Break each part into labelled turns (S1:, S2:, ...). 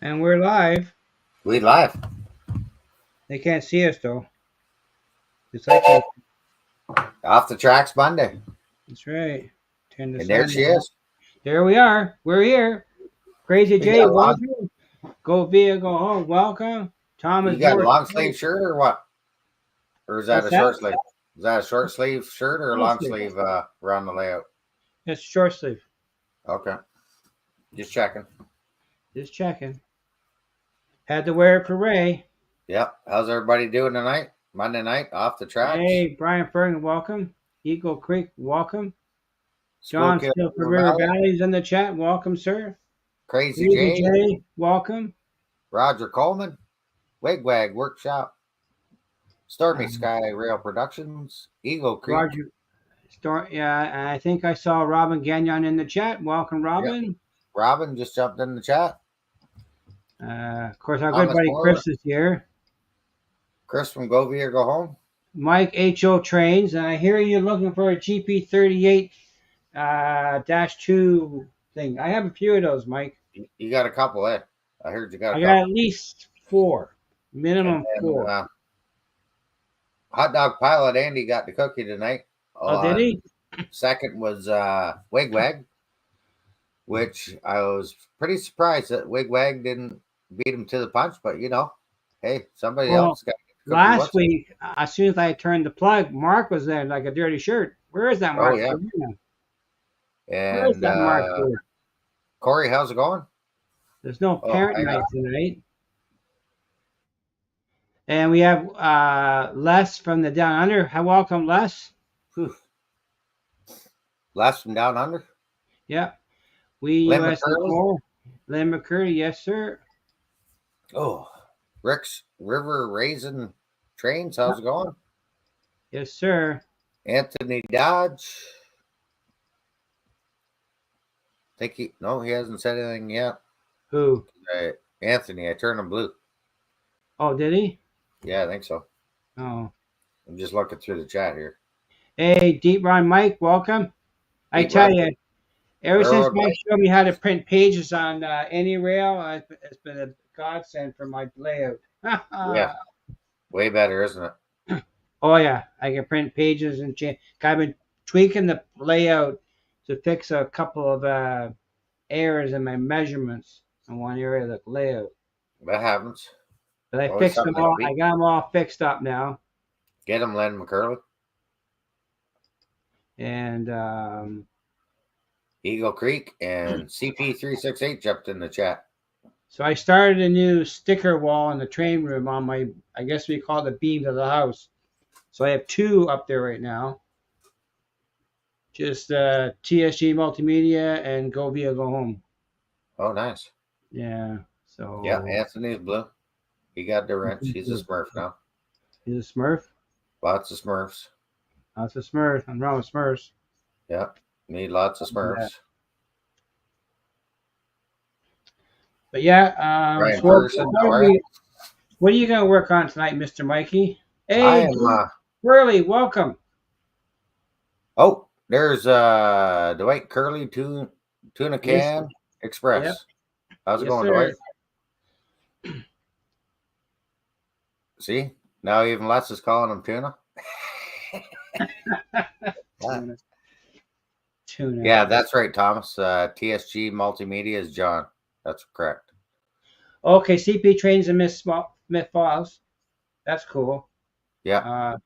S1: And we're live.
S2: We live.
S1: They can't see us though. It's like
S2: Off the tracks Monday.
S1: that's right. Turn the
S2: And there
S1: sound
S2: she
S1: down.
S2: is.
S1: There we are. We're here. Crazy
S2: You
S1: J,
S2: got a long,
S1: welcome. Go via, go home. Welcome. Thomas
S2: you got a
S1: Morris.
S2: long sleeve shirt or what? Or is that
S1: What's
S2: a
S1: that?
S2: short sleeve? Is that a short sleeve shirt or a
S1: Long
S2: long
S1: sleeve.
S2: sleeve around the layout?
S1: It's short sleeve.
S2: Okay. Just checking.
S1: Just checking. Had to wear it for Ray.
S2: Yep. How's everybody doing tonight? Monday night, off the tracks.
S1: Hey, Brian Ferguson, welcome. Eagle Creek, welcome. John
S2: Spokane
S1: Still from
S2: River
S1: River
S2: Valley.
S1: Valley's in the chat. Welcome, sir.
S2: Crazy
S1: Crazy
S2: J.
S1: J, welcome.
S2: Roger Coleman. Wigwag Workshop. Stormy
S1: Um,
S2: Sky Rail Productions. Eagle Creek.
S1: Roger. Yeah, I think I saw Robin Gagnon in the chat. Welcome,
S2: Yep.
S1: Robin.
S2: Robin just jumped in the chat.
S1: Of course, our good
S2: Thomas
S1: buddy
S2: Moore.
S1: Chris is here.
S2: Chris from Go Via Go Home.
S1: Mike HO Trains. I hear you're looking for a GP38 -2 thing. I have a few of those, Mike.
S2: You got a couple, eh? I heard you got a
S1: I
S2: couple.
S1: got at least 4, minimum
S2: And
S1: 4.
S2: Hot Dog Pilot Andy got the cookie tonight.
S1: Oh, did he?
S2: Second was Wigwag, which I was pretty surprised that Wigwag didn't beat him to the punch. But hey, somebody
S1: Well,
S2: else got the cookie.
S1: last week, as soon as I turned the plug, Mark was there like a dirty shirt. Where is that Mark?
S2: Oh yeah.
S1: Where is
S2: And
S1: that Mark?
S2: Corey, how's it going?
S1: There's no parent
S2: hang
S1: night
S2: on.
S1: tonight. And we have Les from the Down Under. Welcome, Les.
S2: Whew. Les from Down Under.
S1: Yeah. We
S2: Lynn
S1: US
S2: McCurley?
S1: 4. Lynn McCurdy, yes, sir.
S2: Oh, Rick's River Raisin Trains. How's it going?
S1: Yes, sir.
S2: Anthony Dodge. He hasn't said anything yet.
S1: Who?
S2: Anthony, I turned him blue.
S1: Oh, did he?
S2: Yeah, I think so.
S1: Oh.
S2: I'm just looking through the chat here.
S1: Hey, Deep Run Mike, welcome. I
S2: Deep
S1: tell
S2: Run.
S1: you, ever since
S2: Railroad
S1: Mike
S2: Mike.
S1: showed me how to print pages on AnyRail, it's been a godsend for my layout.
S2: Yeah, way better, isn't it?
S1: Oh, yeah. I can print pages and change. I've been tweaking the layout to fix a couple of errors in my measurements in one area of the layout.
S2: That happens.
S1: But I
S2: Always
S1: fixed them
S2: something
S1: all.
S2: to beat.
S1: I got them all fixed up now.
S2: Get him, Len McCurley.
S1: And
S2: Eagle Creek and CP368 jumped in the chat.
S1: so I started a new sticker wall in the train room on my, I guess we call it the beams of the house. So I have 2 up there right now. Just TSG Multimedia and Go Via Go Home.
S2: Oh, nice.
S1: Yeah. So
S2: Yeah, Anthony's blue. He got the wrench. He's a Smurf now.
S1: He's a Smurf.
S2: Lots of Smurfs.
S1: Lots of Smurfs. I'm wrong with Smurfs.
S2: Yeah, need lots of Smurfs.
S1: But yeah,
S2: Brian
S1: so
S2: Ferguson,
S1: what are you going to work on tonight, Mr. Mikey? Hey,
S2: I am.
S1: Curly, welcome.
S2: Oh, there's Dwight Curley Tuna Can Express.
S1: Yep.
S2: How's it
S1: Yes,
S2: going,
S1: sir.
S2: Dwight? See, now even Les is calling him tuna.
S1: Tuna.
S2: Yeah, that's right, Thomas. TSG Multimedia is John. That's correct.
S1: Okay, CP Trains and Smith Falls. That's cool.
S2: Yeah.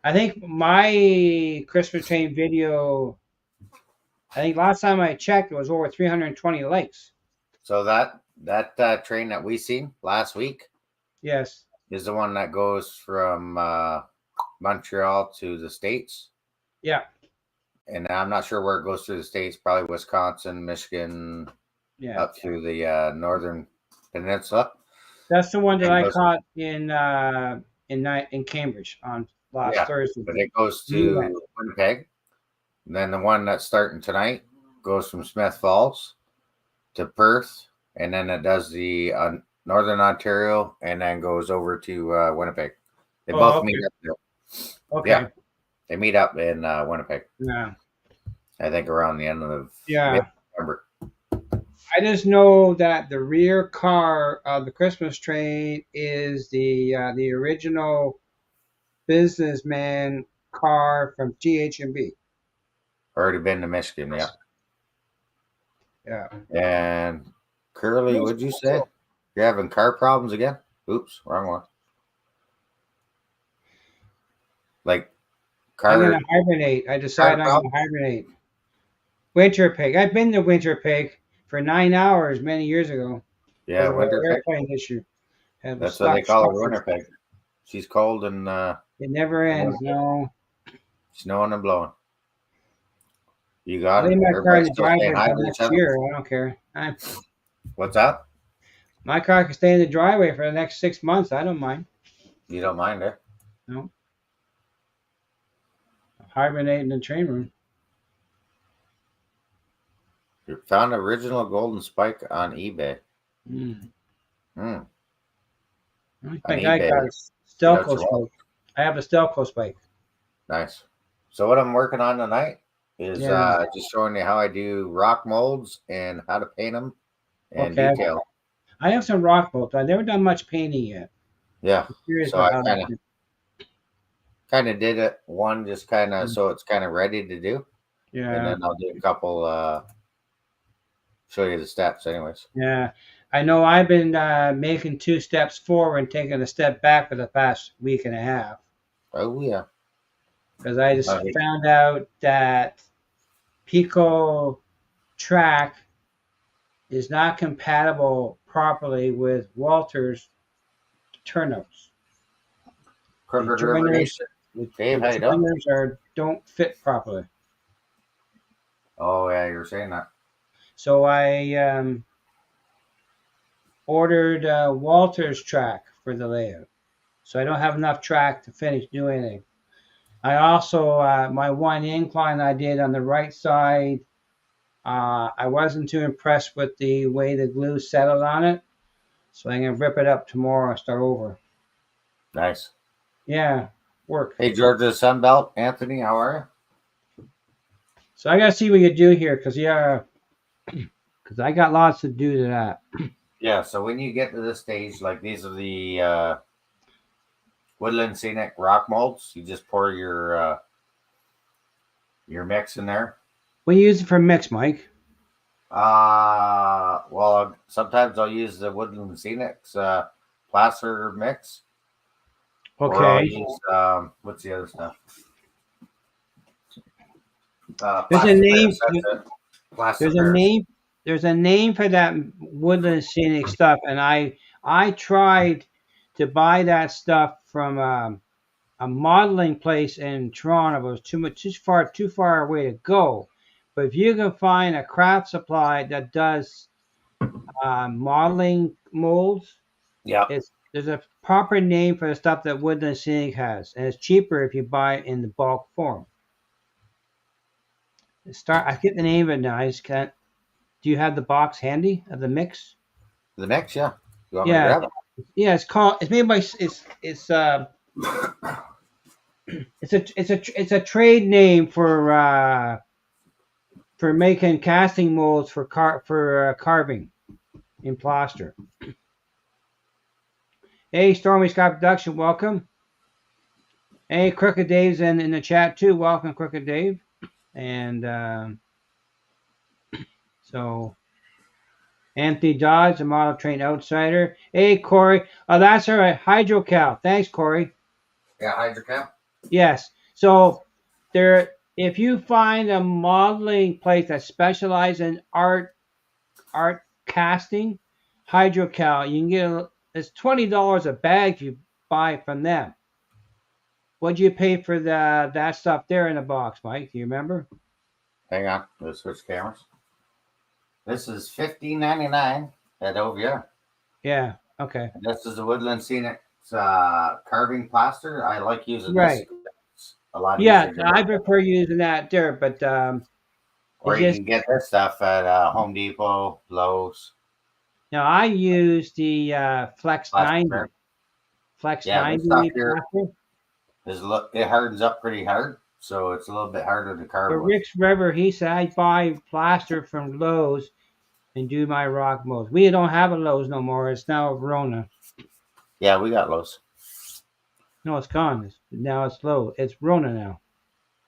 S1: I think my Christmas train video, I think last time I checked, it was over 320 likes.
S2: So that train that we seen last week,
S1: yes,
S2: is the one that goes from Montreal to the States.
S1: Yeah.
S2: And I'm not sure where it goes through the States. Probably Wisconsin, Michigan, up through the northern peninsula.
S1: That's the one that I caught in Cambridge on last Thursday.
S2: But it goes to Winnipeg. And then the one that's starting tonight goes from Smith Falls to Perth, and then it does the Northern Ontario, and then goes over to Winnipeg. They both meet up there.
S1: Okay.
S2: Yeah, they meet up in Winnipeg.
S1: Yeah.
S2: I think around the end of
S1: November. I just know that the rear car of the Christmas train is the original businessman car from TH&B.
S2: Already been to Michigan, yeah.
S1: Yeah.
S2: And Curly, what'd you say? You're having car problems again? Oops, wrong one. Like
S1: I'm
S2: car.
S1: gonna hibernate. I decided I'm
S2: problem?
S1: gonna hibernate. Winter Pig. I've been to Winter Pig for 9 hours many years ago
S2: Yeah,
S1: because of an
S2: winter pig.
S1: airplane issue. Had to
S2: That's what they
S1: stop
S2: call her,
S1: shuttles.
S2: winter pig. She's cold and
S1: It never ends. No.
S2: snowing and blowing. You
S1: I
S2: got
S1: leave
S2: it.
S1: my car in
S2: Everybody's
S1: the
S2: still staying
S1: driveway
S2: high
S1: for
S2: to each
S1: next
S2: other.
S1: year. I don't care.
S2: What's that?
S1: My car can stay in the driveway for the next 6 months. I don't mind.
S2: You don't mind it?
S1: No. Hibernate in the train room.
S2: You found original golden spike on eBay.
S1: Mm.
S2: Hmm.
S1: I
S2: On
S1: think I got
S2: eBay.
S1: a Stelco spike. I have a Stelco spike.
S2: Nice. So what I'm working on tonight is
S1: Yeah.
S2: just showing you how I do rock molds and how to paint them and
S1: Okay.
S2: detail.
S1: I have some rock bolts. I've never done much painting yet.
S2: Yeah.
S1: I'm curious
S2: So
S1: about
S2: I
S1: how that.
S2: kind of did it one just kind of so it's kind of ready to do, and
S1: Yeah.
S2: then I'll do a couple. Show you the steps, anyways.
S1: Yeah. I know I've been making 2 steps forward and taking a step back for the past week and a half
S2: Oh yeah.
S1: because I just
S2: Okay.
S1: found out that Pico track is not compatible properly with Walter's turnouts.
S2: Crooked
S1: The
S2: River
S1: joiners,
S2: Nation.
S1: the
S2: Dave, how you doing?
S1: joiners don't fit properly.
S2: Oh yeah, you were saying that.
S1: So I ordered Walter's track for the layout. So I don't have enough track to finish doing anything. I also, my one incline I did on the right side, I wasn't too impressed with the way the glue settled on it. So I'm going to rip it up tomorrow and start over.
S2: Nice.
S1: Yeah, work.
S2: Hey, Georgia Sunbelt, Anthony, how are
S1: So I got to see what you do here because I got lots to do to that.
S2: you? Yeah, so when you get to this stage, like these are the Woodland Scenic rock molds. You just pour your mix in there.
S1: What do you use it for mix, Mike?
S2: Well, sometimes I'll use the Woodland Scenics plaster mix. Or I'll
S1: Okay.
S2: use what's the other stuff?
S1: There's a name.
S2: Plastic
S1: There's a name. There's a name for that Woodland Scenic stuff, and I tried to buy that stuff from a modeling place in Toronto. It was too far away to go. But if you can find a craft supply that does modeling molds,
S2: Yeah.
S1: there's a proper name for the stuff that Woodland Scenic has, and it's cheaper if you buy it in the bulk form. I get the name of it now. I just can't. Do you have the box handy of the mix?
S2: The mix, yeah. You want me
S1: Yeah,
S2: to grab it?
S1: yeah. It's made by it's a trade name for making casting molds for carving in plaster. Hey, Stormy Scott Production, welcome. Hey, Crooked Dave's in the chat too. Welcome, Crooked Dave. And so Anthony Dodge, a model train outsider. Hey, Corey. Oh, that's all right. Hydrocal. Thanks, Corey.
S2: Yeah, Hydrocal.
S1: Yes. So if you find a modeling place that specializes in art casting, Hydrocal, you can get it's $20 a bag if you buy from them. What'd you pay for that stuff there in the box, Mike? Do you remember?
S2: Hang on, let's switch cameras. This is $15.99 at OVR.
S1: Yeah. Okay.
S2: And this is the Woodland Scenic carving plaster. I like using
S1: Right.
S2: this. It's a lot
S1: Yeah,
S2: easier.
S1: I prefer using that there, but
S2: or you can get this stuff at Home Depot, Lowe's.
S1: Now I use the Flex 90.
S2: Plaster.
S1: Flex
S2: Yeah,
S1: 90
S2: this stuff here
S1: plaster.
S2: it hardens up pretty hard, so it's a little bit harder to carve
S1: But
S2: with.
S1: Rick's River, he said I buy plaster from Lowe's and do my rock molds. We don't have a Lowe's no more. It's now Rona.
S2: Yeah, we got Lowe's.
S1: No, it's gone. Now it's Lowe's. It's Rona now.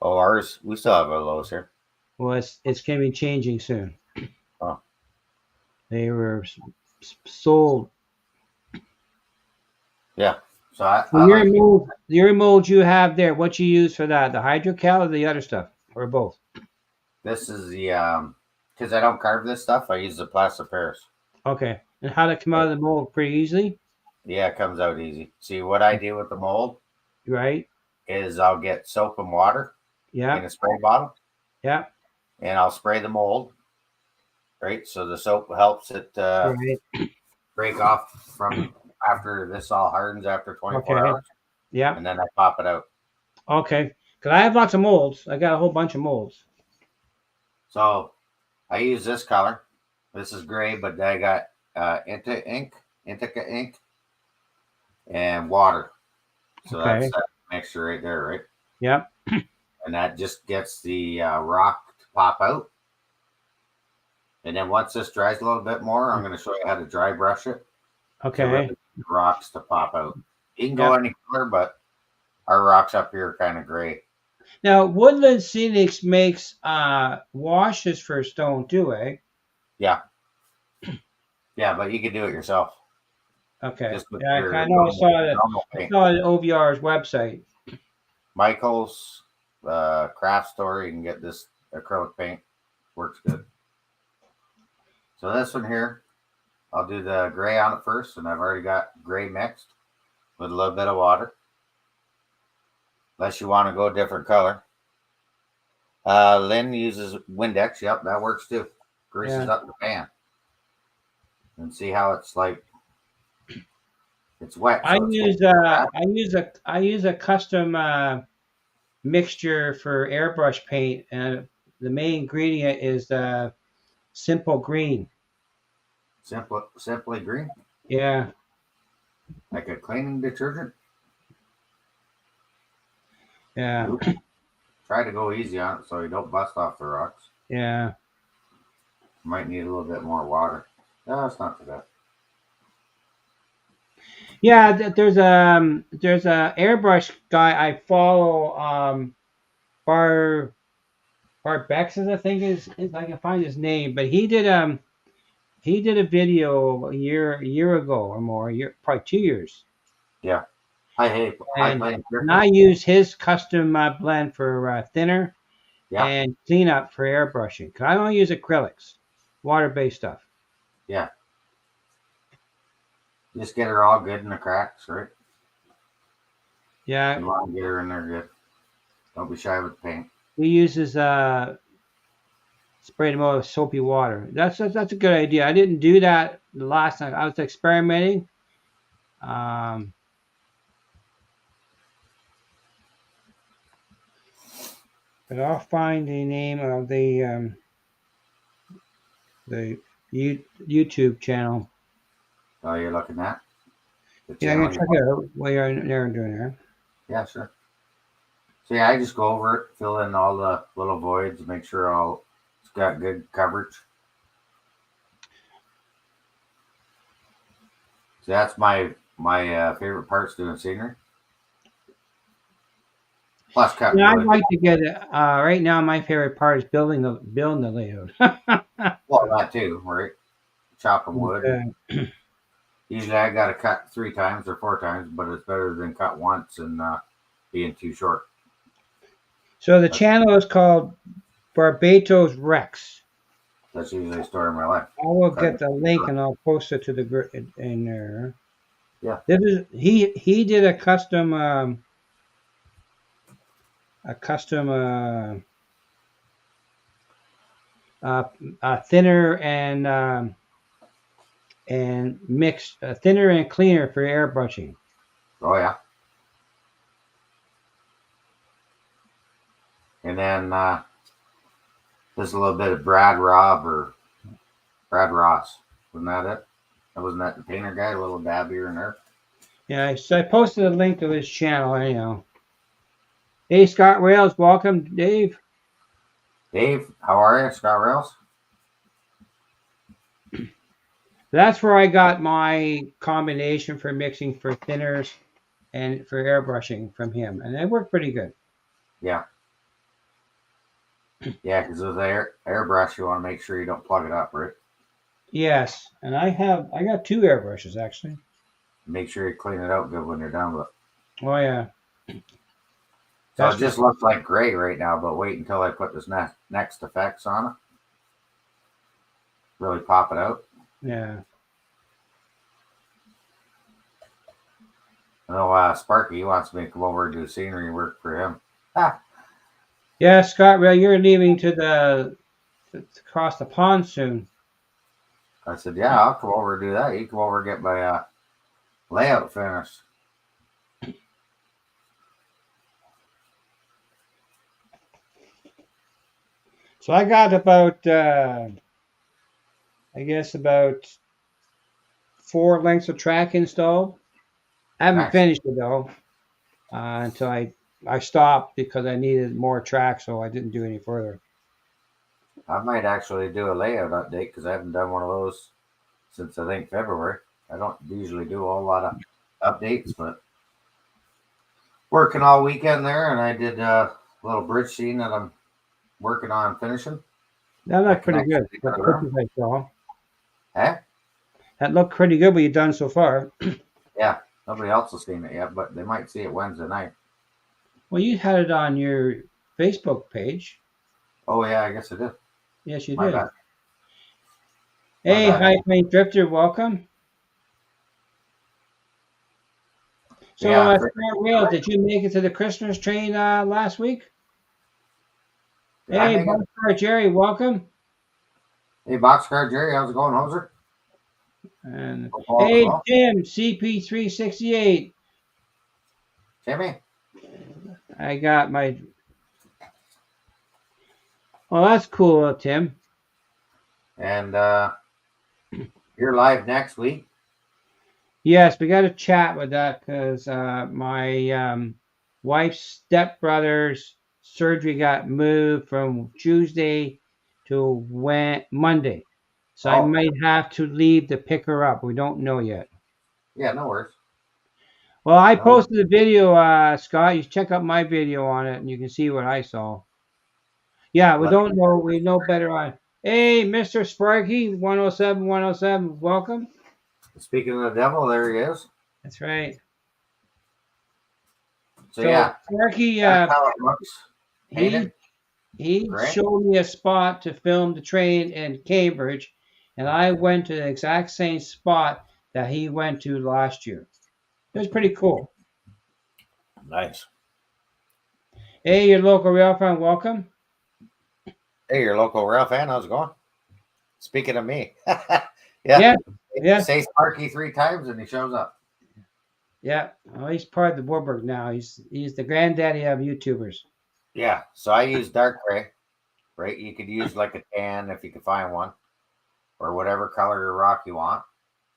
S2: Oh, ours, we still have a Lowe's here.
S1: Well, it's going to be changing soon.
S2: Oh,
S1: They were sold.
S2: yeah. So
S1: So
S2: I like
S1: your mold you have there. What you use for that? The hydrocal or the other stuff, or both?
S2: this is the because I don't carve this stuff. I use the plaster Paris.
S1: Okay. And how to come out of the mold pretty easily,
S2: Yeah, it comes out easy. See, what I do with the mold
S1: right?
S2: is I'll get soap and water in
S1: Yeah.
S2: a spray bottle,
S1: Yeah.
S2: and I'll spray the mold. Right, so the soap helps it
S1: Right.
S2: break off from after this all hardens after 24
S1: Okay.
S2: hours,
S1: Yeah.
S2: and then I pop it out.
S1: Okay. Because I have lots of molds. I got a whole bunch of molds.
S2: So I use this color. This is gray, but I got Indica ink, and water. So that's
S1: Okay.
S2: that mixture right there, right?
S1: Yep.
S2: And that just gets the rock to pop out. And then once this dries a little bit more, I'm going to show you how to dry brush it to
S1: Okay.
S2: really get the rocks to pop out. You can go
S1: Yep.
S2: any color, but our rocks up here are kind of gray.
S1: Now, Woodland Scenics makes washes for stone too, eh?
S2: Yeah. Yeah, but you can do it yourself.
S1: Okay.
S2: Just with
S1: Yeah,
S2: your
S1: I know.
S2: normal
S1: I
S2: paint.
S1: saw it at OVR's website.
S2: Michael's craft store, you can get this acrylic paint. Works good. So this one here, I'll do the gray on it first, and I've already got gray mixed with a little bit of water. Unless you want to go a different color. Lynn uses Windex. Yep, that works too. Greases
S1: Yeah.
S2: up the pan. And see how it's like, it's wet.
S1: I
S2: So it's
S1: use
S2: going
S1: I use a custom mixture for airbrush paint, and the main ingredient is simple green.
S2: simply green,
S1: Yeah.
S2: like a cleaning detergent.
S1: Yeah.
S2: Oops. Try to go easy on it so you don't bust off the rocks.
S1: Yeah.
S2: Might need a little bit more water. No, it's not too bad.
S1: Yeah, there's a airbrush guy I follow, Bar Bexes, I think is I can find his name, but he did a video a year ago or more, probably 2 years,
S2: Yeah. I
S1: and
S2: blame
S1: I
S2: Griffin.
S1: use his custom blend for thinner
S2: Yeah.
S1: and cleanup for airbrushing. 'Cause I don't use acrylics, water-based stuff.
S2: Yeah. Just get her all good in the cracks, right?
S1: Yeah,
S2: You want to get her in there good. Don't be shy with paint.
S1: he uses spray them out with soapy water. That's a good idea. I didn't do that the last time. I was experimenting. Um, but I'll find the name of the YouTube channel.
S2: Oh, you're looking at the
S1: Yeah, I'm
S2: channel.
S1: gonna check it out while you're there doing there.
S2: Yeah, sure. So yeah, I just go over it, fill in all the little voids, make sure it's got good coverage. So that's my favorite parts doing scenery. Plus cutting
S1: Yeah, I'd
S2: wood.
S1: like to get it. Right now, my favorite part is building the layout.
S2: Well, that too, right? Chopping wood.
S1: Okay.
S2: Usually I got to cut 3 times or 4 times, but it's better than cut once and being too short.
S1: So the channel is called Barbatos Rex.
S2: That's usually the story of my life.
S1: I will get the link and I'll post it to the in there.
S2: Yeah.
S1: This is he did a custom thinner and mixed thinner and cleaner for airbrushing.
S2: Oh yeah. And then there's a little bit of Brad Ross. Wasn't that it? Wasn't that the painter guy? A little dab here and there.
S1: Yeah, so I posted a link to his channel anyhow. Hey, Scott Rails, welcome, Dave.
S2: Dave, how are you? Scott Rails?
S1: That's where I got my combination for mixing for thinners and for airbrushing from him, and it worked pretty good.
S2: Yeah. Yeah, because with airbrush, you want to make sure you don't plug it up, right?
S1: Yes, and I got 2 airbrushes actually.
S2: Make sure you clean it out good when you're done with it.
S1: Oh yeah.
S2: So
S1: That's
S2: it just looks like gray right now, but wait until I put this next effects on it. Really pop it out.
S1: Yeah.
S2: I know Sparky wants me to come over and do scenery work for him. Ah,
S1: Yeah, Scott, well, you're leaving to across the pond soon.
S2: I said, yeah, I'll come over and do that. You come over and get my layout finished.
S1: So I got about, I guess about 4 lengths of track installed. I haven't
S2: Nice.
S1: finished it though, until I stopped because I needed more track, so I didn't do any further.
S2: I might actually do a layout update because I haven't done one of those since I think February. I don't usually do a whole lot of updates, but working all weekend there, and I did a little bridge scene that I'm working on finishing.
S1: That looked pretty
S2: connects
S1: good.
S2: to the
S1: The
S2: other
S1: pictures I saw.
S2: Eh?
S1: That looked pretty good what you've done so far.
S2: Yeah, nobody else has seen it yet, but they might see it Wednesday night.
S1: Well, you had it on your Facebook page.
S2: Oh yeah, I guess I did.
S1: Yes, you
S2: My
S1: did.
S2: bad.
S1: Hey,
S2: My bad.
S1: High Plains Drifter, welcome. So,
S2: Yeah,
S1: Scott Rails, did you make it to the Christmas train last week?
S2: Did I
S1: Hey,
S2: make it?
S1: Boxcar Jerry, welcome.
S2: Hey, Boxcar Jerry, how's it going, Hoser?
S1: And
S2: Hope all is
S1: hey,
S2: well.
S1: Tim, CP368.
S2: Timmy?
S1: I got my. Oh, that's cool, Tim.
S2: And you're live next week.
S1: Yes, we got to chat with that because my wife's stepbrother's surgery got moved from Tuesday to Monday. So I
S2: Oh.
S1: might have to leave to pick her up. We don't know yet.
S2: Yeah, no worries.
S1: Well, I
S2: No.
S1: posted a video, Scott. You check out my video on it and you can see what I saw. Yeah, we don't know. We know better on. Hey, Mr. Sparky, 107, 107, welcome.
S2: Speaking of the devil, there he is.
S1: That's right.
S2: So yeah,
S1: Sparky,
S2: that's how it looks.
S1: he
S2: Right.
S1: showed me a spot to film the train in Cambridge, and I went to the exact same spot that he went to last year. It was pretty cool.
S2: Nice.
S1: Hey, your local rail fan, welcome.
S2: Hey, your local rail fan, how's it going? Speaking of me. Yeah. Say Sparky 3 times and he shows up.
S1: Yeah. Oh, he's part of the Warburg now. He's the granddaddy of YouTubers.
S2: Yeah. So I use dark gray, right? You could use like a tan if you could find one, or whatever color rock you want.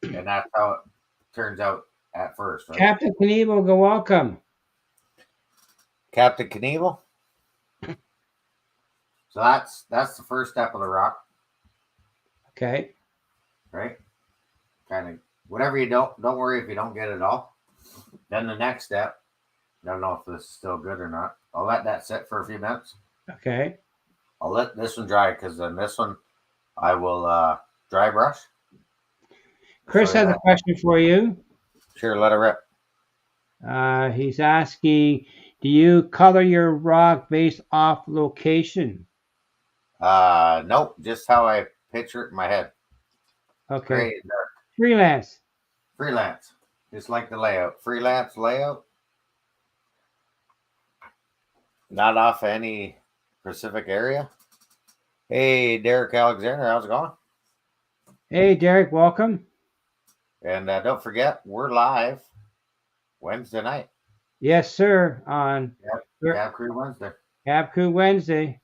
S2: And that's how it turns out at first, right?
S1: Captain Knievel, go welcome.
S2: Captain Knievel. So that's the first step of the rock.
S1: Okay.
S2: Right? Kind of whatever you don't worry if you don't get it all. Then the next step, I don't know if this is still good or not. I'll let that sit for a few minutes.
S1: Okay.
S2: I'll let this one dry because then this one I will dry brush.
S1: Chris has a question for you.
S2: Sure, let it rip.
S1: He's asking, do you color your rock based off location?
S2: Nope, just how I picture it in my head.
S1: Okay.
S2: Gray and dark.
S1: Freelance.
S2: Just like the layout. Freelance layout. Not off any specific area. Hey, Derek Alexander, how's it going?
S1: Hey, Derek, welcome.
S2: And don't forget, we're live Wednesday night.
S1: Yes, sir. On
S2: Cab Crew Wednesday.
S1: Cab Crew Wednesday.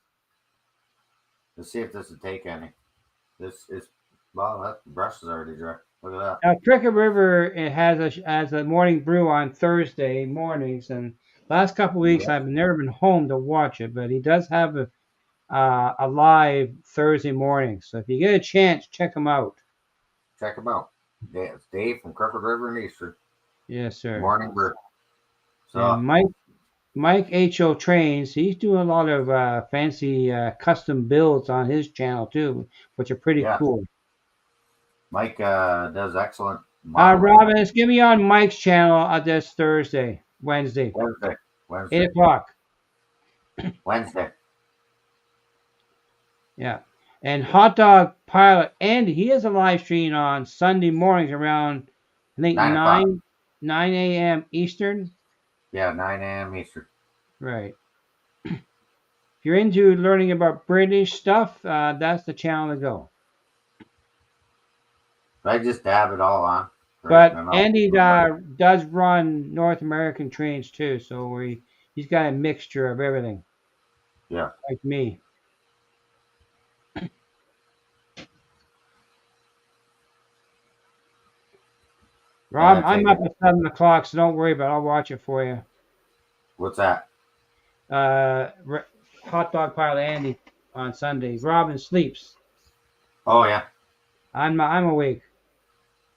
S2: Let's see if this will take any. This is, well, that brush is already dry. Look at that.
S1: Now, Cricket River it has a morning brew on Thursday mornings, and last couple of weeks I've never been home to watch it, but he does have a live Thursday morning. So if you get a chance, check him out.
S2: check him out. It's Dave from Crooked River and Eastern.
S1: Yes, sir.
S2: Morning bird. So
S1: And Mike H.O. Trains, he's doing a lot of fancy custom builds on his channel too, which are pretty
S2: Yeah.
S1: cool.
S2: Mike does excellent modeling.
S1: Robin, let's get me on Mike's channel this Wednesday, 8 o'clock.
S2: Wednesday.
S1: Yeah. And Hot Dog Pilot Andy, he has a live stream on Sunday mornings around, I think, 9 a.m. Eastern.
S2: Yeah, 9 a.m. Eastern.
S1: Right. If you're into learning about British stuff, that's the channel to go.
S2: I just dab it all on.
S1: But Andy does run North American trains too, so he's got a mixture of everything.
S2: Yeah.
S1: Like me. Rob, I'm up at 7 o'clock, so don't worry about it. I'll watch it for you.
S2: What's that?
S1: Hot Dog Pilot Andy on Sunday. Robin sleeps.
S2: Oh, yeah.
S1: I'm awake.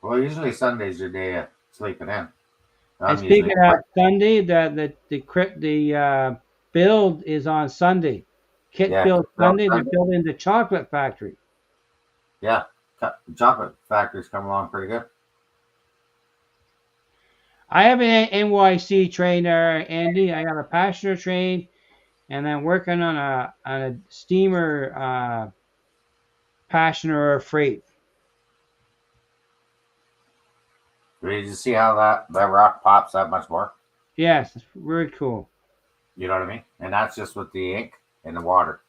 S2: Well, usually Sunday's your day of sleeping in.
S1: And speaking of Sunday, the build is on Sunday. Kit build Sunday. They're building the chocolate factory.
S2: Yeah, the chocolate factory's come along pretty good.
S1: I have an NYC trainer, Andy. I got a passenger train, and I'm working on a steamer passenger freight.
S2: Did you see how that rock pops that much more?
S1: Yes, it's very cool.
S2: You know what I mean? And that's just with the ink and the water.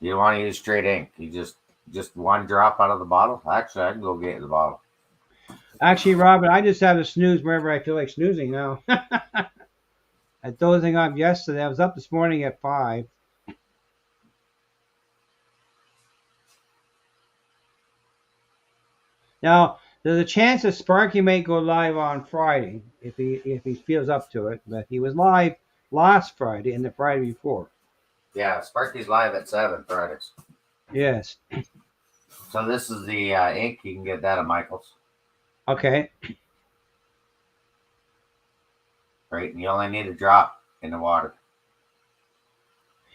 S2: You don't want to use straight ink. You just one drop out of the bottle. Actually, I can go get the bottle.
S1: Actually, Robin, I just have a snooze wherever I feel like snoozing now. I dozing off yesterday. I was up this morning at 5. Now, there's a chance that Sparky may go live on Friday if he feels up to it. But he was live last Friday and the Friday before.
S2: Yeah, Sparky's live at 7 Fridays.
S1: Yes.
S2: So this is the ink. You can get that at Michael's.
S1: Okay.
S2: Right, and you only need a drop in the water.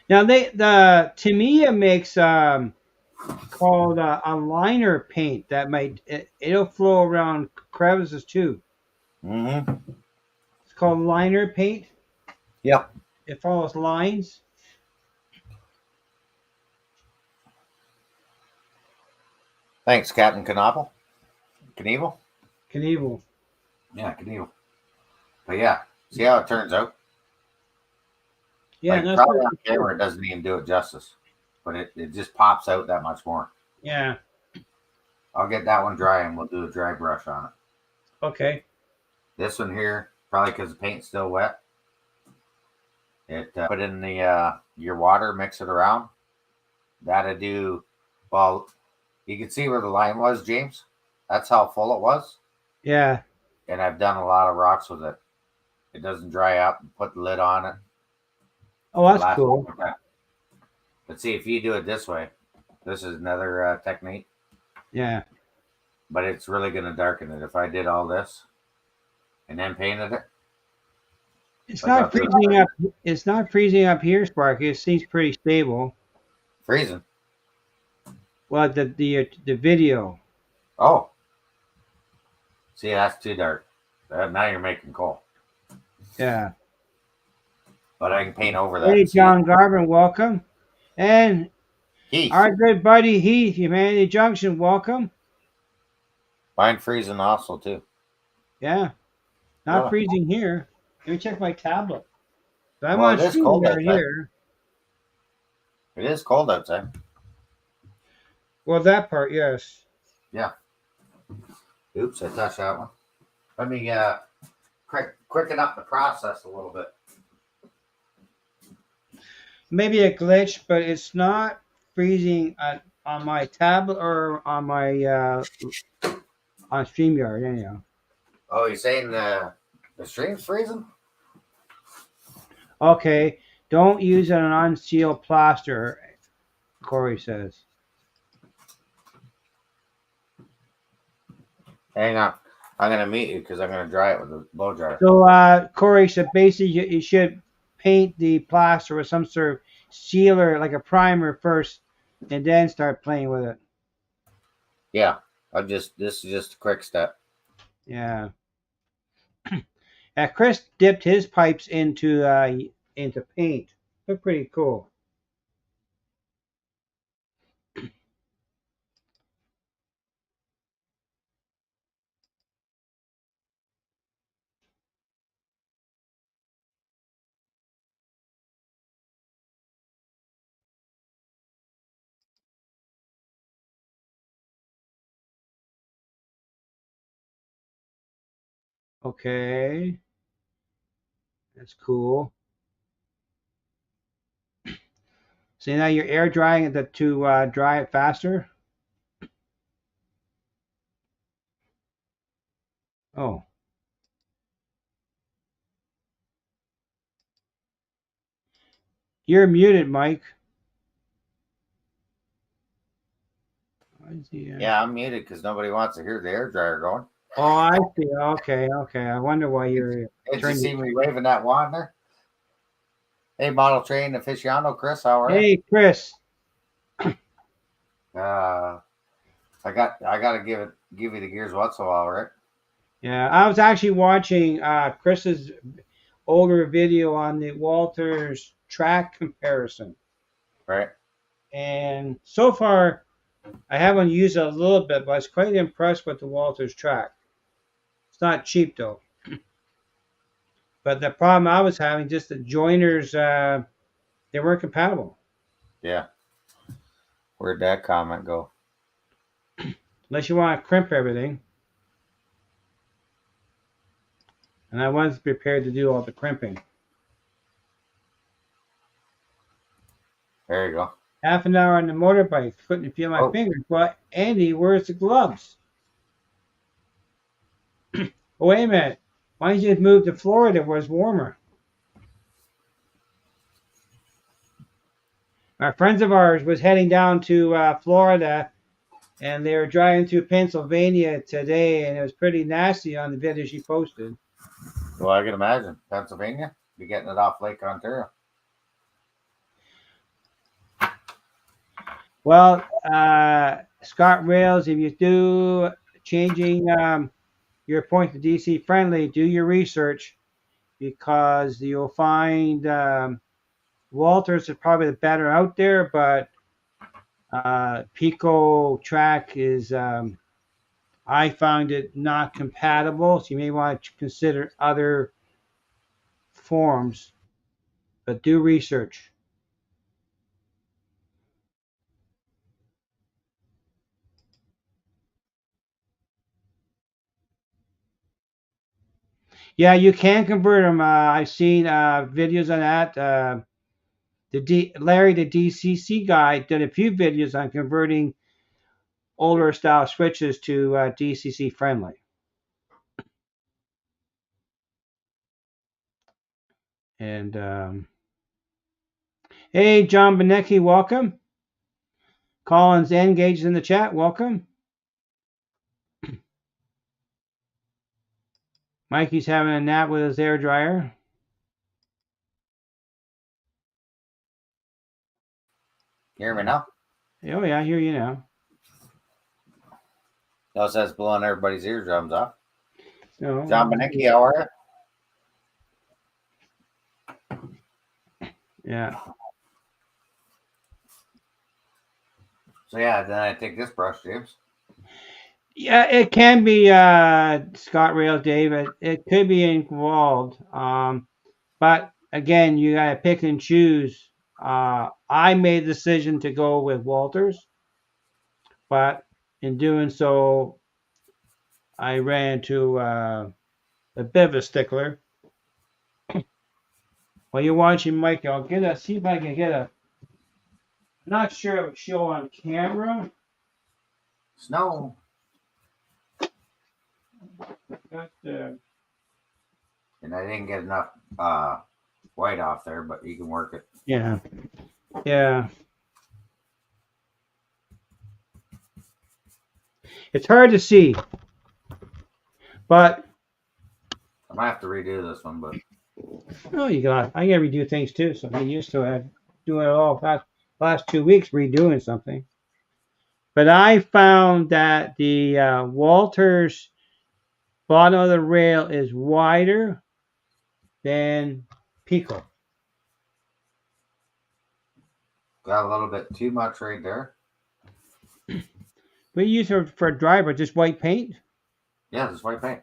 S1: Now the Tamiya makes called a liner paint that it'll flow around crevices too.
S2: Mm-hmm.
S1: It's called liner paint.
S2: Yep.
S1: It follows lines.
S2: Thanks, Captain Knievel. Knievel?
S1: Knievel.
S2: Yeah, Knievel. But yeah, see how it turns out?
S1: Yeah,
S2: like, probably on camera it doesn't even do it justice. But it just pops out that much more.
S1: Yeah.
S2: I'll get that one dry and we'll do a dry brush on it.
S1: Okay.
S2: This one here, probably because the paint's still wet. Put in the your water, mix it around. That'll do. Well, you can see where the line was, James. That's how full it was.
S1: Yeah.
S2: And I've done a lot of rocks with it. It doesn't dry up. Put the lid on it.
S1: Oh, that's cool.
S2: But see, if you do it this way, this is another technique.
S1: Yeah.
S2: But it's really going to darken it. If I did all this and then painted it.
S1: It's not freezing up. It's not freezing up here, Sparky. It seems pretty stable.
S2: Freezing.
S1: Well, the video.
S2: Oh. See, that's too dark. Now you're making coal.
S1: Yeah.
S2: But I can paint over that.
S1: Hey, John Garvin, welcome. And
S2: Heath.
S1: Our good buddy Heath, Humanity Junction, welcome.
S2: Mine freezing also, too.
S1: Yeah. Not freezing here. Let me check my tablet. I'm
S2: well,
S1: on
S2: it is cold outside.
S1: Here.
S2: It is cold outside.
S1: Well, that part, yes.
S2: Yeah. Oops, I touched that one. Let me quicken up the process a little bit.
S1: Maybe a glitch, but it's not freezing on my tablet or on my on StreamYard anyhow.
S2: Oh, you're saying the stream's freezing?
S1: Okay, don't use an unsealed plaster, Corey says.
S2: Hang on. I'm gonna meet you because I'm gonna dry it with a blow dryer.
S1: So, Corey, so basically you should paint the plaster with some sort of sealer, like a primer first, and then start playing with it.
S2: Yeah. This is just a quick step.
S1: Yeah. Chris dipped his pipes into paint. They're pretty cool. Okay, that's cool. So now you're air drying it to dry it faster. Oh, you're muted, Mike. Why is he,
S2: Yeah, I'm muted because nobody wants to hear the air dryer going.
S1: Oh, I see. Okay, okay. I wonder why you're
S2: Did you
S1: turning.
S2: see me waving that wand there? Hey, model train aficionado, Chris, how are you?
S1: Hey, Chris.
S2: I gotta give you the gears once in a while, right?
S1: Yeah, I was actually watching Chris's older video on the Walters track comparison,
S2: Right.
S1: and so far I haven't used it a little bit, but I was quite impressed with the Walters track. It's not cheap though. But the problem I was having, just the joiners, they weren't compatible.
S2: Yeah. Where'd that comment go?
S1: Unless you want to crimp everything. And I wasn't prepared to do all the crimping.
S2: There you go.
S1: Half an hour on the motorbike, couldn't feel my fingers. Well, Andy, where's the gloves? Oh, wait a minute. Why don't you just move to Florida where it's warmer? Our friends of ours was heading down to Florida, and they were driving through Pennsylvania today, and it was pretty nasty on the video she posted.
S2: Well, I can imagine. Pennsylvania, be getting it off Lake Ontario.
S1: Well, Scott Rails, if you do changing your point to DC friendly, do your research because you'll find Walters is probably the better out there, but Pico track is, I found it not compatible. So you may want to consider other forms, but do research. Yeah, you can convert them. I've seen videos on that. Larry, the DCC guy, did a few videos on converting older style switches to DCC friendly. And hey, John Benecki, welcome. Collins Engage in the chat, welcome. Mikey's having a nap with his air dryer.
S2: You hear me now?
S1: Oh yeah, I hear you now.
S2: Notice that's blowing everybody's eardrums off.
S1: No.
S2: John Benecki, how are you?
S1: Yeah.
S2: So yeah, then I take this brush, James.
S1: Yeah, it can be Scott Rail, David. It could be involved. But again, you gotta pick and choose. I made the decision to go with Walters, but in doing so, I ran into a bit of a stickler. While you're watching, Mike, I'll see if I can get a. I'm not sure it would show on camera.
S2: Snow.
S1: And
S2: I didn't get enough white off there, but you can work it.
S1: Yeah. Yeah. It's hard to see. But
S2: I might have to redo this one, but
S1: oh, I gotta redo things too. So I'm used to it. Doing it all last 2 weeks, redoing something. But I found that the Walters bottom of the rail is wider than Pico.
S2: got a little bit too much right there.
S1: We use it for a driver, just white paint.
S2: Yeah, this white paint.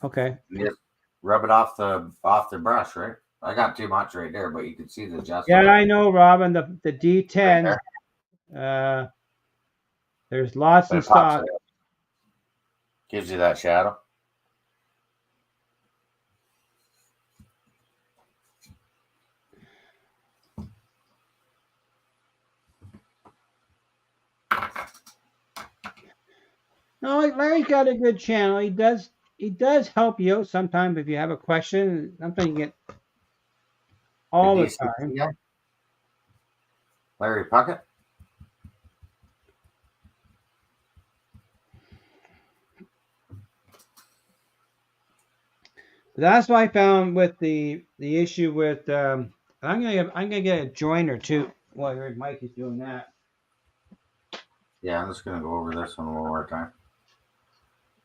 S1: Okay.
S2: You just rub it off the brush, right? I got too much right there, but you can see the adjustment.
S1: Yeah, I know, Robin. The D10. Right there's lots in stock.
S2: Gives you that shadow.
S1: No, Larry's got a good channel. He does help you out sometimes if you have a question. Something you get all the time.
S2: Larry Puckett.
S1: That's what I found with the issue with. I'm gonna get a joiner too. Well, your Mike is doing that.
S2: Yeah, I'm just gonna go over this one more time.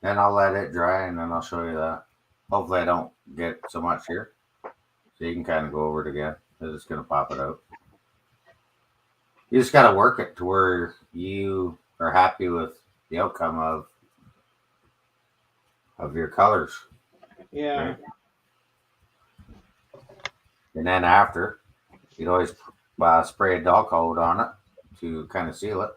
S2: Then I'll let it dry, and then I'll show you that. Hopefully, I don't get so much here, so you can kind of go over it again. Because it's gonna pop it out. You just gotta work it to where you are happy with the outcome of your colors.
S1: Yeah.
S2: Right? And then after, you'd always spray a dull coat on it to kind of seal it.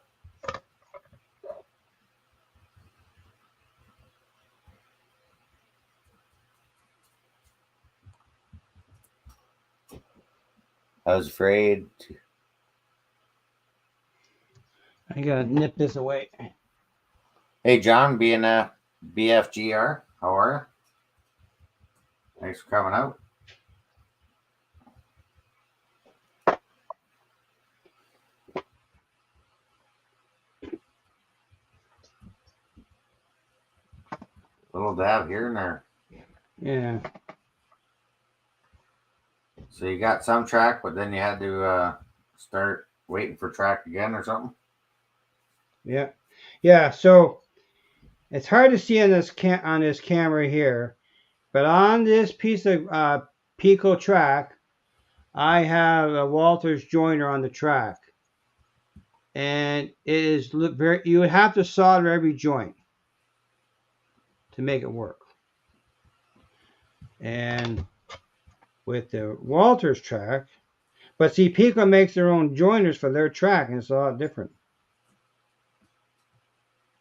S2: I was afraid to.
S1: I gotta nip this away.
S2: Hey, John, being a BFGR, how are you? Thanks for coming out. Little dab here and there.
S1: Yeah.
S2: So you got some track, but then you had to start waiting for track again or something?
S1: Yeah. Yeah, so it's hard to see on this camera here, but on this piece of Pico track, I have a Walters joiner on the track. And it is you would have to solder every joint to make it work. And with the Walters track, but see, Pico makes their own joiners for their track, and it's a lot different.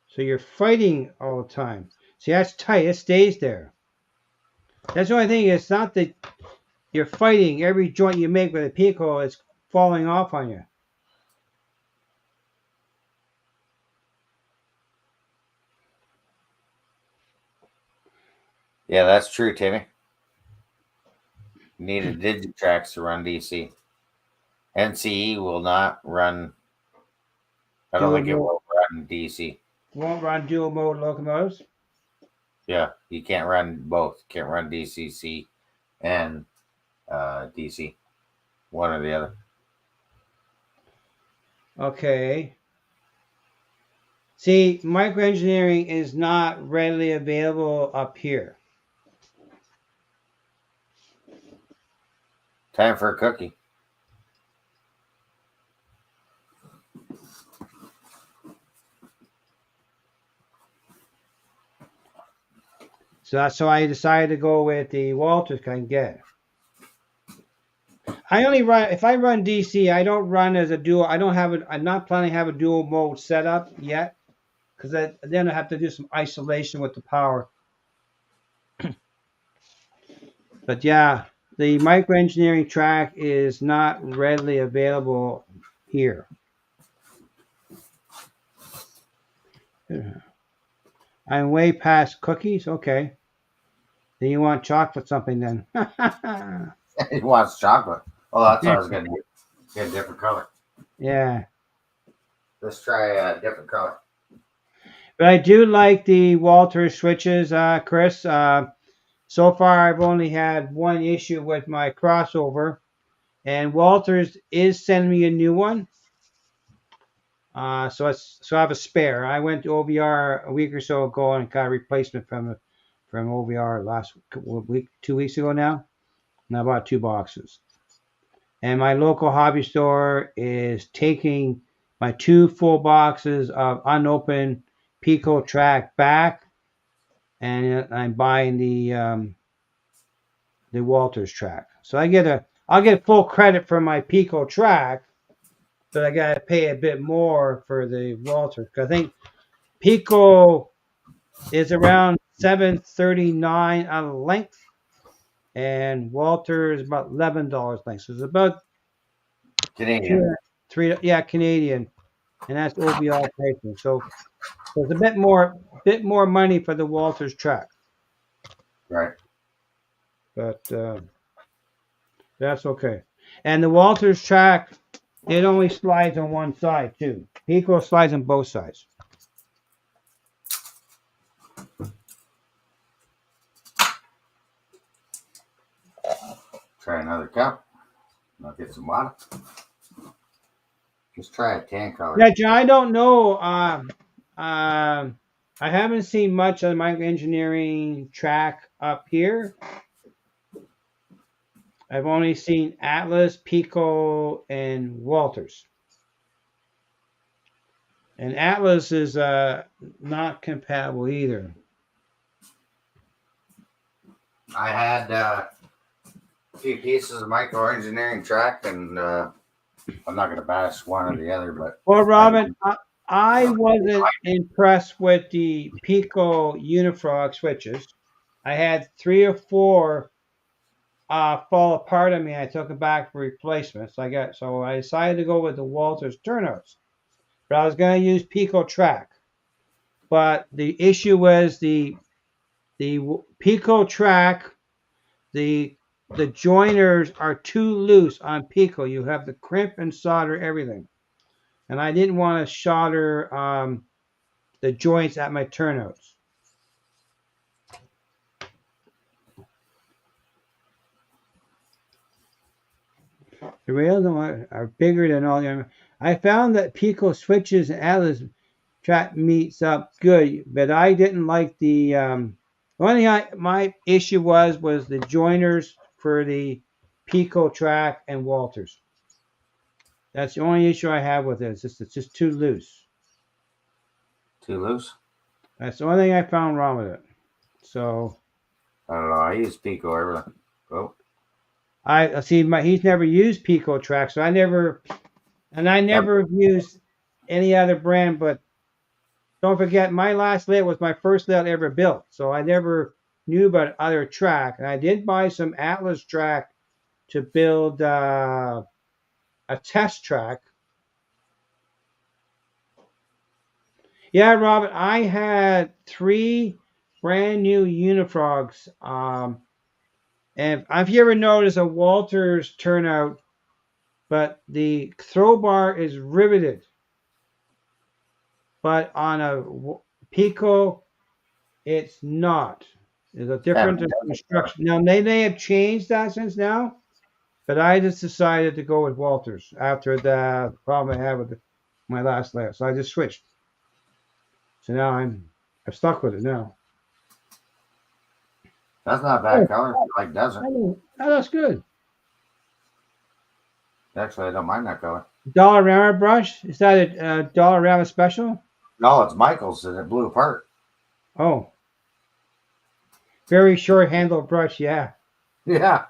S1: So you're fighting all the time. See, that's tight. It stays there. That's the only thing. It's not that you're fighting. Every joint you make with a Pico is falling off on you.
S2: Yeah, that's true, Timmy. You needed Digitrax to run DC. NCE will not run. I don't think it will run DC.
S1: Won't run dual mode locomotives?
S2: Yeah, you can't run both. You can't run DCC and DC. One or the other.
S1: Okay. See, microengineering is not readily available up here.
S2: Time for a cookie.
S1: So that's so I decided to go with the Walters I can get. I only run if I run DC. I don't run as a dual. I don't have it. I'm not planning to have a dual mode set up yet, because then I have to do some isolation with the power. But yeah, the microengineering track is not readily available here. I'm way past cookies. Okay. Then you want chocolate something then.
S2: He wants chocolate. Oh, that's what I was going to get a different color.
S1: Yeah.
S2: Let's try a different color.
S1: But I do like the Walters switches, Chris. So far, I've only had one issue with my crossover, and Walters is sending me a new one. So I have a spare. I went to OVR a week or so ago and got a replacement from OVR last week, 2 weeks ago now, and I bought 2 boxes. And my local hobby store is taking my 2 full boxes of unopened Pico track back, and I'm buying the Walters track. So I'll get full credit for my Pico track, but I gotta pay a bit more for the Walters. 'Cause I think Pico is around $7.39 a length, and Walters about $11 length. So it's about
S2: Canadian.
S1: Canadian, and that's OBR pricing. So it's a bit more money for the Walters track,
S2: Right.
S1: but that's okay. And the Walters track, it only slides on one side too. Pico slides on both sides.
S2: Try another cup. I'll get some water. Just try a tan color.
S1: Yeah, John, I don't know. I haven't seen much of the microengineering track up here. I've only seen Atlas, Pico, and Walters. And Atlas is not compatible either.
S2: I had a few pieces of microengineering track, and I'm not going to bash one or the other, but
S1: Well, Robin, I wasn't impressed with the Pico Unifrog switches. I had 3 or 4 fall apart on me. I took it back for replacements. So I decided to go with the Walters turnouts. But I was going to use Pico track. But the issue was the Pico track, the joiners are too loose on Pico. You have to crimp and solder everything. And I didn't want to solder the joints at my turnouts. The rails are bigger than all the other. I found that Pico switches and Atlas track meets up good, but I didn't like the only my issue was the joiners for the Pico track and Walters. That's the only issue I have with it. It's just too loose.
S2: too loose.
S1: That's the only thing I found wrong with it. So
S2: I don't know. I use Pico everything. Oh,
S1: I see. He's never used Pico track, so I never used any other brand. But don't forget, my last layout was my first layout ever built, so I never knew about other track. And I did buy some Atlas track to build a test track. Yeah, Robert, I had 3 brand new Unifrogs. And if you ever notice a Walters turnout, but the throw bar is riveted. But on a Pico, it's not. There's a different construction. Now, they may have changed that since now, but I just decided to go with Walters after the problem I had with my last layout. So I just switched. So now I'm stuck with it now.
S2: that's not a bad color. Like doesn't.
S1: Oh, that's good.
S2: Actually, I don't mind that color.
S1: Dollarama brush? Is that a Dollarama special?
S2: No, it's Michael's, and it blew apart.
S1: Oh. Very short handle brush, yeah.
S2: Yeah.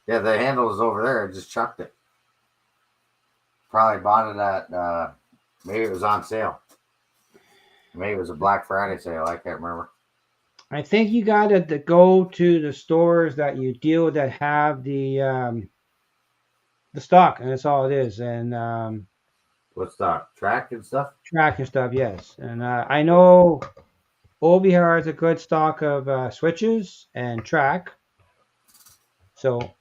S2: Yeah, the handle is over there. I just chucked it. Probably bought it at, maybe it was on sale. Maybe it was a Black Friday sale. I can't remember.
S1: I think you got to go to the stores that you deal with that have the stock, and that's all it is. And
S2: what stock? Track and stuff?
S1: Track and stuff, yes. And I know OVR has a good stock of switches and track. So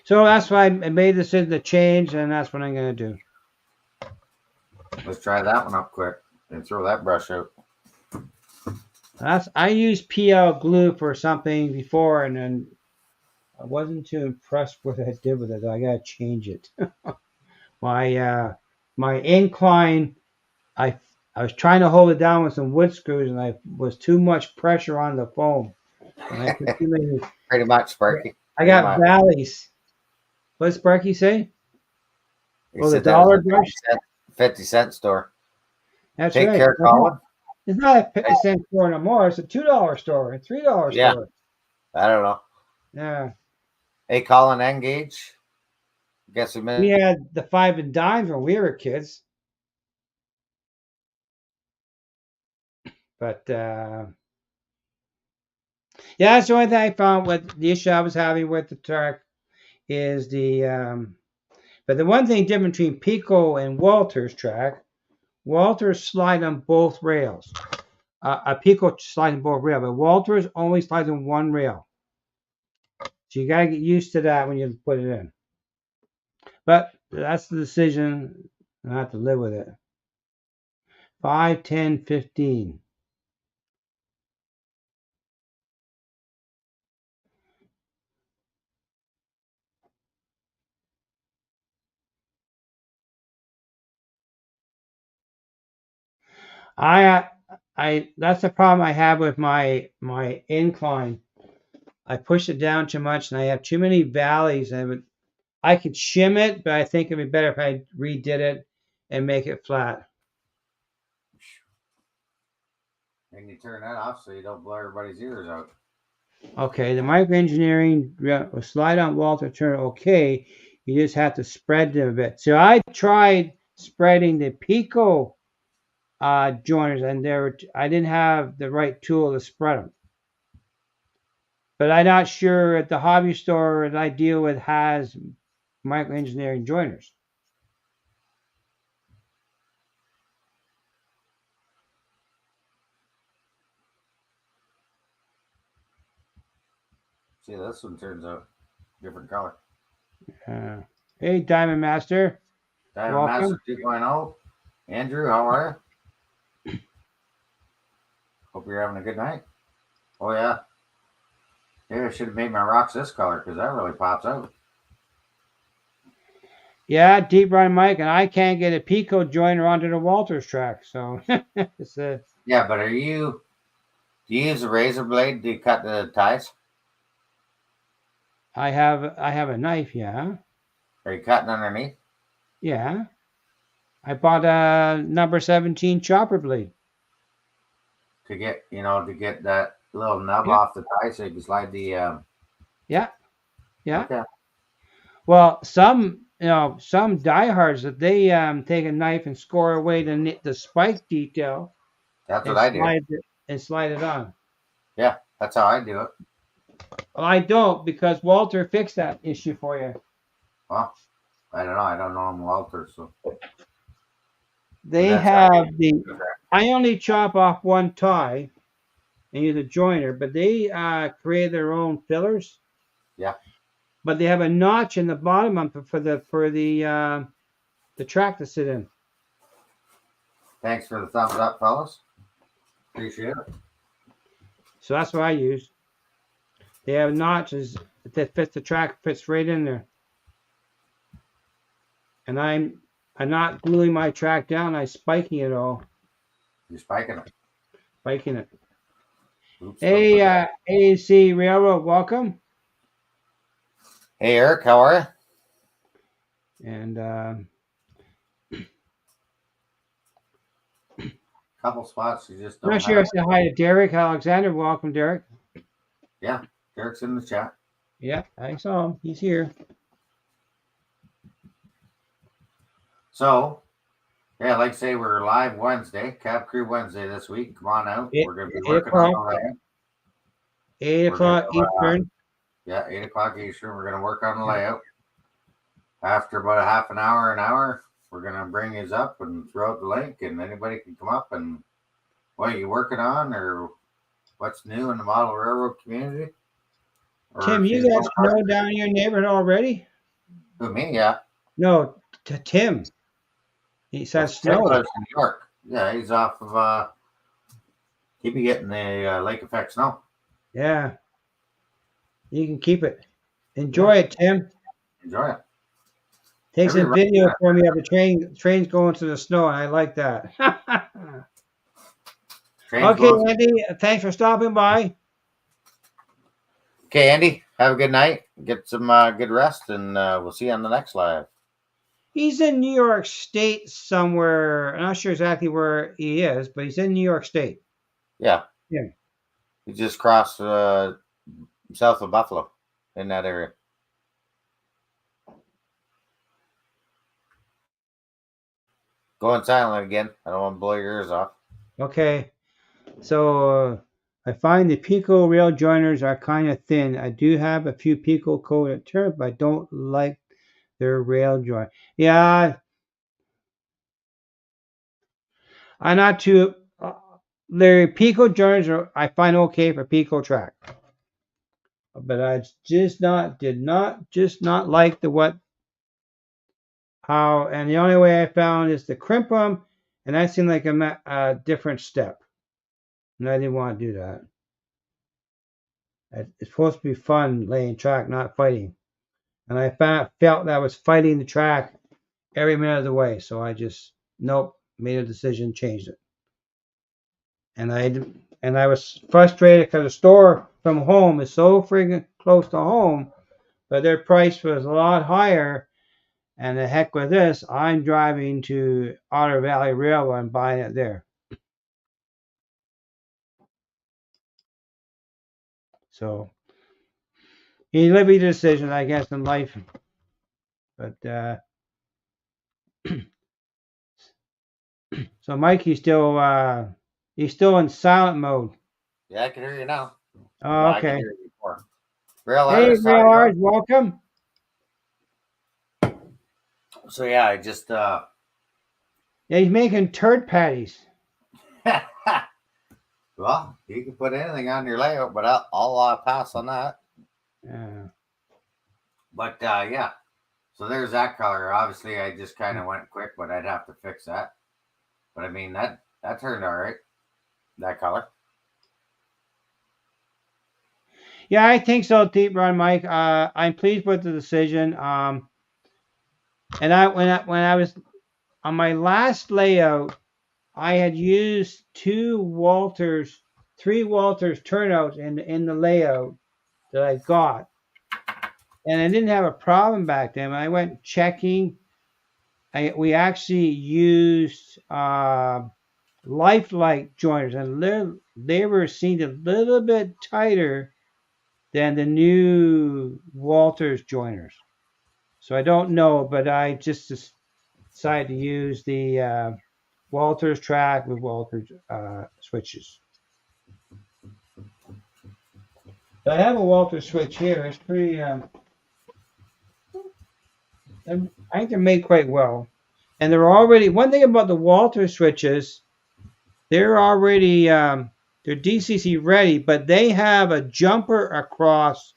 S1: that's why I made the decision to change, and that's what I'm going to do.
S2: Let's try that one up quick and throw that brush out.
S1: I used PL glue for something before, and then I wasn't too impressed with what I did with it. I gotta change it. My incline, I I was trying to hold it down with some wood screws, and I was too much pressure on the foam, and I put too many.
S2: Pretty much, Sparky.
S1: I
S2: Pretty
S1: got
S2: much.
S1: valleys. What did Sparky say?
S2: He
S1: Oh, the
S2: said that was
S1: dollar
S2: a
S1: brush.
S2: 50-cent store.
S1: That's
S2: Take
S1: right.
S2: care, Colin.
S1: It's not a 50-cent store no more. It's a $2 store, a $3
S2: Yeah.
S1: store.
S2: I don't know.
S1: Yeah.
S2: Hey, Colin Engage. Guess we
S1: We
S2: missed.
S1: had the 5 and dime when we were kids. But yeah, that's the only thing I found with the issue I was having with the truck is the but the one thing different between Pico and Walter's track, Walter's slide on both rails. A Pico slides on both rails, but Walter's only slides on one rail. So you gotta get used to that when you put it in. But that's the decision. I have to live with it. 5, 10, 15. I that's the problem I have with my incline. I push it down too much, and I have too many valleys. I could shim it, but I think it'd be better if I redid it and make it flat.
S2: And you turn that off so you don't blow everybody's ears out.
S1: Okay, the microengineering slide on Walter turn okay. You just have to spread them a bit. So I tried spreading the Pico joiners, and I didn't have the right tool to spread them. But I'm not sure if the hobby store that I deal with has microengineering joiners.
S2: See, this one turns out different color.
S1: Hey, Diamond Master.
S2: Diamond
S1: Welcome.
S2: Master 2.0. Andrew, how are you? Hope you're having a good night. Oh, yeah. Maybe I should have made my rocks this color because that really pops out.
S1: Yeah, deep run Mike, and I can't get a Pico joiner onto the Walters track. So it's
S2: Yeah, but do you use a razor blade to cut the ties?
S1: I have a knife, yeah.
S2: Are you cutting underneath?
S1: Yeah. I bought a number 17 chopper blade.
S2: To get that little nub
S1: Yeah.
S2: off the tie so you can slide the
S1: Yeah.
S2: Okay.
S1: Well, some diehards that they take a knife and score away the spike detail.
S2: That's what I do.
S1: Slide it on.
S2: Yeah, that's how I do it.
S1: Well, I don't, because Walter fixed that issue for you.
S2: Well, I don't know. I don't know them Walter, so
S1: they have I only chop off one tie and use a joiner, but they create their own fillers.
S2: Yeah.
S1: But they have a notch in the bottom of it for the track to sit in.
S2: Thanks for the thumbs up, fellas. Appreciate it.
S1: So that's what I use. They have notches that fit the track, fits right in there. And I'm not gluing my track down. I'm spiking it all.
S2: You're spiking it.
S1: Spiking it.
S2: Oops,
S1: hey, AAC Railroad, welcome.
S2: Hey, Eric, how are
S1: you? And
S2: couple spots you just don't.
S1: I'm not sure I said hi to Derek Alexander. Welcome, Derek.
S2: Yeah, Derek's in the chat.
S1: Yeah, I saw him. He's here.
S2: So, yeah, like I say, we're live Wednesday, Cab Crew Wednesday this week. Come on out. We're going to be working on the layout.
S1: 8 o'clock Eastern.
S2: Yeah, 8 o'clock Eastern. We're going to work on the layout. After about a half an hour, we're going to bring his up and throw out the link, and anybody can come up and what are you working on or what's new in the model railroad community? Or
S1: Tim, you got snow down in your neighborhood already?
S2: Who, me? Yeah.
S1: No, to Tim. He says
S2: Ted
S1: snow.
S2: lives in New York. Yeah, he's off of. He'd be getting the lake effect snow.
S1: Yeah, you can keep it. Enjoy it, Tim.
S2: Enjoy it.
S1: Take
S2: Every
S1: some
S2: ride
S1: video
S2: that
S1: for me of the trains going through the snow. I like that.
S2: train's
S1: Okay,
S2: going.
S1: Andy, thanks for stopping by.
S2: Okay, Andy, have a good night. Get some good rest, and we'll see you on the next live.
S1: He's in New York State somewhere. I'm not sure exactly where he is, but he's in New York State.
S2: Yeah.
S1: Yeah.
S2: He just crossed south of Buffalo in that area. Going silent again. I don't want to blow your ears off.
S1: Okay. So I find the Pico rail joiners are kind of thin. I do have a few Pico coated turf, but I don't like their rail joint. Yeah, I'm not too. Their Pico joiners are I find okay for Pico track, but I just did not like the what how, and the only way I found is to crimp them, and that seemed like a different step, and I didn't want to do that. It's supposed to be fun laying track, not fighting. And I felt that I was fighting the track every minute of the way. So I just, nope, made a decision, changed it. And I was frustrated because the store from home is so friggin' close to home, but their price was a lot higher. And the heck with this, I'm driving to Otter Valley Railroad and buying it there. So you live your decision, I guess, in life. But so Mike, he's still in silent mode.
S2: Yeah, I can hear you now.
S1: Oh,
S2: I
S1: okay.
S2: can hear you before. Real
S1: Hey,
S2: artist,
S1: Real Arts, welcome.
S2: So yeah, I just
S1: Yeah, he's making turd patties.
S2: well, you can put anything on your layout, but I'll pass on that.
S1: Yeah.
S2: But yeah, so there's that color. Obviously, I just kind of went quick, but I'd have to fix that. But I mean that turned all right. That color.
S1: Yeah, I think so, Deep Run Mike. I'm pleased with the decision. And when I was on my last layout, I had used three Walters turnouts in the layout that I got, and I didn't have a problem back then. I went checking. We actually used Lifelike joiners, and they were seen a little bit tighter than the new Walters joiners. So I don't know, but I just decided to use the Walters track with Walters switches. I have a Walters switch here. It's pretty. I think they're made quite well, and they're already. One thing about the Walters switches, they're already they're DCC ready, but they have a jumper across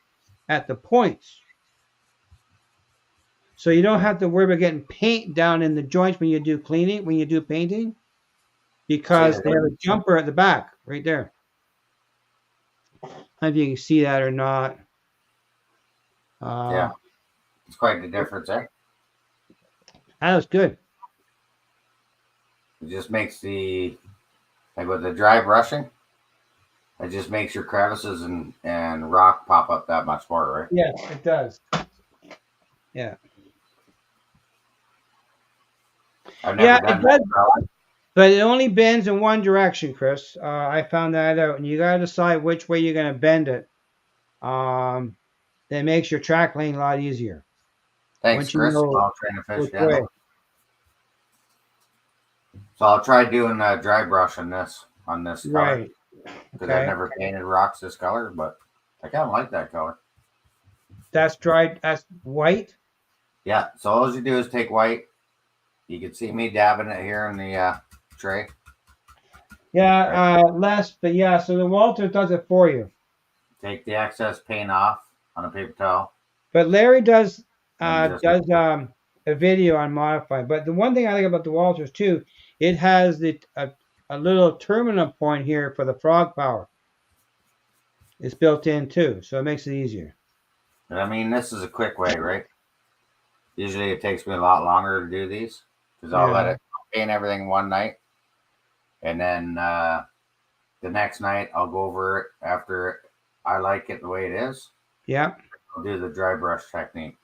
S1: at the points. So you don't have to worry about getting paint down in the joints when you do cleaning, when you do painting, because they have a jumper at the back right there. I don't know if you can see that or not.
S2: Yeah, it's quite the difference, eh?
S1: That was good.
S2: It just makes like with the dry brushing, it just makes your crevices and rock pop up that much more, right?
S1: Yes, it does. Yeah.
S2: I've never done that.
S1: But it only bends in one direction, Chris. I found that out, and you gotta decide which way you're gonna bend it. That makes your track lane a lot easier.
S2: Thanks, Chris. I'll try to fish down. So I'll try doing a dry brush on this color.
S1: Right.
S2: Because I've never painted rocks this color, but I kind of like that color.
S1: That's dried. That's white.
S2: Yeah. So all you do is take white. You can see me dabbing it here in the tray.
S1: Yeah, less, but yeah. So the Walter does it for you.
S2: Take the excess paint off on a paper towel.
S1: But Larry does a a video on modified. But the one thing I like about the Walters too, it has a little terminal point here for the frog power. It's built in too, so it makes it easier.
S2: And I mean, this is a quick way, right? Usually it takes me a lot longer to do these because I'll let it paint everything one night, and then the next night I'll go over it after I like it the way it is.
S1: Yeah.
S2: I'll do the dry brush technique.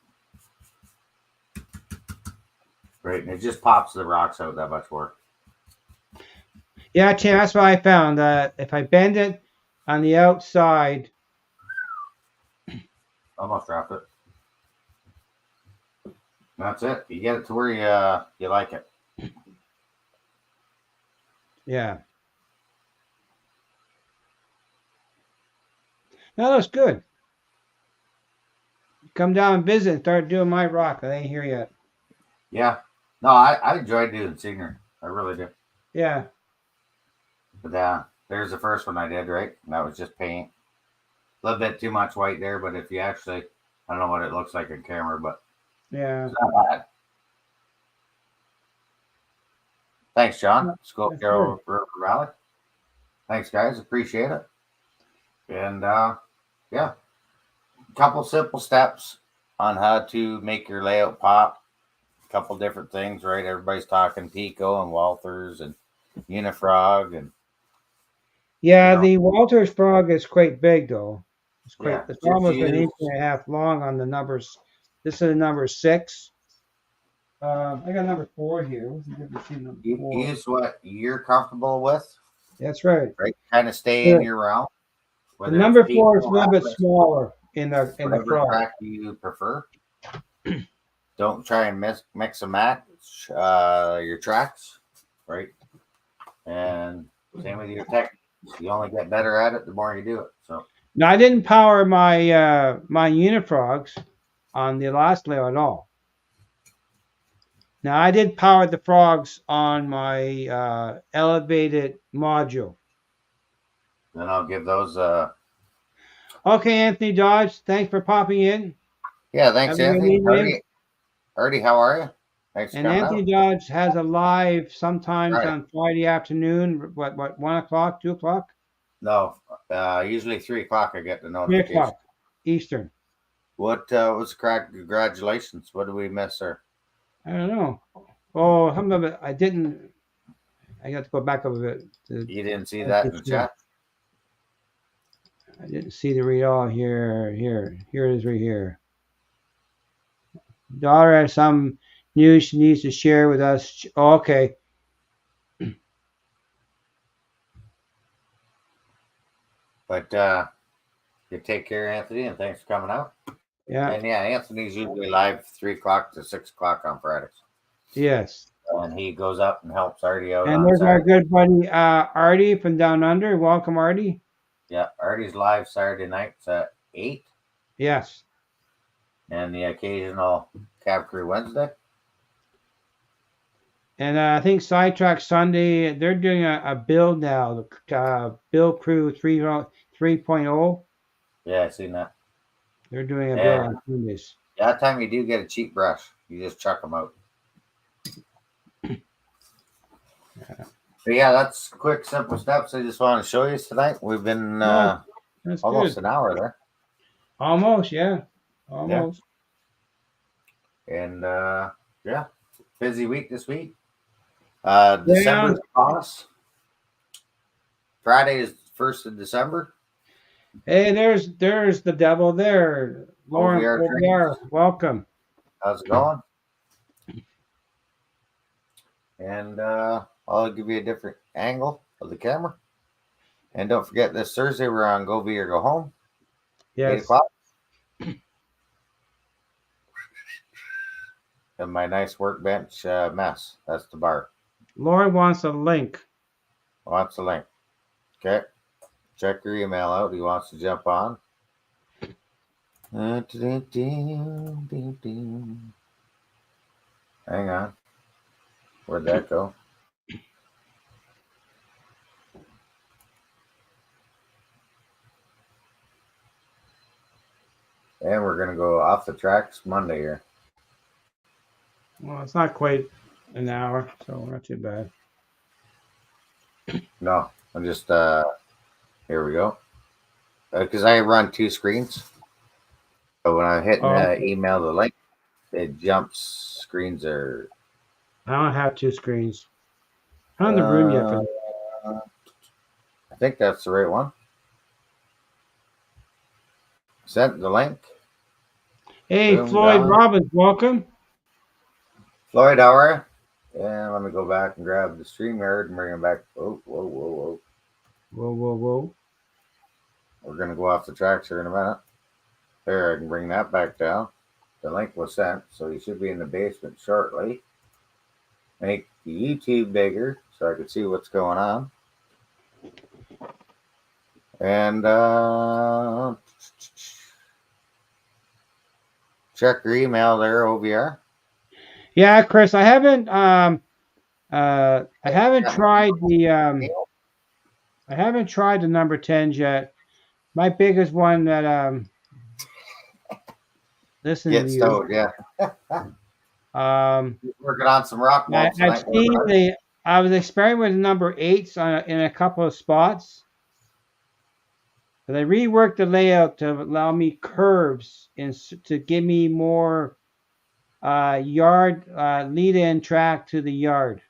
S2: Right, and it just pops the rocks out that much more.
S1: Yeah, Tim, that's what I found. If I bend it on the outside,
S2: Almost dropped it. That's it. You get it to where you like it.
S1: yeah. That looks good. Come down and visit and start doing my rock. I ain't here yet.
S2: Yeah. No, I enjoy doing scenery. I really do.
S1: Yeah.
S2: But there's the first one I did, right? And that was just paint. A little bit too much white there, but if you actually, I don't know what it looks like on camera, but
S1: yeah,
S2: it's not bad. Thanks, John. Schuylkill River Valley. Thanks, guys. Appreciate it. And yeah, a couple simple steps on how to make your layout pop. A couple different things, right? Everybody's talking Pico and Walthers and Unifrog and
S1: yeah. The Walters frog is quite big though. It's quite.
S2: Yeah,
S1: it's almost an inch and a half long on the numbers. This is number 6. I got number 4 here.
S2: Use what you're comfortable with.
S1: That's right.
S2: Right, kind of stay in your realm.
S1: The number 4 is a little bit smaller in the frog.
S2: Track you prefer. Don't try and mix and match your tracks, right? And same with your techniques. You only get better at it the more you do it. So
S1: now I didn't power my my Unifrogs on the last layout at all. Now I did power the frogs on my elevated module.
S2: then I'll give those.
S1: Okay, Anthony Dodge, thanks for popping in.
S2: Yeah, thanks, Anthony. Artie, how are you? Thanks for coming
S1: Anthony Dodge has a live sometimes on Friday afternoon. What 1 o'clock, 2 o'clock?
S2: No, usually 3 o'clock. I get the notification.
S1: 3 o'clock Eastern.
S2: What was the crack? Congratulations. What did we miss, sir?
S1: I don't know. Oh, some of it I didn't. I got to go back a bit.
S2: You didn't see that in the chat?
S1: I didn't see the read all here. Here it is right here. Daughter has some news she needs to share with us. Oh, okay.
S2: But you take care, Anthony, and thanks for coming out.
S1: Yeah.
S2: And yeah, Anthony's usually live 3 o'clock to 6 o'clock on Fridays.
S1: Yes.
S2: And he goes up and helps Artie out.
S1: And there's our good buddy Artie from Down Under. Welcome, Artie.
S2: Yeah, Artie's live Saturday nights at 8.
S1: Yes. And
S2: the occasional Cab Crew Wednesday.
S1: And I think Sidetrack Sunday, they're doing a build now, Build Crew 3.0.
S2: Yeah, I've seen that.
S1: They're doing a build on Sundays.
S2: Yeah, that time you do get a cheap brush. You just chuck them out. But yeah, that's quick, simple steps I just want to show you tonight. We've been almost an hour there.
S1: Almost, yeah. Almost.
S2: Yeah. And yeah, busy week this week. December's upon us. Friday is 1st of December.
S1: Hey, there's the devil there. Lauren OVR, welcome.
S2: How's it going? And I'll give you a different angle of the camera. And don't forget this Thursday we're on Go Big or Go Home.
S1: Yes.
S2: 8 o'clock. And my nice workbench mess. That's the bar.
S1: Lauren wants a link.
S2: Wants a link. Okay. Check your email out. He wants to jump on. Hang on. Where'd that go? And we're going to go off the tracks Monday here.
S1: Well, it's not quite an hour, so not too bad.
S2: No, I'm just here we go. Because I run two screens. So when I'm hitting
S1: Oh,
S2: email the link, it jumps screens are
S1: I don't have two screens. I'm in the room yet for
S2: uh,
S1: that.
S2: I think that's the right one. Sent the link.
S1: Hey,
S2: Boom,
S1: Floyd
S2: done.
S1: Robbins, welcome.
S2: Floyd, how are you? And let me go back and grab the StreamYard and bring it back. Oh, whoa, whoa, whoa.
S1: Whoa, whoa, whoa.
S2: We're going to go off the tracks here in a minute. There, I can bring that back down. The link was sent, so you should be in the basement shortly. Make the YouTube bigger so I can see what's going on. And check your email there, OVR.
S1: Yeah, Chris, I haven't I haven't tried the number 10s yet. My biggest one that listening
S2: Get
S1: to you.
S2: stowed, yeah.
S1: Um
S2: Working on some rock bolts
S1: I've
S2: tonight.
S1: seen I was experimenting with number 8s in a couple of spots. But I reworked the layout to allow me curves and to give me more yard lead-in track to the yard.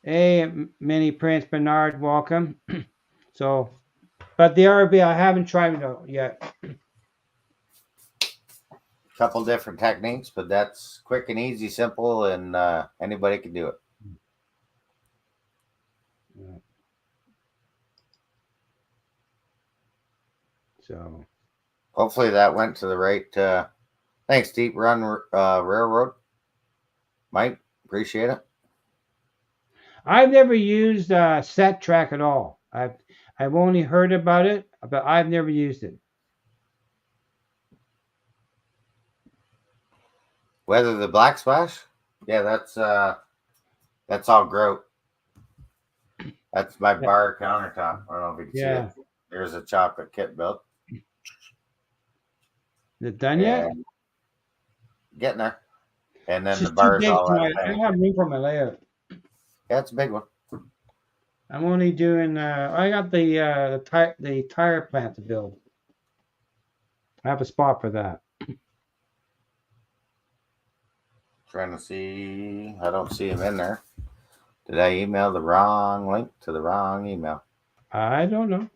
S1: Hey, Mini Prince Bernard, welcome. So, but the RV I haven't tried it yet.
S2: Couple different techniques, but that's quick and easy, simple, and anybody can do it.
S1: So,
S2: hopefully that went to the right. Thanks, Deep Run Railroad. Mike, appreciate it.
S1: I've never used Set Track at all. I've only heard about it, but I've never used it.
S2: Whether the Black Splash, yeah, that's all grout. That's my bar countertop. I don't know if you can see it. There's a chocolate kit built.
S1: Is it done yet?
S2: Getting there. And then
S1: It's
S2: the bar's all
S1: I don't have room for my layout.
S2: Yeah, it's a big one.
S1: I'm only doing. I got the tire plant to build. I have a spot for that.
S2: Trying to see. I don't see him in there. Did I email the wrong link to the wrong email?
S1: I don't know.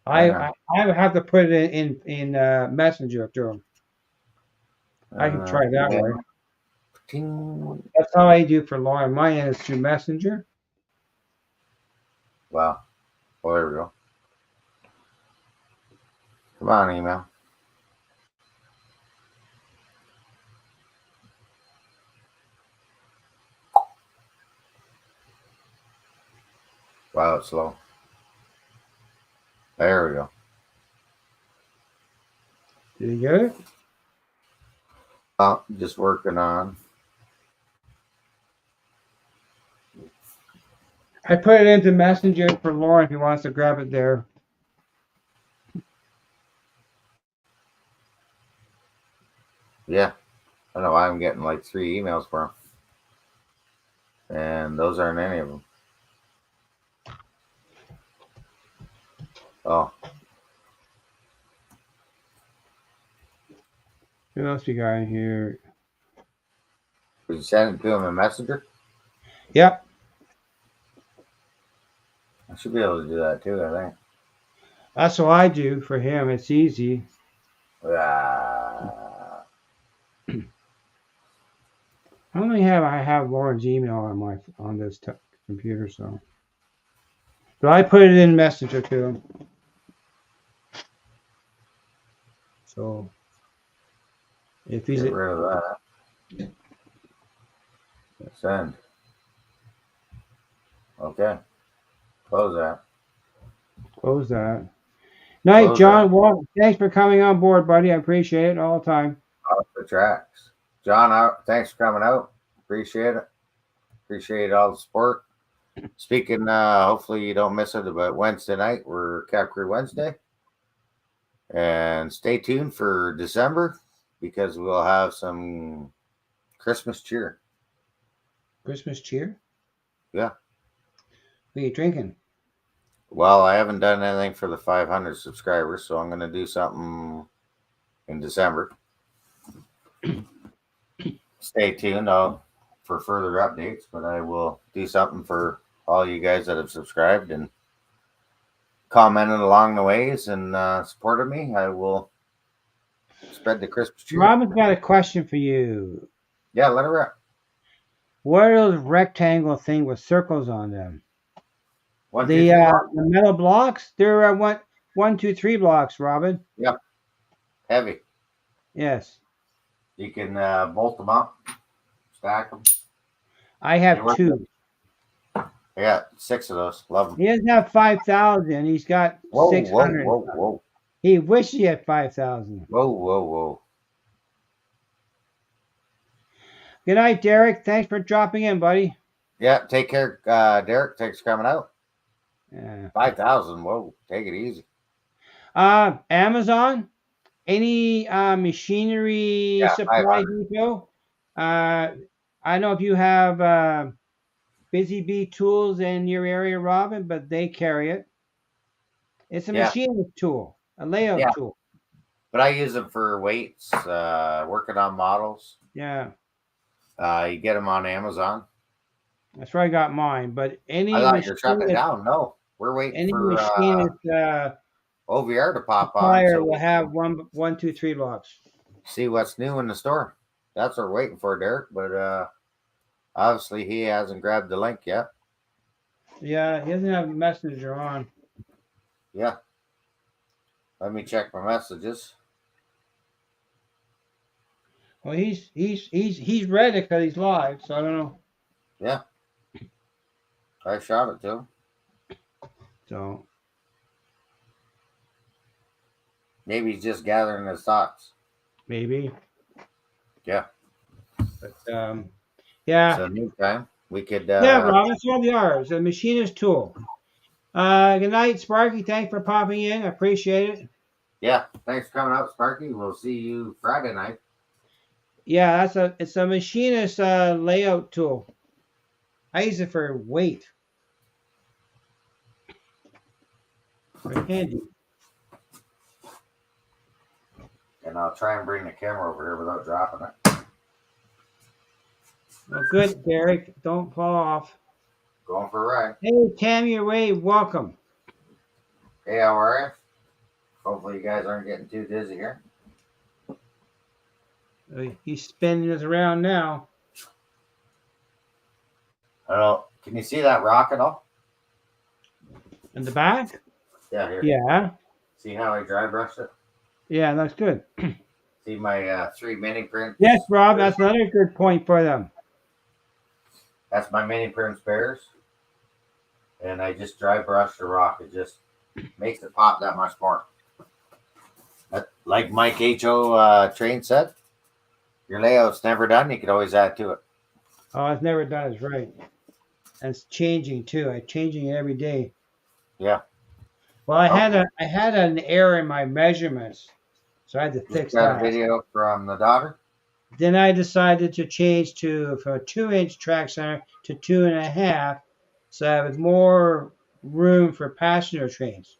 S1: I have to put it in Messenger to him. I can try that way. That's how I do for Lauren. Mine is through Messenger.
S2: Wow. Well, there we go. Come on, email. Wow, it's slow. There we go.
S1: Did you get it?
S2: Oh, just working on.
S1: I put it into Messenger for Lauren if he wants to grab it there.
S2: Yeah. I don't know why I'm getting like 3 emails for him. And those aren't any of them. Oh.
S1: Who else we got in here?
S2: Did you send it to him in Messenger?
S1: Yep.
S2: I should be able to do that too, I think.
S1: That's what I do for him. It's easy.
S2: Ah.
S1: I have Lauren's email on this computer, so. But I put it in Messenger to him. So if he's
S2: Get rid of that. Send. Okay. Close that.
S1: Close that. Night, John. Well, thanks for coming on board, buddy. I appreciate it all the time.
S2: Off the tracks. John, thanks for coming out. Appreciate it. Appreciate all the support. Speaking, hopefully you don't miss it, but Wednesday night, we're Cap Crew Wednesday. And stay tuned for December. because we'll have some Christmas cheer.
S1: Christmas cheer?
S2: Yeah.
S1: What are you drinking?
S2: Well, I haven't done anything for the 500 subscribers, so I'm going to do something in December. Stay tuned for further updates, but I will do something for all you guys that have subscribed and commented along the ways and supported me. I will spread the Christmas cheer.
S1: Robin's got a question for you.
S2: Yeah, let her rip.
S1: What are those rectangle thing with circles on them?
S2: One, two,
S1: The
S2: three,
S1: the metal blocks? They're 1, 2, 3 blocks, Robin.
S2: Yep. Heavy.
S1: Yes.
S2: You can bolt them up, stack them.
S1: I have 2.
S2: I got 6 of those. Love them.
S1: He doesn't have 5,000. He's got 600.
S2: Whoa.
S1: He wished he had 5,000.
S2: Whoa.
S1: Good night, Derek. Thanks for dropping in, buddy.
S2: Yeah, take care, Derek. Thanks for coming out.
S1: Yeah.
S2: 5,000. Whoa, take it easy.
S1: Amazon, any machinery supply
S2: 500.
S1: depot? I don't know if you have Busy Bee Tools in your area, Robin, but they carry it. It's a machinist tool, a layout tool.
S2: But I use them for weights, working on models.
S1: Yeah.
S2: You get them on Amazon.
S1: That's where I got mine. But any
S2: I thought you're shutting it down. No, we're waiting for
S1: machinist
S2: OVR to pop on.
S1: supplier will have 1, 2, 3 blocks.
S2: See what's new in the store. That's what we're waiting for, Derek. But obviously he hasn't grabbed the link yet.
S1: Yeah, he doesn't have Messenger on.
S2: Yeah. Let me check my messages.
S1: Well, he's read it because he's live, so I don't know.
S2: Yeah. I shot it to him.
S1: So
S2: maybe he's just gathering his thoughts.
S1: Maybe.
S2: Yeah.
S1: But yeah.
S2: So meantime, we could
S1: yeah, Rob, that's all they are. It's a machinist tool. Good night, Sparky. Thanks for popping in. I appreciate it.
S2: Yeah, thanks for coming out, Sparky. We'll see you Friday night.
S1: Yeah, it's a machinist layout tool. I use it for weight. Very handy.
S2: And I'll try and bring the camera over here without dropping it.
S1: Well, good, Derek. Don't fall off.
S2: Going for a ride.
S1: Hey, Tammy Ray, welcome.
S2: Hey, how are you? Hopefully you guys aren't getting too dizzy here.
S1: He's spinning us around now.
S2: Oh, can you see that rock at all?
S1: In the back?
S2: Yeah, here.
S1: Yeah.
S2: See how I dry brushed it?
S1: Yeah, that's good.
S2: See my 3 mini prints?
S1: Yes, Rob, that's another good point for them.
S2: That's my mini print spares. And I just dry brush the rock. It just makes it pop that much more. Like Mike H.O. Train said, your layout's never done. You could always add to it.
S1: Oh, it's never done. It's right. And it's changing too. I'm changing it every day.
S2: Yeah.
S1: Well, I had an error in my measurements, so I had to fix that.
S2: Got a video from the daughter.
S1: Then I decided to change from a 2-inch track center to 2.5, so I have more room for passenger trains.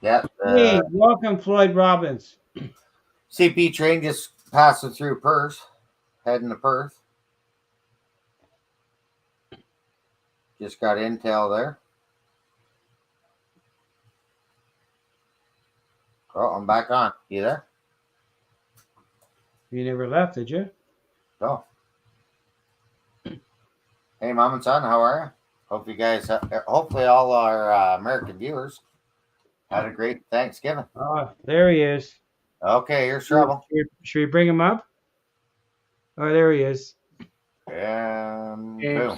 S2: Yeah.
S1: Hey, welcome, Floyd Robbins.
S2: CP train just passing through Perth, heading to Perth. Just got intel there. Oh, I'm back on. You there?
S1: You never left, did you?
S2: No. Hey, Mom and Son, how are you? Hope you guys, hopefully all our American viewers had a great Thanksgiving.
S1: Oh, there he is.
S2: Okay, here's trouble.
S1: Should we bring him up? Oh, there he is.
S2: Boom.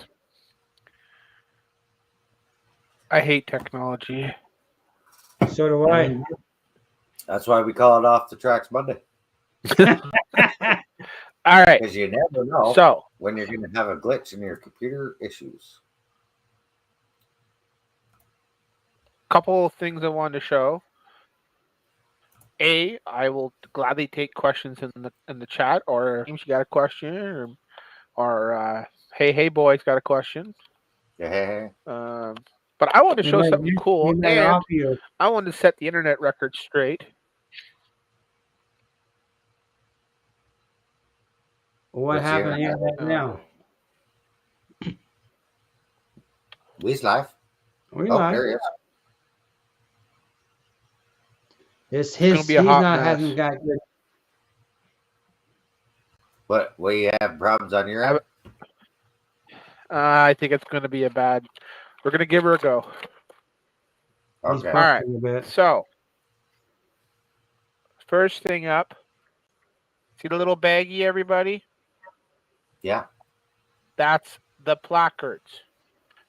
S3: I hate technology.
S1: So do I.
S2: That's why we call it Off the Tracks Monday.
S3: All right.
S2: Because you never know
S3: So
S2: when you're going to have a glitch in your computer issues.
S3: couple of things I wanted to show. I will gladly take questions in the chat, or if you got a question, or hey boys got a question.
S2: Yeah.
S3: But I want to show something cool,
S1: might
S3: and
S1: offer you.
S3: I want to set the internet record straight.
S1: What
S2: Let's
S1: happened
S2: hear
S1: here right now?
S2: We's live.
S1: We
S2: Oh,
S1: live.
S2: there he is.
S3: gonna be a hot mess.
S1: Hasn't got good.
S2: What you have problems on your end?
S3: I think it's going to be a bad. We're going to give her a go.
S2: Okay.
S3: All right.
S1: A bit.
S3: So, first thing up. See the little baggie, everybody?
S2: Yeah.
S3: That's the placards.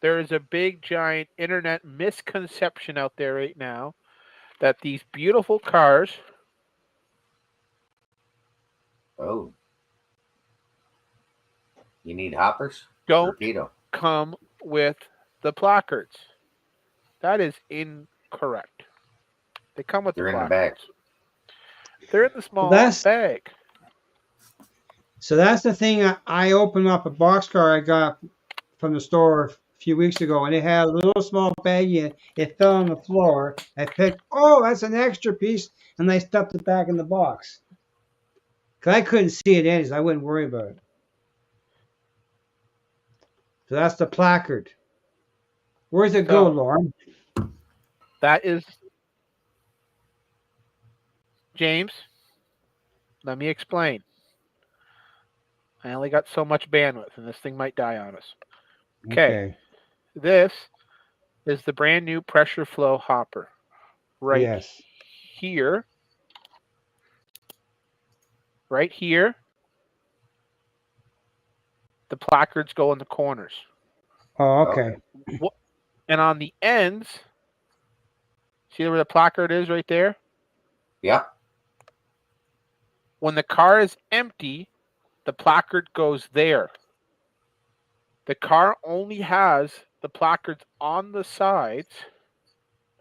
S3: There is a big, giant internet misconception out there right now that these beautiful cars.
S2: Oh. You need hoppers?
S3: Don't
S2: Torpedo.
S3: come with the placards. That is incorrect. They come with
S2: They're
S3: the
S2: in the
S3: placards.
S2: bag.
S3: They're in the small bag.
S1: So that's the thing. I opened up a boxcar I got from the store a few weeks ago, and it had a little small baggie in it. It fell on the floor. I picked, that's an extra piece, and I stuffed it back in the box. Because I couldn't see it anyways. I wouldn't worry about it. So that's the placard. Where's it go, Lauren?
S3: That is, James, let me explain. I only got so much bandwidth, and this thing might die on us. Okay. This is the brand new pressure flow hopper. Right here. Right here. The placards go in the corners.
S1: Oh, okay.
S3: And on the ends, see where the placard is right there?
S2: Yeah.
S3: When the car is empty, the placard goes there. The car only has the placards on the sides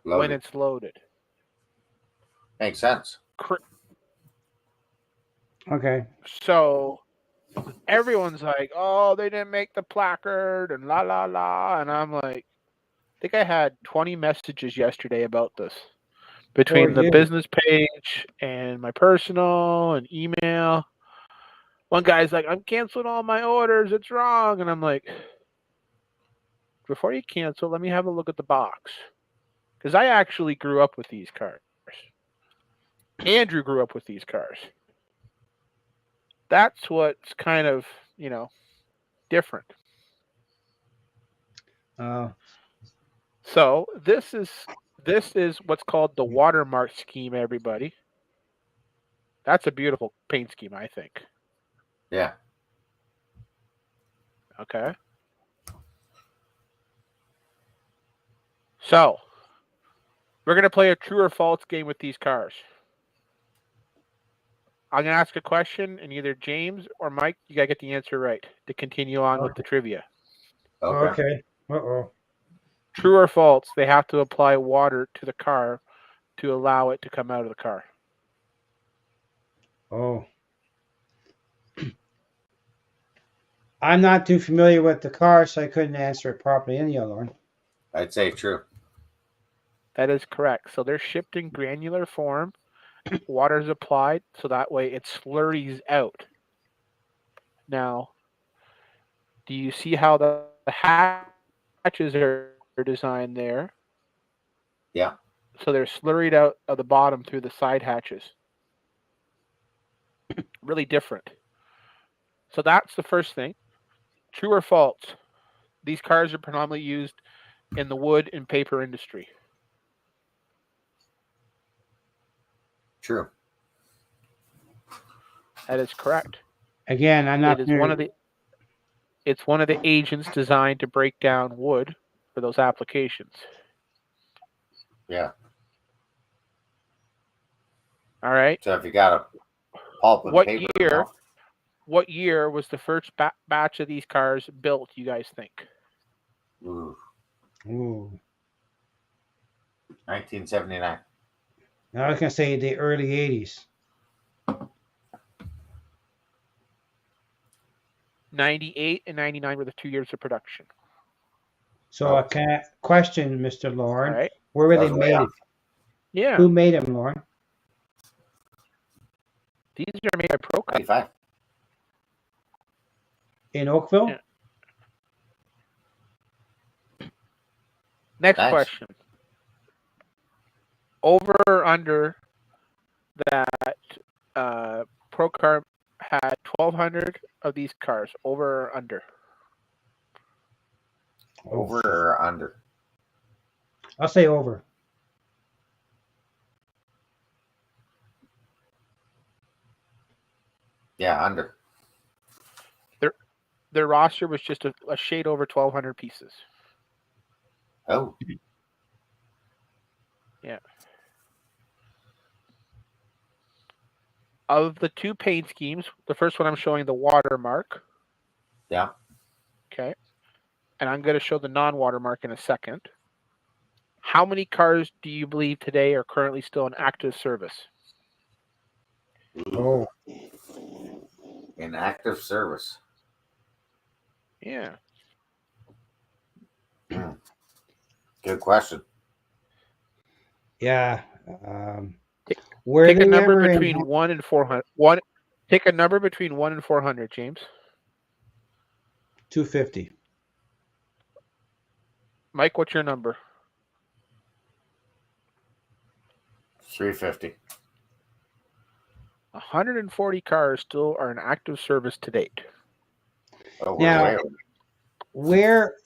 S3: when it's loaded.
S2: Makes sense.
S1: Okay.
S3: So everyone's like, oh, they didn't make the placard and la, la, la. And I'm like, I think I had 20 messages yesterday about this between the business page and my personal and email. One guy's like, I'm canceling all my orders. It's wrong. And I'm like, before you cancel, let me have a look at the box. Because I actually grew up with these cars. Andrew grew up with these cars. That's what's kind of, different. So this is what's called the watermark scheme, everybody. That's a beautiful paint scheme, I think.
S2: Yeah.
S3: Okay. So we're going to play a true or false game with these cars. I'm going to ask a question, and either James or Mike, you got to get the answer right to continue on with the trivia.
S1: Okay. Uh-oh.
S3: True or false, they have to apply water to the car to allow it to come out of the car.
S1: Oh. I'm not too familiar with the car, so I couldn't answer it properly anyhow, Lauren.
S2: I'd say true.
S3: That is correct. So they're shipped in granular form. Water is applied, so that way it slurries out. Now, do you see how the hatches are designed there?
S2: Yeah.
S3: So they're slurried out of the bottom through the side hatches. Really different. So that's the first thing. True or false? These cars are predominantly used in the wood and paper industry.
S2: True.
S3: That is correct.
S1: Again, I'm not.
S3: It's one of the agents designed to break down wood for those applications.
S2: Yeah.
S3: All right.
S2: So if you got a pulp and paper.
S3: What year was the first batch of these cars built, you guys think?
S2: Ooh. 1979.
S1: I was gonna say the early 80s.
S3: 98 and 99 were the 2 years of production.
S1: So I can't question, Mr.
S3: All
S1: Lauren.
S3: right.
S1: Where were
S2: That
S1: they
S2: was way
S1: made?
S2: off.
S3: Yeah.
S1: Who made them, Lauren?
S3: These are made by Procar.
S2: 95.
S1: In Oakville?
S3: Yeah. Next
S2: Nice.
S3: question. Over or under that Procar had 1,200 of these cars. Over or under?
S2: Over or under?
S1: I'll say over.
S2: Yeah, under.
S3: Their roster was just a shade over 1,200 pieces.
S2: Oh.
S3: Yeah. Of the two paint schemes, the first one I'm showing the watermark.
S2: Yeah.
S3: Okay. And I'm going to show the non-watermark in a second. How many cars do you believe today are currently still in active service?
S1: Oh,
S2: In active service.
S3: Yeah.
S2: Good question.
S1: yeah.
S3: Take-
S1: Were
S3: Take a
S1: they
S3: number
S1: ever
S3: between
S1: in?
S3: 1 and 400. Take a number between 1 and 400, James.
S1: 250.
S3: Mike, what's your number?
S2: 350.
S3: 140 cars still are in active service to date.
S2: Oh, we're
S1: Now-
S2: way over.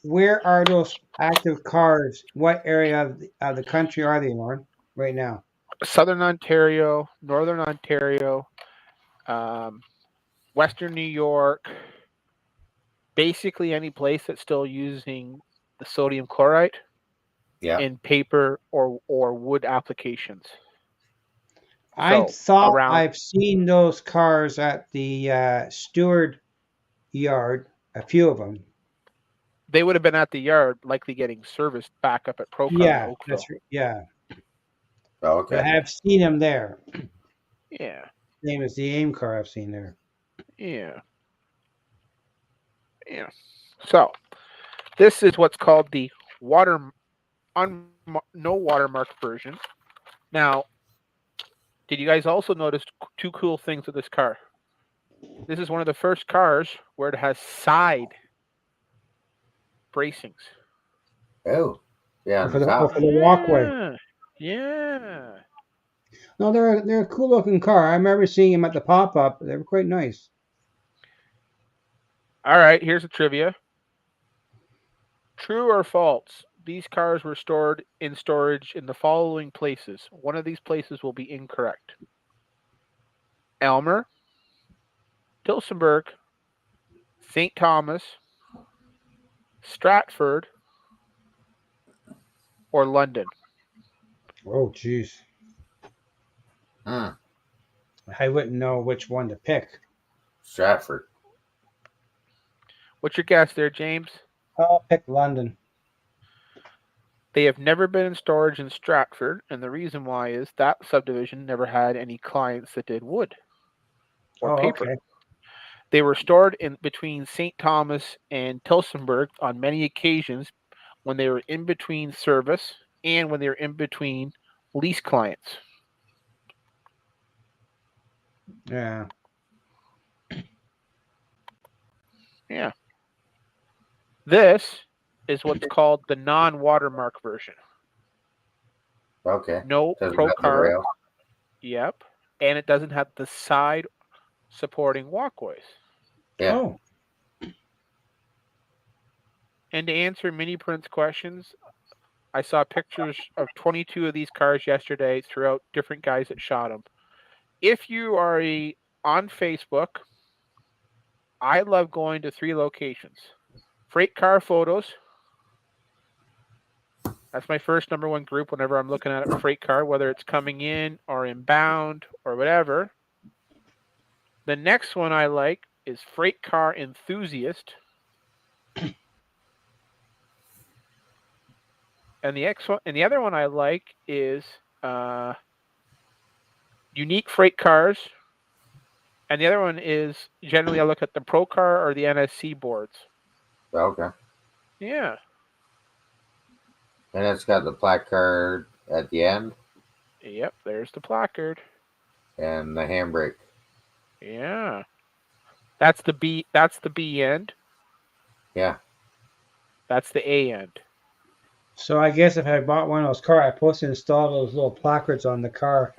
S1: Where are those active cars? What area of the country are they, Lauren, right now?
S3: Southern Ontario, Northern Ontario, Western New York, basically any place that's still using the sodium chloride
S2: Yeah.
S3: in paper or wood applications.
S1: I
S3: So,
S1: thought
S3: around-
S1: I've seen those cars at the Stewart yard, a few of them.
S3: They would have been at the yard, likely getting serviced back up at Procar in
S1: Yeah,
S3: Oakville.
S1: that's right. Yeah,
S2: Oh,
S1: but I
S2: okay.
S1: have seen them there.
S3: Yeah,
S1: Same as the AIM car I've seen there.
S3: yeah. So, this is what's called the no watermark version. Now, did you guys also notice two cool things with this car? This is one of the first cars where it has side bracings.
S2: Oh. Yeah.
S1: For the,
S2: top.
S1: for the walkway.
S3: Yeah.
S1: No, they're a cool looking car. I remember seeing them at the pop up. They were quite nice.
S3: All right, here's a trivia. True or false? These cars were stored in storage in the following places. One of these places will be incorrect. Elmer, Tillsonburg, St. Thomas, Stratford, or London.
S1: Oh, jeez.
S2: Hmm.
S1: I wouldn't know which one to pick.
S2: Stratford.
S3: What's your guess there, James?
S1: I'll pick London.
S3: They have never been in storage in Stratford, and the reason why is that subdivision never had any clients that did wood or paper.
S1: Okay.
S3: They were stored in between St. Thomas and Tillsonburg on many occasions when they were in between service and when they were in between lease clients.
S1: Yeah.
S3: Yeah. This is what's called the non-watermark version.
S2: Okay.
S3: No
S2: Doesn't have the
S3: Procar.
S2: rail.
S3: Yep. And it doesn't have the side supporting walkways.
S2: Yeah.
S1: Oh.
S3: And to answer Mini Prince's questions, I saw pictures of 22 of these cars yesterday throughout different guys that shot them. If you are on Facebook, I love going to 3 locations. Freight Car Photos. That's my first number one group whenever I'm looking at a freight car, whether it's coming in or inbound or whatever. The next one I like is Freight Car Enthusiast. And the other one I like is Unique Freight Cars. And the other one is generally I look at the Pro Car or the NSC boards.
S2: Okay.
S3: Yeah.
S2: And it's got the placard at the end
S3: Yep, there's the placard.
S2: and the handbrake.
S3: Yeah. That's the B end.
S2: Yeah.
S3: That's the A end.
S1: So I guess if I bought one of those cars, I'm supposed to install those little placards on the car.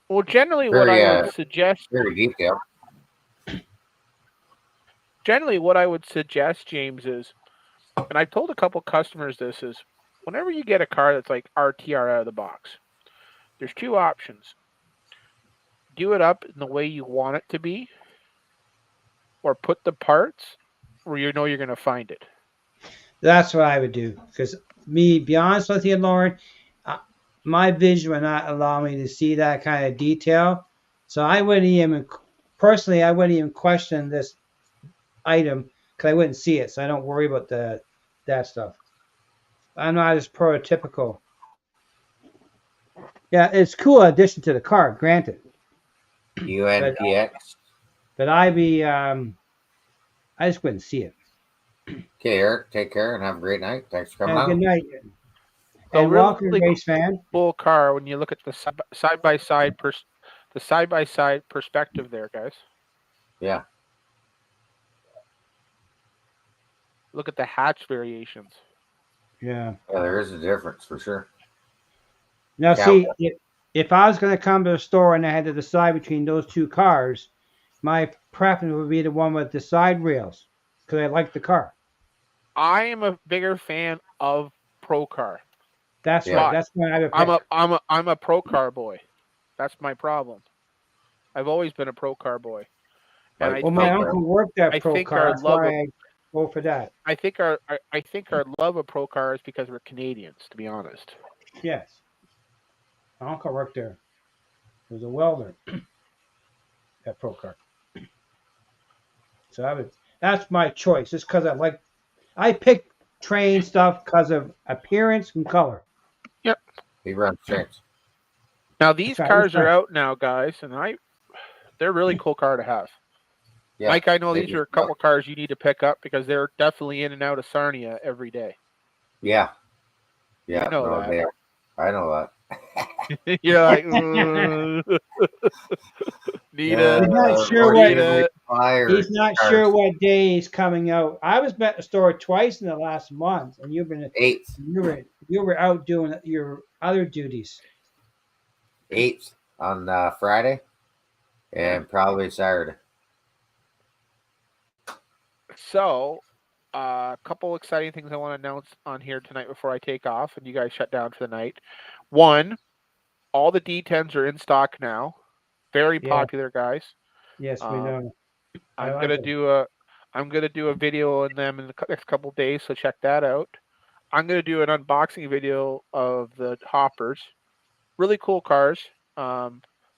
S3: Well, generally
S2: Very,
S3: what I would suggest
S2: Very detailed.
S3: James, is, and I've told a couple customers this, is whenever you get a car that's like RTR out of the box, there's two options. Do it up in the way you want it to be, or put the parts where you know you're going to find it.
S1: That's what I would do. Because be honest with you, Lauren, my vision would not allow me to see that kind of detail. So I wouldn't even question this item because I wouldn't see it. So I don't worry about that stuff. I'm not as prototypical. Yeah, it's a cool addition to the car, granted.
S2: UNPX.
S1: But I just wouldn't see it.
S2: Okay, Eric, take care and have a great night. Thanks for coming
S1: Good
S2: on.
S1: night.
S3: So
S1: And
S3: really
S1: welcome, race fan.
S3: Full car when you look at the side by side perspective there, guys.
S2: Yeah.
S3: Look at the hatch variations.
S1: Yeah.
S2: Yeah, there is a difference for sure.
S1: Now,
S2: Yeah.
S1: see, if I was going to come to the store and I had to decide between those two cars, my preference would be the one with the side rails because I like the car.
S3: I am a bigger fan of Pro Car.
S1: That's right. That's why I would pick.
S3: I'm a Pro Car boy. That's my problem. I've always been a Pro Car boy. And
S1: my uncle worked at Pro Car. That's why I go for that.
S3: I think our love of Pro Car is because we're Canadians, to be honest.
S1: Yes. My uncle worked there. He was a welder at Pro Car. So that's my choice. Just because I pick train stuff because of appearance and color.
S3: Yep.
S2: He runs trains.
S3: Now these cars are out now, guys, and they're really cool car to have. Yeah, Mike, I know these are a couple cars you need to pick up because they're definitely in and out of Sarnia every day.
S2: Yeah. Yeah.
S3: You know that.
S2: I know that.
S3: You're like,
S1: he's not sure what day he's coming out. I was at the store twice in the last month, and you've been
S2: 8th.
S1: You were out doing your other duties.
S2: 8th on Friday, and probably Saturday.
S3: So, a couple exciting things I want to announce on here tonight before I take off and you guys shut down for the night. One, all the D10s are in stock now. Very popular, guys.
S1: Yes, we know.
S3: I'm gonna do a video on them in the next couple of days, so check that out. I'm gonna do an unboxing video of the hoppers. Really cool cars.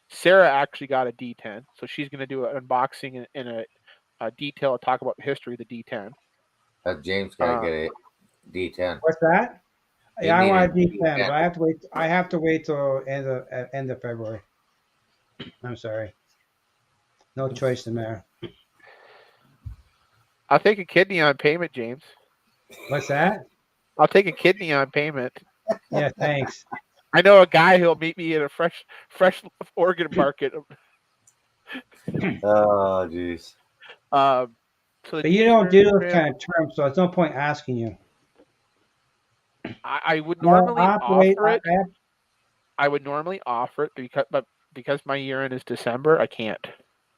S3: Sarah actually got a D10, so she's gonna do an unboxing in a detail to talk about the history of the D10.
S2: James gotta get a D10.
S1: What's that? Yeah, I want a D10, but I have to wait. I have to wait till end of February. I'm sorry. No choice in there.
S3: I'll take a kidney on payment, James.
S1: What's that?
S3: I'll take a kidney on payment.
S1: Yeah, thanks.
S3: I know a guy who'll meet me at a fresh organ market.
S2: Oh, jeez.
S1: But you don't do those kind of terms, so it's no point asking you.
S3: I would normally offer it. I would normally offer it because my year-end is December, I can't.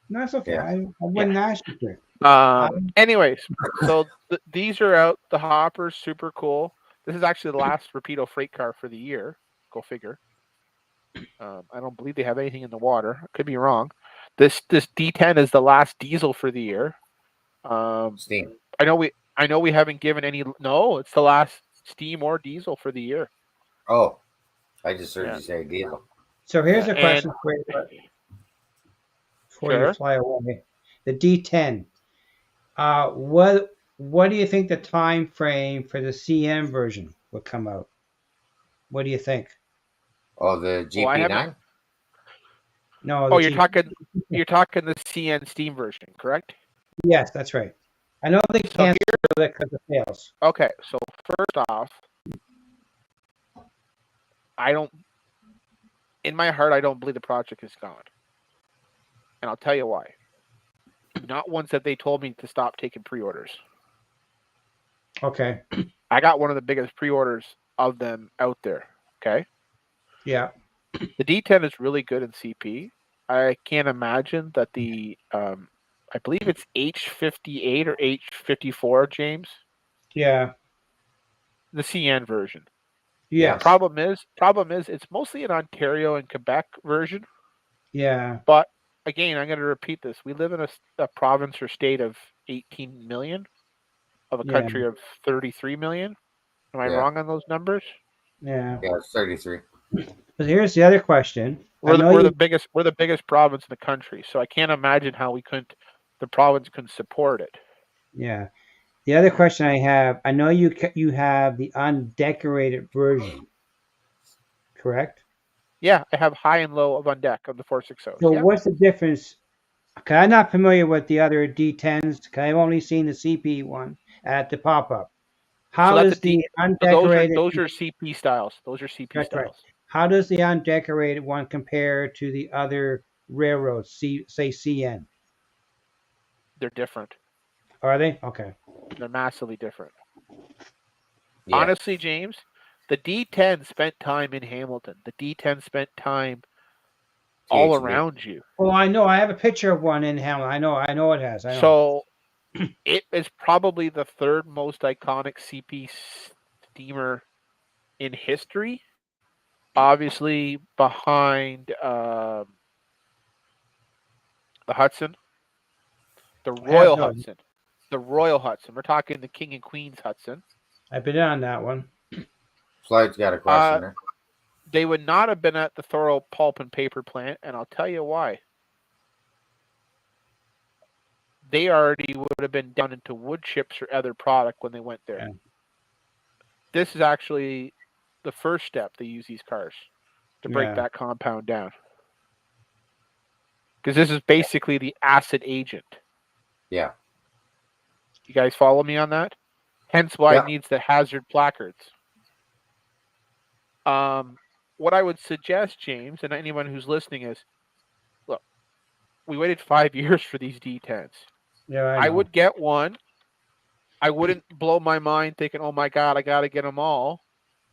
S1: No, that's okay. Yeah. I wouldn't ask you to.
S3: Anyways, so these are out. The hopper's super cool. This is actually the last Rapido freight car for the year. Go figure. I don't believe they have anything in the water. I could be wrong. This D10 is the last diesel for the year.
S2: Steam.
S3: I know we haven't given any. No, it's the last steam or diesel for the year.
S2: Oh, I just heard you say diesel.
S1: So here's a question for you before you fly away. The D10. What do you think the time frame for the CM version? would come out. What do you think?
S2: Oh, the
S3: Oh, I haven't-
S2: GP9.
S1: No.
S3: Oh,
S1: the
S3: you're talking the CN Steam version, correct?
S1: Yes, that's right. I know they
S3: So
S1: canceled it because of sales.
S3: Okay, so first off, in my heart, I don't believe the project is gone. And I'll tell you why. Not once have they told me to stop taking pre-orders.
S1: Okay.
S3: I got one of the biggest pre-orders of them out there. Okay.
S1: Yeah.
S3: The D10 is really good in CP. I can't imagine that the I believe it's H58 or H54, James.
S1: Yeah.
S3: The CN version.
S1: Yes.
S3: Problem is it's mostly an Ontario and Quebec version.
S1: Yeah.
S3: But again, I'm going to repeat this. We live in a province or state of 18 million, of a
S1: Yeah.
S3: country of 33 million. Am I
S2: Yeah.
S3: wrong on those numbers?
S1: Yeah.
S2: Yeah, it's 33.
S1: But here's the other question.
S3: We're
S1: you-
S3: the biggest province in the country, so I can't imagine how the province couldn't support it.
S1: Yeah. The other question I have, I know you have the undecorated version, correct?
S3: Yeah, I have high and low of on deck of the 460.
S1: So
S3: Yeah.
S1: what's the difference? Cause I'm not familiar with the other D10s. Cause I've only seen the CP one at the pop-up. How
S3: that's
S1: does
S3: a
S1: the
S3: So
S1: undecorated?
S3: those are CP styles. Those are CP
S1: That's
S3: styles.
S1: right. How does the undecorated one compare to the other railroads? Say CN.
S3: They're different.
S1: Are they? Okay.
S3: They're massively different.
S2: Yeah.
S3: Honestly, James, the D10 spent time in Hamilton. The D10 spent time all
S2: THB.
S3: around you.
S1: Well, I know. I have a picture of one in Hamilton. I know it has. I know.
S3: So it is probably the third most iconic CP steamer in history. Obviously behind the Hudson, the Royal Hudson. The Royal Hudson. We're talking the King and Queen's Hudson.
S1: I've been on that one.
S2: Slide's got a question there.
S3: They would not have been at the Thorold Pulp and Paper plant, and I'll tell you why. They already would have been down into wood chips or other product when they went there.
S1: Yeah.
S3: This is actually the first step they use these cars to break
S1: Yeah.
S3: that compound down. Because this is basically the acid agent.
S2: Yeah.
S3: You guys follow me on that? Hence why
S2: Yeah.
S3: it needs the hazard placards. What I would suggest, James, and anyone who's listening is, look, we waited 5 years for these D10s.
S1: Yeah,
S3: I
S1: know.
S3: would get one. I wouldn't blow my mind thinking, oh my God, I got to get them all.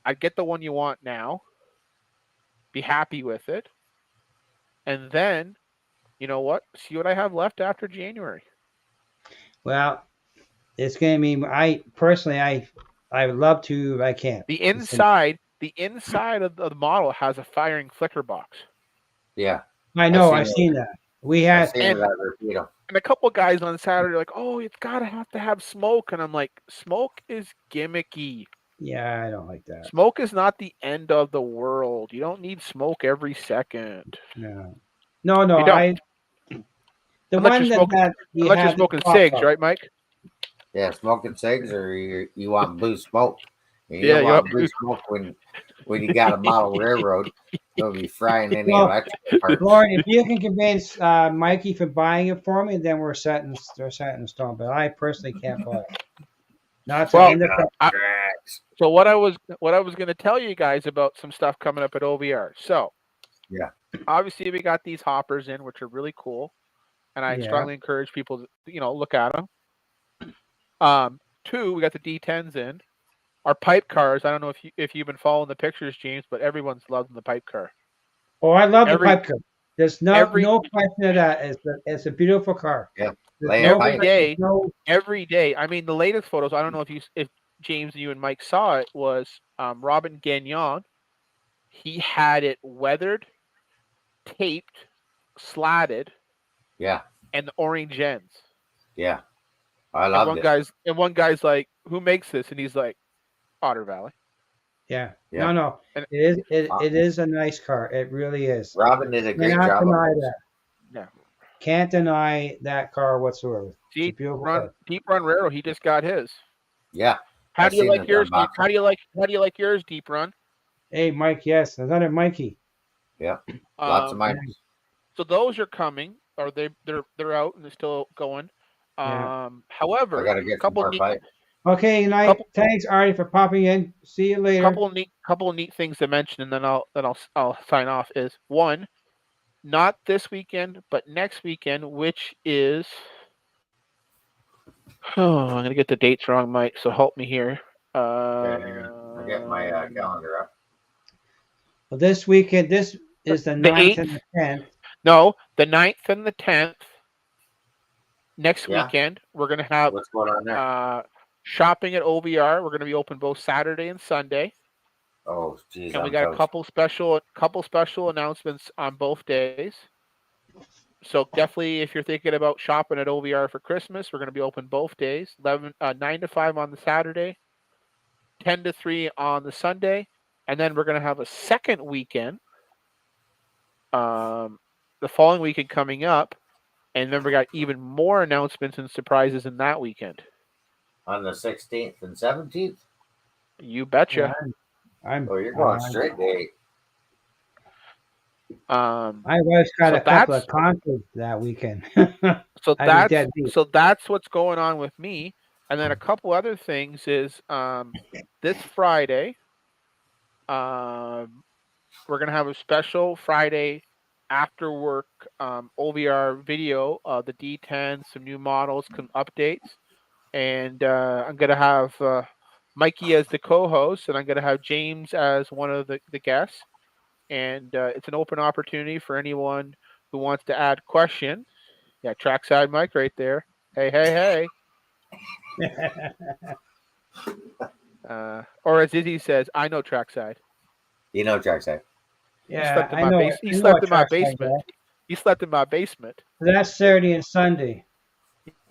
S3: I'd get the one you want now. Be happy with it. And then, you know what? See what I have left after January.
S1: Well, it's going to be. I personally, I would love to, but I can't.
S3: The inside of the model has a firing flicker box.
S2: Yeah.
S1: I know.
S2: I've
S1: I've
S2: seen
S1: seen that. We
S2: I've
S1: had.
S2: seen
S3: and-
S2: that Rapido.
S3: And a couple guys on Saturday are like, oh, it's got to have smoke. And I'm like, smoke is gimmicky.
S1: Yeah, I don't like that.
S3: Smoke is not the end of the world. You don't need smoke every second.
S1: No.
S3: You
S1: The
S3: Unless
S1: one
S3: you're smoking-
S1: that you
S3: Unless you're
S1: have
S3: smoking
S1: pop
S3: cigs,
S1: up.
S3: right, Mike?
S2: Yeah, smoking cigs, or you want blue smoke. You
S3: Yeah,
S2: don't
S3: you
S2: want
S3: want
S2: blue smoke when you got a model railroad. You'll be frying any
S1: Well,
S2: electrical parts.
S1: Lauren, if you can convince Mikey for buying it for me, then we're set in stone. But I personally can't buy it. Not
S3: Well,
S1: in the
S2: Tracks.
S3: So what I was going to tell you guys about some stuff coming up at OVR. So
S2: Yeah.
S3: Obviously we got these hoppers in, which are really cool, and I
S1: Yeah.
S3: strongly encourage people to look at them. 2, we got the D10s in. Our pipe cars. I don't know if you've been following the pictures, James, but everyone's loving the pipe car.
S1: Oh, I love
S3: Every-
S1: the pipe car. There's no question of that. It's a beautiful car.
S2: Yeah.
S1: There's
S2: Lay
S1: no
S2: a pipe.
S3: Every day,
S1: no-
S3: every day. I mean, the latest photos. I don't know if James, you and Mike saw it. Was Robin Gagnon. He had it weathered, taped, slatted,
S2: Yeah.
S3: and the orange ends.
S2: Yeah. I
S3: And
S2: loved it.
S3: one guy's like, "Who makes this?" And he's like, "Otter Valley."
S1: Yeah.
S2: Yeah.
S1: No.
S3: And-
S1: It is a nice car. It really is.
S2: Robin did a great
S1: Cannot
S2: job.
S1: deny
S2: on this.
S1: that.
S3: Yeah.
S1: Can't deny that car whatsoever. It's a
S3: Deep
S1: beautiful
S3: Run
S1: car.
S3: Railroad. He just got his.
S2: Yeah.
S3: How
S2: I've
S3: do you
S2: seen
S3: like
S2: the
S3: yours?
S2: unboxing.
S3: How do you like yours, Deep Run?
S1: Hey, Mike. Yes, another Mikey.
S2: Yeah, lots of
S3: Um,
S2: mine.
S3: so those are coming, or they're out and they're still going.
S1: Yeah.
S2: I
S3: However,
S2: got to get some more pipe.
S1: Okay, good night.
S3: couple
S1: Thanks, Artie, for popping in. See you later.
S3: couple of neat things to mention, and then I'll sign off. Is one, not this weekend, but next weekend, which is I'm gonna get the dates wrong, Mike. So help me here.
S2: Okay, hang on. I get my calendar up.
S1: Well, this weekend, this is the
S3: The
S1: 9th and
S3: 8th.
S1: the 10th.
S3: No, the 9th and the 10th. Next
S2: Yeah.
S3: weekend, we're gonna have
S2: What's going on there?
S3: shopping at OVR. We're gonna be open both Saturday and Sunday,
S2: Oh, geez,
S3: and we
S2: I'm
S3: got a
S2: toast.
S3: couple special announcements on both days. So definitely, if you're thinking about shopping at OVR for Christmas, we're going to be open both days, 9 to 5 on the Saturday, 10 to 3 on the Sunday, and then we're going to have a second weekend, the following weekend coming up, and then we got even more announcements and surprises in that weekend.
S2: On the 16th and 17th?
S3: You betcha.
S1: Yeah,
S2: Oh, you're going straight to 8.
S1: My wife's got
S3: So
S1: a couple
S3: that's
S1: of concerts that weekend.
S3: so
S1: I'd be
S3: that's
S1: dead beat.
S3: so that's what's going on with me, and then a couple other things is this Friday. We're gonna have a special Friday after work OVR video of the D10, some new models, updates, and I'm gonna have Mikey as the co-host, and I'm gonna have James as one of the guests. And it's an open opportunity for anyone who wants to add questions. Yeah, trackside Mike right there. Hey, hey, hey. Or as Izzy says, I know trackside.
S2: You know, Trackside.
S3: He slept in
S1: I
S3: my
S1: know.
S3: base. He
S1: I know
S3: slept
S1: a
S3: in my
S1: track like
S3: basement.
S1: that.
S3: He slept in my basement.
S1: That's Saturday and Sunday.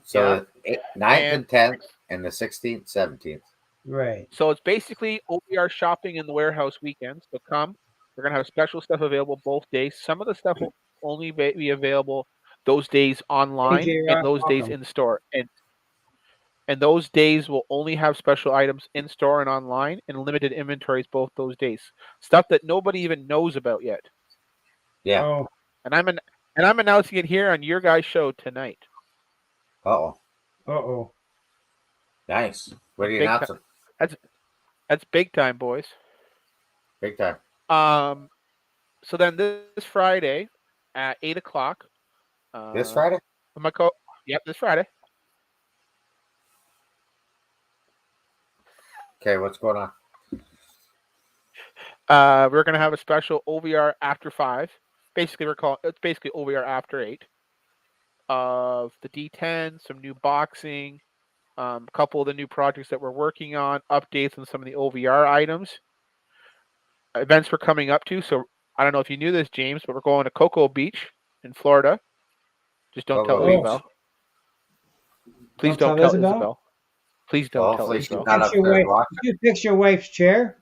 S2: So the 9th
S3: And
S2: and 10th and the 16th, 17th.
S1: Right.
S3: so it's basically OVR shopping in the warehouse weekend. So come. We're gonna have special stuff available both days. Some of the stuff will only be available those days online
S1: AJ
S3: and
S1: Rock,
S3: those days
S1: welcome.
S3: in store. And those days will only have special items in store and online and limited inventories both those days. Stuff that nobody even knows about yet.
S2: Yeah.
S1: Oh,
S3: And I'm announcing it here on your guys' show tonight.
S2: Uh-oh.
S1: uh-oh.
S2: Nice. What are you
S3: Big
S2: announcing?
S3: That's big time, boys.
S2: Big time.
S3: So then this Friday at 8:00.
S2: This Friday?
S3: Yep, this Friday.
S2: Okay, what's going on?
S3: We're gonna have a special OVR after 5. Basically, it's basically OVR after 8 of the D10, some new boxing, a couple of the new projects that we're working on, updates on some of the OVR items, events we're coming up to. So I don't know if you knew this, James, but we're going to Cocoa Beach in Florida. Just don't tell
S2: Cocoa Beach.
S3: Isabel. Please
S1: Don't
S3: don't
S1: tell
S3: tell
S1: Isabel?
S3: Isabel. Please don't
S2: Well,
S3: tell
S2: hopefully she's
S3: Isabel.
S2: not upstairs watching.
S1: Did you fix your wife's chair?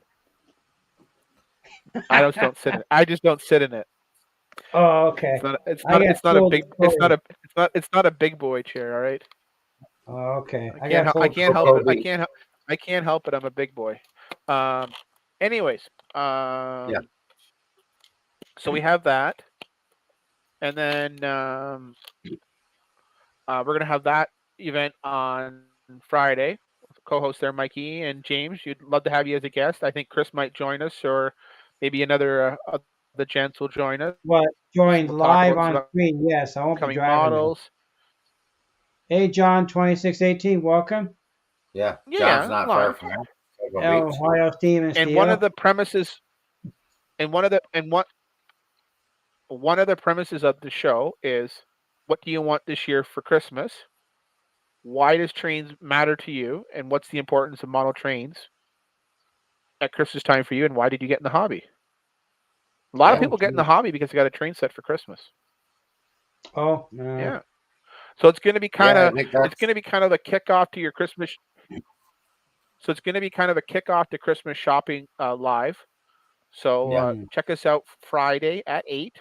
S3: I just don't sit in it. I just don't sit in it.
S1: Oh, okay.
S3: It's
S1: I got
S3: not a
S1: told
S3: big
S1: to
S3: it's
S1: close.
S3: not a big boy chair, all right?
S1: Oh, okay.
S3: I can't help
S2: Cocoa
S3: it. I
S2: Beach.
S3: can't help it. I'm a big boy. Anyways,
S2: Yeah.
S3: so we have that, and then we're gonna have that event on Friday. Co-host there, Mikey and James. You'd love to have you as a guest. I think Chris might join us, or maybe another the gents will join us.
S1: What? Joined
S3: We'll talk
S1: live
S3: about
S1: on
S3: some
S1: screen. Yes, I won't be
S3: upcoming
S1: driving.
S3: models.
S1: Hey, John, 2618, welcome.
S2: Yeah.
S3: Yeah,
S2: John's not far
S3: live.
S2: from there. Cocoa Beach.
S1: Ohio Steam and
S3: And
S1: Steel.
S3: one of the premises, one of the premises of the show is, what do you want this year for Christmas? Why does trains matter to you, and what's the importance of model trains at Christmas time for you, and why did you get in the hobby? A lot of people get in the hobby because they got a train set for Christmas.
S1: Oh, no.
S3: Yeah. So it's going to be kind of
S2: I think that's-
S3: it's going to be kind of a kickoff to your Christmas. So it's going to be kind of a kickoff to Christmas shopping live. So
S1: Yeah.
S3: check us out Friday at 8.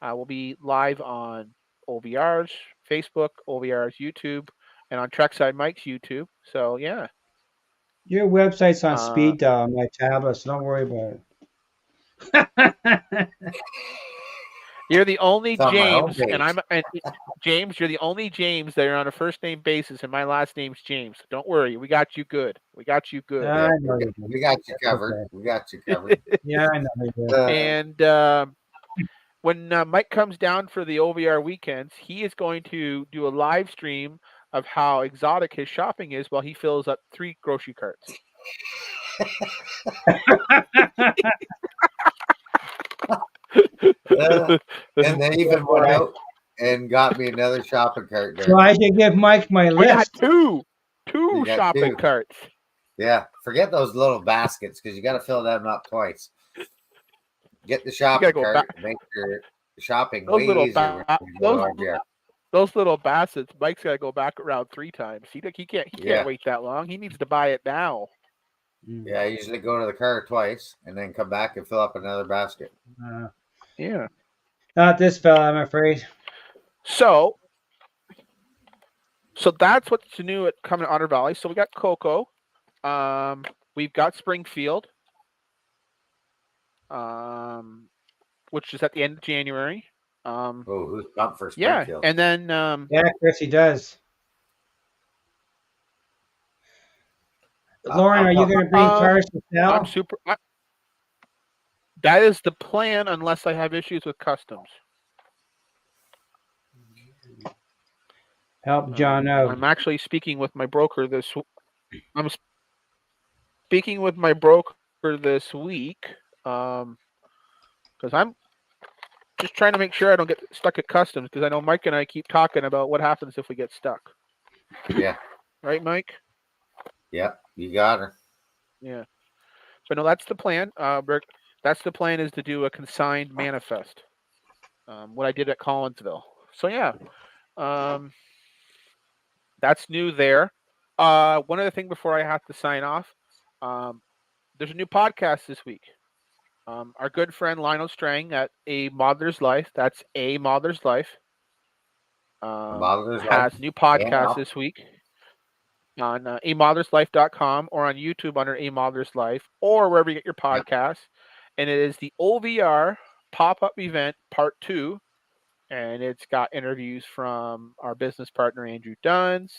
S3: We'll be live on OVR's Facebook, OVR's YouTube, and on Trackside Mike's YouTube. So yeah.
S1: Your website's on
S3: Uh,
S1: speed dial on my tablet, so don't worry about it.
S3: You're the only
S2: It's on my
S3: James,
S2: homepage.
S3: and James. You're the only James that are on a first name basis, and my last name's James. Don't worry, we got you good. We got you good.
S1: I
S2: Yeah,
S1: know you do.
S2: we got you covered.
S1: Okay.
S2: We got you covered.
S1: Yeah, I know you do.
S3: And when Mike comes down for the OVR weekends, he is going to do a live stream of how exotic his shopping is while he fills up 3 grocery carts.
S2: And they even went out and got me another shopping cart there.
S1: So I should give Mike my
S3: I got
S1: list.
S3: two
S2: You got
S3: shopping
S2: 2.
S3: carts.
S2: Yeah, forget those little baskets because you got to fill them up twice. Get the shopping
S3: go
S2: cart.
S3: back.
S2: Make your shopping
S3: Those
S2: way
S3: little
S2: easier. when you go to RVR.
S3: Those little baskets, Mike's got to go back around 3 times. He can't
S2: Yeah.
S3: wait that long. He needs to buy it now.
S2: Yeah, I usually go to the car twice and then come back and fill up another basket.
S3: Yeah.
S1: Not this fella, I'm afraid.
S3: So that's what's new at coming to Otter Valley. So we got Coco. We've got Springfield, which is at the end of January.
S2: Who's pumped for
S3: Yeah,
S2: Springfield?
S3: and then
S1: Yeah, Chris, he does. Lauren, are you going to bring cars to sell?
S3: I'm super. That is the plan, unless I have issues with customs.
S1: Help John out.
S3: I'm actually speaking with my broker this. I'm speaking with my broker this week because I'm just trying to make sure I don't get stuck at customs, because I know Mike and I keep talking about what happens if we get stuck.
S2: Yeah.
S3: Right, Mike?
S2: Yeah, you got her.
S3: Yeah. So no, that's the plan. That's the plan, is to do a consigned manifest. What I did at Collinsville. So yeah. That's new there. One other thing before I have to sign off. There's a new podcast this week. Our good friend Lionel Strang at A Modeler's Life. That's A Modeler's Life. Has a new podcast this week on amotherslife.com or on YouTube under A Modeler's Life or wherever you get your podcasts. And it is the OVR pop-up event part 2. And it's got interviews from our business partner, Andrew Duns.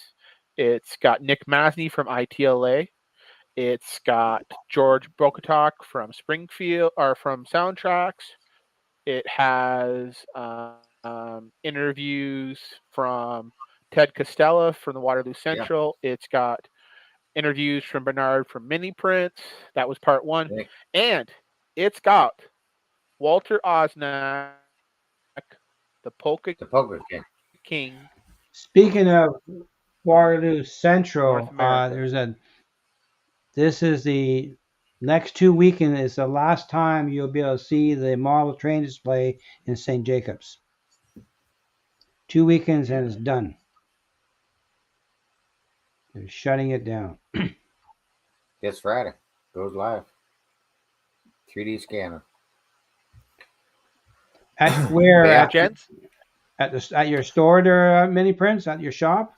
S3: It's got Nick Masney from ITLA. It's got George Bokatok from Springfield, or from Soundtracks. It has interviews from Ted Costella from the Waterloo Central. Yeah. It's got interviews from Bernard from Mini Prints. That was part 1. Yeah. And it's got Walter Osnak, the Polka King.
S1: Speaking of Waterloo Central, this is the next 2 weekends is the last time you'll be able to see the model train display in St. Jacobs. 2 weekends and it's done. They're shutting it down.
S2: It's Friday. Goes live. 3D scanner.
S1: At where?
S3: Yeah, gents?
S1: At your store, there Mini Prints at your shop.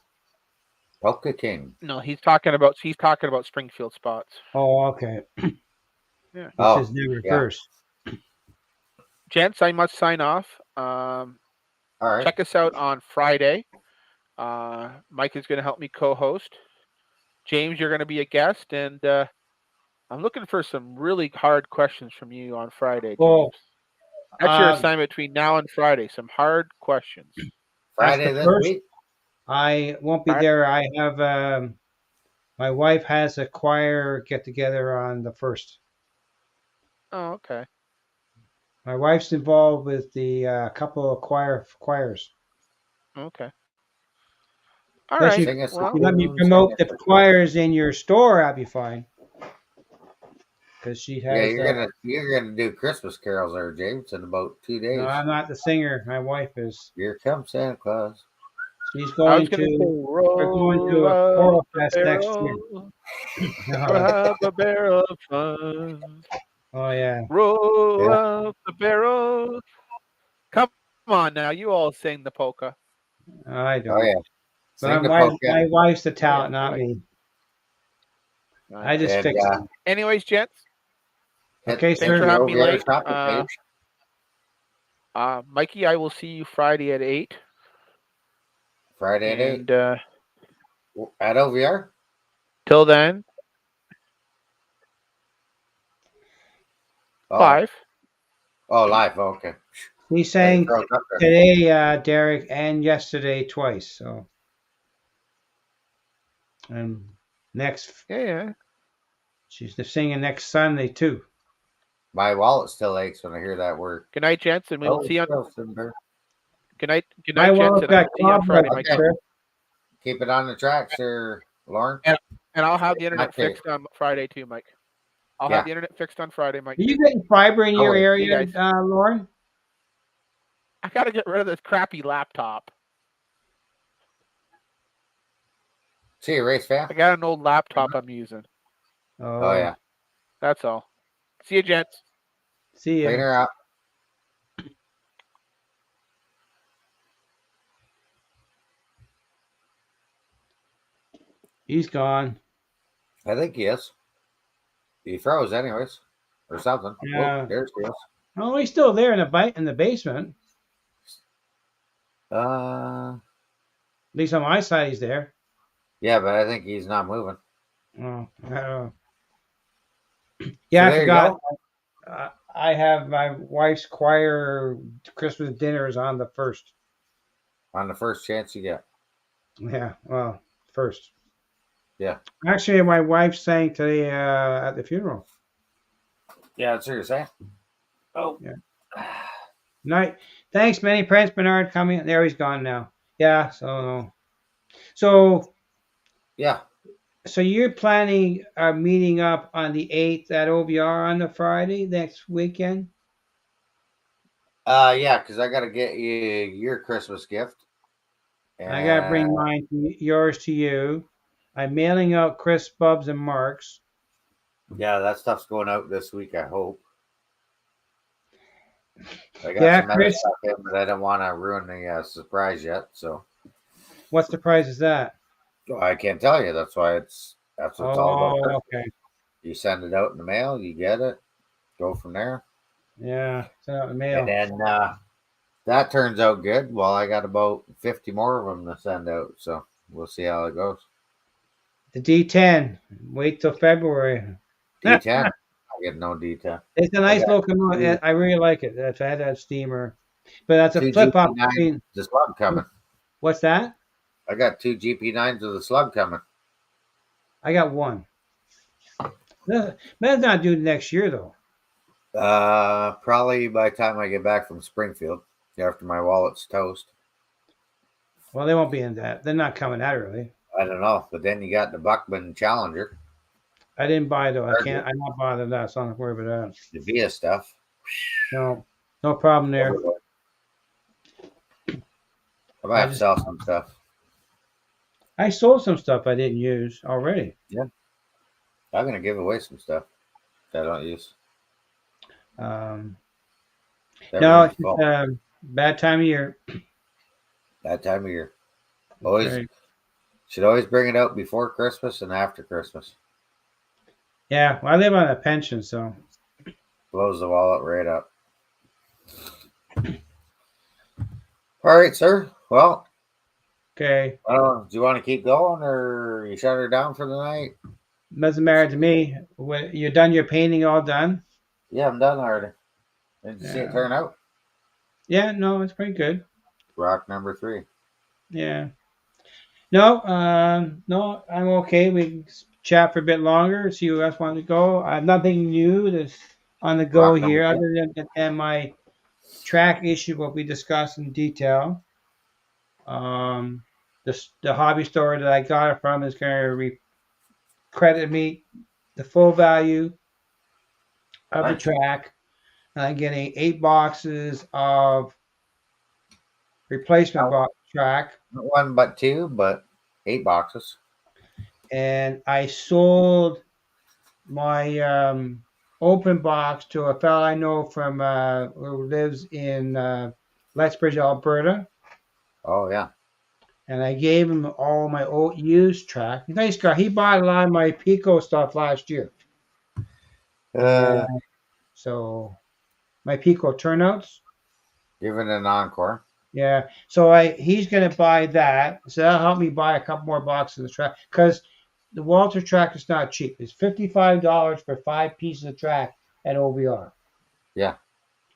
S2: Polka King.
S3: No, he's talking about Springfield spots.
S1: Oh, okay.
S3: Yeah.
S1: This is never first.
S3: Gents, I must sign off.
S2: All right.
S3: Check us out on Friday. Mike is going to help me co-host. James, you're going to be a guest, and I'm looking for some really hard questions from you on Friday, James.
S1: Oh,
S3: that's your assignment between now and Friday. Some hard questions.
S2: Friday this week?
S1: I won't be there. I have my wife has a choir get together on the 1st.
S3: Oh, okay.
S1: My wife's involved with the couple of choirs.
S3: Okay. All right.
S1: If you let me promote the choirs in your store, I'll be fine. Because she has.
S2: Yeah, you're gonna do Christmas carols there, James, in about 2 days.
S1: No, I'm not the singer. My wife is.
S2: Here comes Santa Claus.
S1: She's going to. We're going to a choral fest next year.
S3: Have a barrel of fun.
S1: Oh yeah.
S3: Roll up the barrel. Come on now, you all sing the polka.
S1: I don't.
S2: Oh yeah.
S1: But my wife's the talent, not me. I just
S2: And,
S1: fixed it.
S3: Anyways, gents,
S1: Okay,
S2: hit
S3: thanks for
S1: sir.
S3: having me
S2: OVR
S3: late.
S2: shopping page.
S3: Mikey, I will see you Friday at 8.
S2: Friday at 8
S3: And
S2: at OVR.
S3: till then,
S2: Oh.
S3: 5.
S2: Oh, live. Oh, okay.
S1: He's saying
S2: Broke up there.
S1: today, Derek, and yesterday twice. So, and next,
S3: Yeah.
S1: she's singing next Sunday too.
S2: My wallet still aches when I hear that word.
S3: Good night, gents, and we will see you on. Good night. Good
S1: My
S3: night, gents,
S1: wallet
S3: and
S1: got
S3: I'll see you on Friday,
S1: cobwebs,
S3: Mikey.
S1: Chris.
S2: Keep it on the track, sir, Lauren.
S3: And I'll have the internet
S2: Okay.
S3: fixed on Friday too, Mike. I'll
S2: Yeah.
S3: have the internet fixed on Friday, Mike.
S1: Are you getting fiber in your
S2: Oh,
S1: area,
S3: you guys.
S1: Lauren?
S3: I gotta get rid of this crappy laptop.
S2: See you, race fan.
S3: I got an old laptop I'm using.
S2: Oh, yeah.
S3: That's all. See you, gents.
S1: See ya.
S2: Clean her out.
S1: He's gone.
S2: I think he is. He froze, anyways, or something.
S1: Yeah.
S2: Oh, there's he is.
S1: Oh, he's still there in the basement.
S2: Uh,
S1: At least on my side, he's there.
S2: yeah, but I think he's not moving.
S1: Oh, I don't know. Yeah,
S2: So
S1: I
S2: there you
S1: forgot. I have my wife's choir Christmas dinner is on the 1st.
S2: On the first chance you get.
S1: Yeah, well, 1st.
S2: Yeah.
S1: Actually, my wife sang today at the funeral.
S2: Yeah, that's what you're saying. Oh.
S1: Yeah. Night. Thanks, many Prince Bernard coming. There, he's gone now. Yeah. So
S2: Yeah.
S1: So you're planning a meeting up on the 8th at OVR on the Friday next weekend?
S2: Yeah, because I got to get you your Christmas gift.
S1: And I got to bring yours to you. I'm mailing out Chris, Bubs, and Mark's.
S2: Yeah, that stuff's going out this week, I hope. I got some other stuff in, but I don't want to ruin the surprise yet. So,
S1: what surprise is that?
S2: I can't tell you. That's why that's what it's all about.
S1: Okay.
S2: You send it out in the mail, you get it, go from there.
S1: Yeah, send out the mail.
S2: And then that turns out good. Well, I got about 50 more of them to send out, so we'll see how it goes.
S1: The D10. Wait till February.
S2: D10. I get no D10.
S1: It's a nice locomotive. I really like it. I had that steamer, but that's a flip up between
S2: the slug coming.
S1: What's that?
S2: I got 2 GP9s with the slug coming.
S1: I got 1. That's not due next year though.
S2: Probably by the time I get back from Springfield, after my wallet's toast.
S1: Well, they won't be in that. They're not coming that early.
S2: I don't know, but then you got the Buckman Challenger.
S1: I didn't buy though. I can't. I'm not bothered that. So I'm not worried about that.
S2: The Via stuff.
S1: No problem there.
S2: I might have to sell some stuff.
S1: I sold some stuff I didn't use already.
S2: Yeah, I'm gonna give away some stuff that I don't use.
S1: No, it's just, bad time of year.
S2: Bad time of year. Should always bring it out before Christmas and after Christmas.
S1: Yeah, well, I live on a pension, so
S2: blows the wallet right up. All right, sir. Well,
S1: okay.
S2: Do you want to keep going, or you shut her down for the night?
S1: Doesn't matter to me. You're done. Your painting all done?
S2: Yeah, I'm done already. Did you see it turn out?
S1: Yeah, no, it's pretty good.
S2: Rock number 3.
S1: Yeah. No, I'm okay. We can chat for a bit longer, see who else wants to go. I have nothing new that's on the go here, other than my track issue, what we discussed in detail. The hobby store that I got it from is going to credit me the full value of the track. And I'm getting 8 boxes of replacement box track.
S2: Not 1 but 2, but 8 boxes.
S1: And I sold my open box to a fellow I know from who lives in Lethbridge, Alberta.
S2: Oh yeah.
S1: and I gave him all my old used track. Nice guy. He bought a lot of my Pico stuff last year.
S2: Uh,
S1: So my Pico turnouts.
S2: Give it an encore.
S1: Yeah. So he's gonna buy that. So that'll help me buy a couple more boxes of track because the Walter track is not cheap. It's $55 for 5 pieces of track at OVR.
S2: Yeah.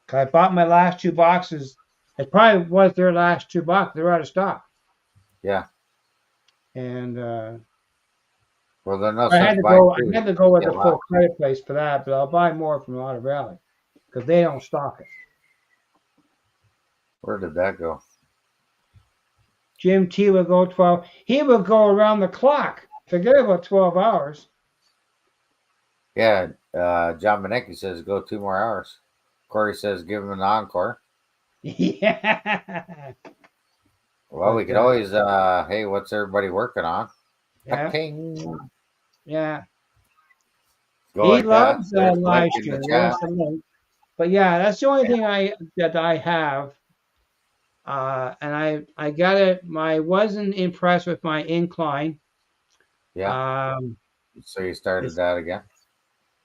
S1: 'Cause I bought my last 2 boxes. It probably was their last 2 boxes. They're out of stock.
S2: Yeah.
S1: And
S2: Well, then they'll
S1: I had
S2: start
S1: to
S2: buying
S1: go. I
S2: too.
S1: had to go with
S2: Yeah,
S1: the full credit place for that, but I'll buy more from Otter Valley because they don't stock it.
S2: Where did that go?
S1: Jim T will go 12. He will go around the clock. Forget about 12 hours.
S2: Yeah. John Benecki says go 2 more hours. Corey says give him an encore.
S1: Yeah.
S2: Well, we
S1: But,
S2: could always, hey, what's everybody working on?
S1: Yeah.
S2: Ting.
S1: Yeah.
S2: Go
S1: He
S2: like
S1: loves
S2: that. There's
S1: live
S2: Blake in
S1: stream.
S2: the
S1: There's
S2: chat.
S1: the link. But yeah, that's the only thing that I have. And I got it. I wasn't impressed with my incline.
S2: Yeah. So you started that again?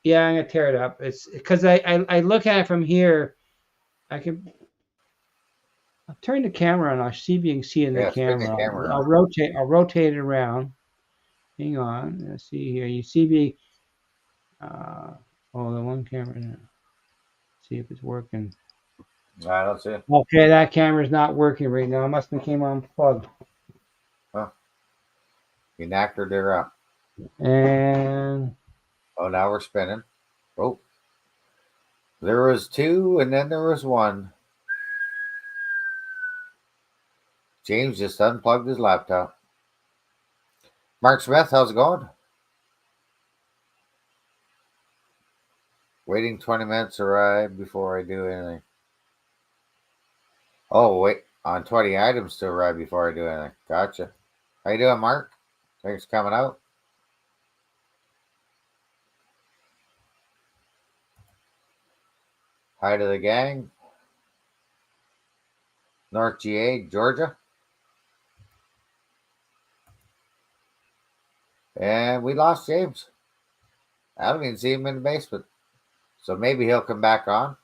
S1: Yeah, I'm gonna tear it up. It's because I look at it from here. I'll turn the camera on. I'll see if you can see in the
S2: Yeah, spin the
S1: camera.
S2: camera
S1: I'll rotate it around. Hang on. Let's see here. You see me. The one camera now. See if it's working.
S2: I don't see it.
S1: Okay, that camera's not working right now. It must have came unplugged.
S2: You knackered her up.
S1: And
S2: Oh, now we're spinning. Oh. There was 2 and then there was 1. James just unplugged his laptop. Mark Smith, how's it going? Waiting 20 minutes to ride before I do anything. Oh, wait. On 20 items to arrive before I do anything. Gotcha. How you doing, Mark? Thanks for coming out. Hi to the gang. North GA, Georgia. And we lost James. I don't even see him in the basement. So maybe he'll come back on.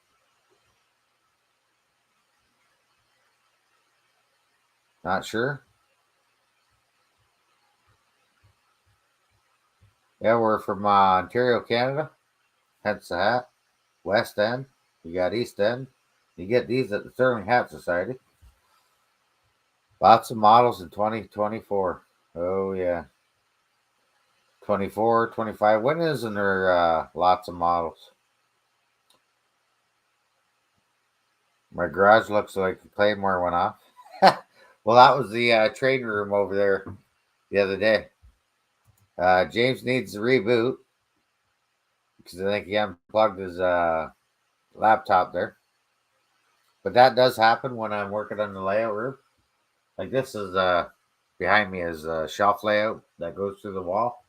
S2: Not sure. Yeah, we're from Ontario, Canada. Hence the hat. West End. You got East End. You get these at the Sterling Hat Society. Lots of models in 2024. Oh, yeah. 24, 25. When isn't there lots of models? My garage looks like the Claymore went off. Well, that was the trade room over there the other day. James needs to reboot because I think he unplugged his laptop there. But that does happen when I'm working on the layout room. Like this is behind me is a shelf layout that goes through the wall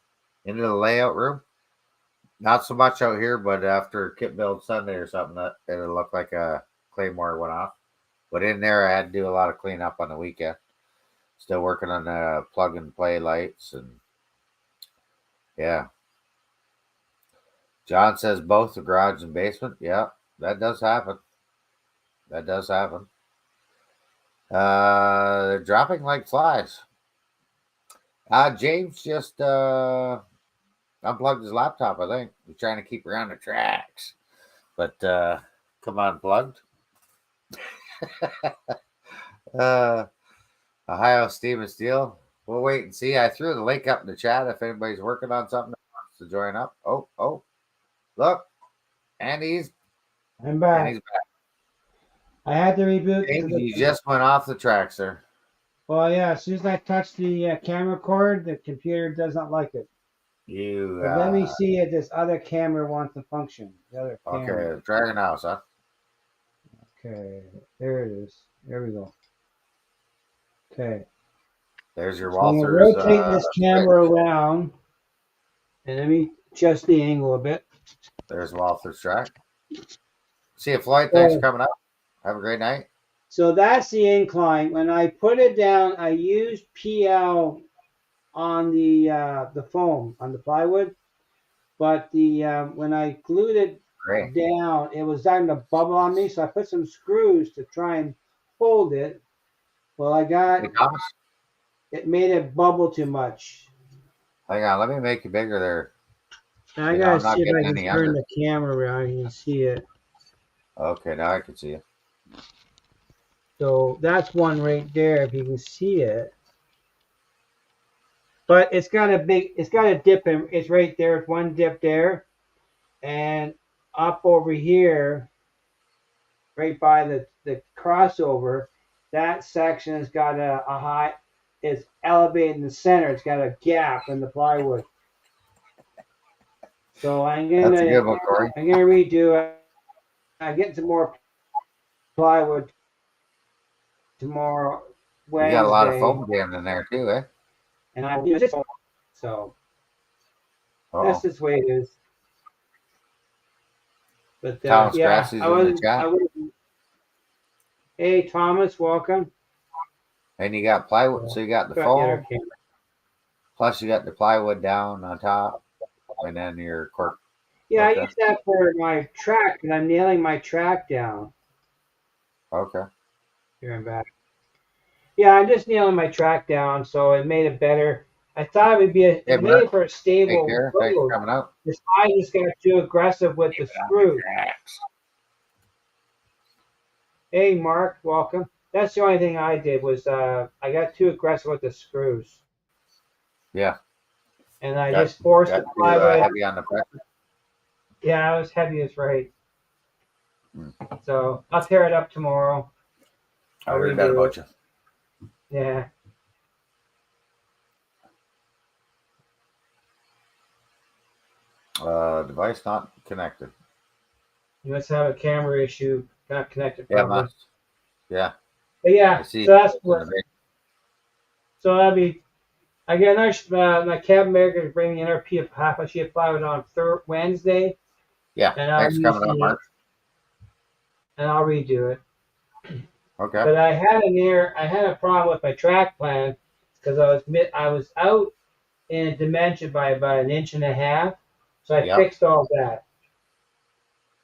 S2: into the layout room. Not so much out here, but after Kit Build Sunday or something, that it'll look like a Claymore went off. But in there, I had to do a lot of cleanup on the weekend. Still working on the plug and play lights and yeah. John says both the garage and basement. Yeah, that does happen. That does happen. They're dropping like flies. James just unplugged his laptop, I think. He's trying to keep around the tracks. But come unplugged. Ohio Steam and Steel. We'll wait and see. I threw the link up in the chat if anybody's working on something that wants to join up. Oh. Look. And he's
S1: back.
S2: And he's back.
S1: I had to reboot.
S2: You just went off the track, sir.
S1: Well, yeah, as soon as I touch the camera cord, the computer does not like it.
S2: But
S1: let me see if this other camera wants to function. The other camera.
S2: Okay, Dragon House, huh?
S1: Okay, there it is. There we go. Okay.
S2: There's your
S1: I'm
S2: Walther's.
S1: rotate this camera around, and let me adjust the angle a bit.
S2: There's Walther's track. See you, Floyd. Thanks for coming up. Have a great night.
S1: So that's the incline. When I put it down, I used PL on the foam on the plywood, but the when I glued it
S2: Great.
S1: down, it was starting to bubble on me. So I put some screws to try and hold it. Well, I got
S2: Hey, Thomas,
S1: it made it bubble too much.
S2: hang on. Let me make you bigger there.
S1: I
S2: You know,
S1: gotta
S2: I'm
S1: see
S2: not
S1: if I
S2: getting
S1: can
S2: any
S1: turn
S2: under.
S1: the camera around. You can see it.
S2: Okay, now I can see you.
S1: So that's one right there, if you can see it. But it's got a dip in. It's right there. It's one dip there, and up over here, right by the crossover, that section has got a high. It's elevated in the center. It's got a gap in the plywood. So
S2: That's a good one, Corey.
S1: I'm gonna redo it. I'm getting some more plywood tomorrow,
S2: You got a lot of
S1: Wednesday,
S2: foam jammed in there too, eh?
S1: and I use it. So that's
S2: Oh,
S1: just the way it is. But
S2: Thomas
S1: yeah,
S2: Grassy's in the
S1: I
S2: chat.
S1: was. Hey Thomas, welcome.
S2: And you got plywood, so you got the
S1: Got the other
S2: foam,
S1: camera.
S2: plus you got the plywood down on top, and then your cork.
S1: Yeah, I
S2: Okay.
S1: use that for my track, and I'm nailing my track down.
S2: Okay.
S1: Here I'm back. Yeah, I'm just nailing my track down, so it made it better. I thought it would be
S2: Hey,
S1: it made
S2: Mark.
S1: it for a
S2: Take
S1: stable
S2: care. Thanks for
S1: road.
S2: coming out.
S1: I just got too aggressive with the screw. Hey Mark, welcome. That's the only thing I did was I got too aggressive with the screws,
S2: Yeah.
S1: and I
S2: Got,
S1: just forced
S2: got
S1: the
S2: too
S1: plywood.
S2: heavy on the pressure.
S1: Yeah, I was heavy as right.
S2: Hmm.
S1: So I'll tear it up tomorrow.
S2: I heard that about you.
S1: Yeah.
S2: Device not connected.
S1: You must have a camera issue, not connected
S2: Yeah,
S1: probably.
S2: must. Yeah.
S1: But
S2: I
S1: yeah,
S2: see.
S1: so that's what. So that'll be. I get another. My cabin maker is bringing another half a sheet of plywood on Wednesday,
S2: Yeah.
S1: and I'll
S2: Thanks for coming
S1: use
S2: out, Mark.
S1: and I'll redo it.
S2: Okay.
S1: But I had a problem with my track plan because I was out in a dimension by about an inch and a half, so I
S2: Yep.
S1: fixed all that.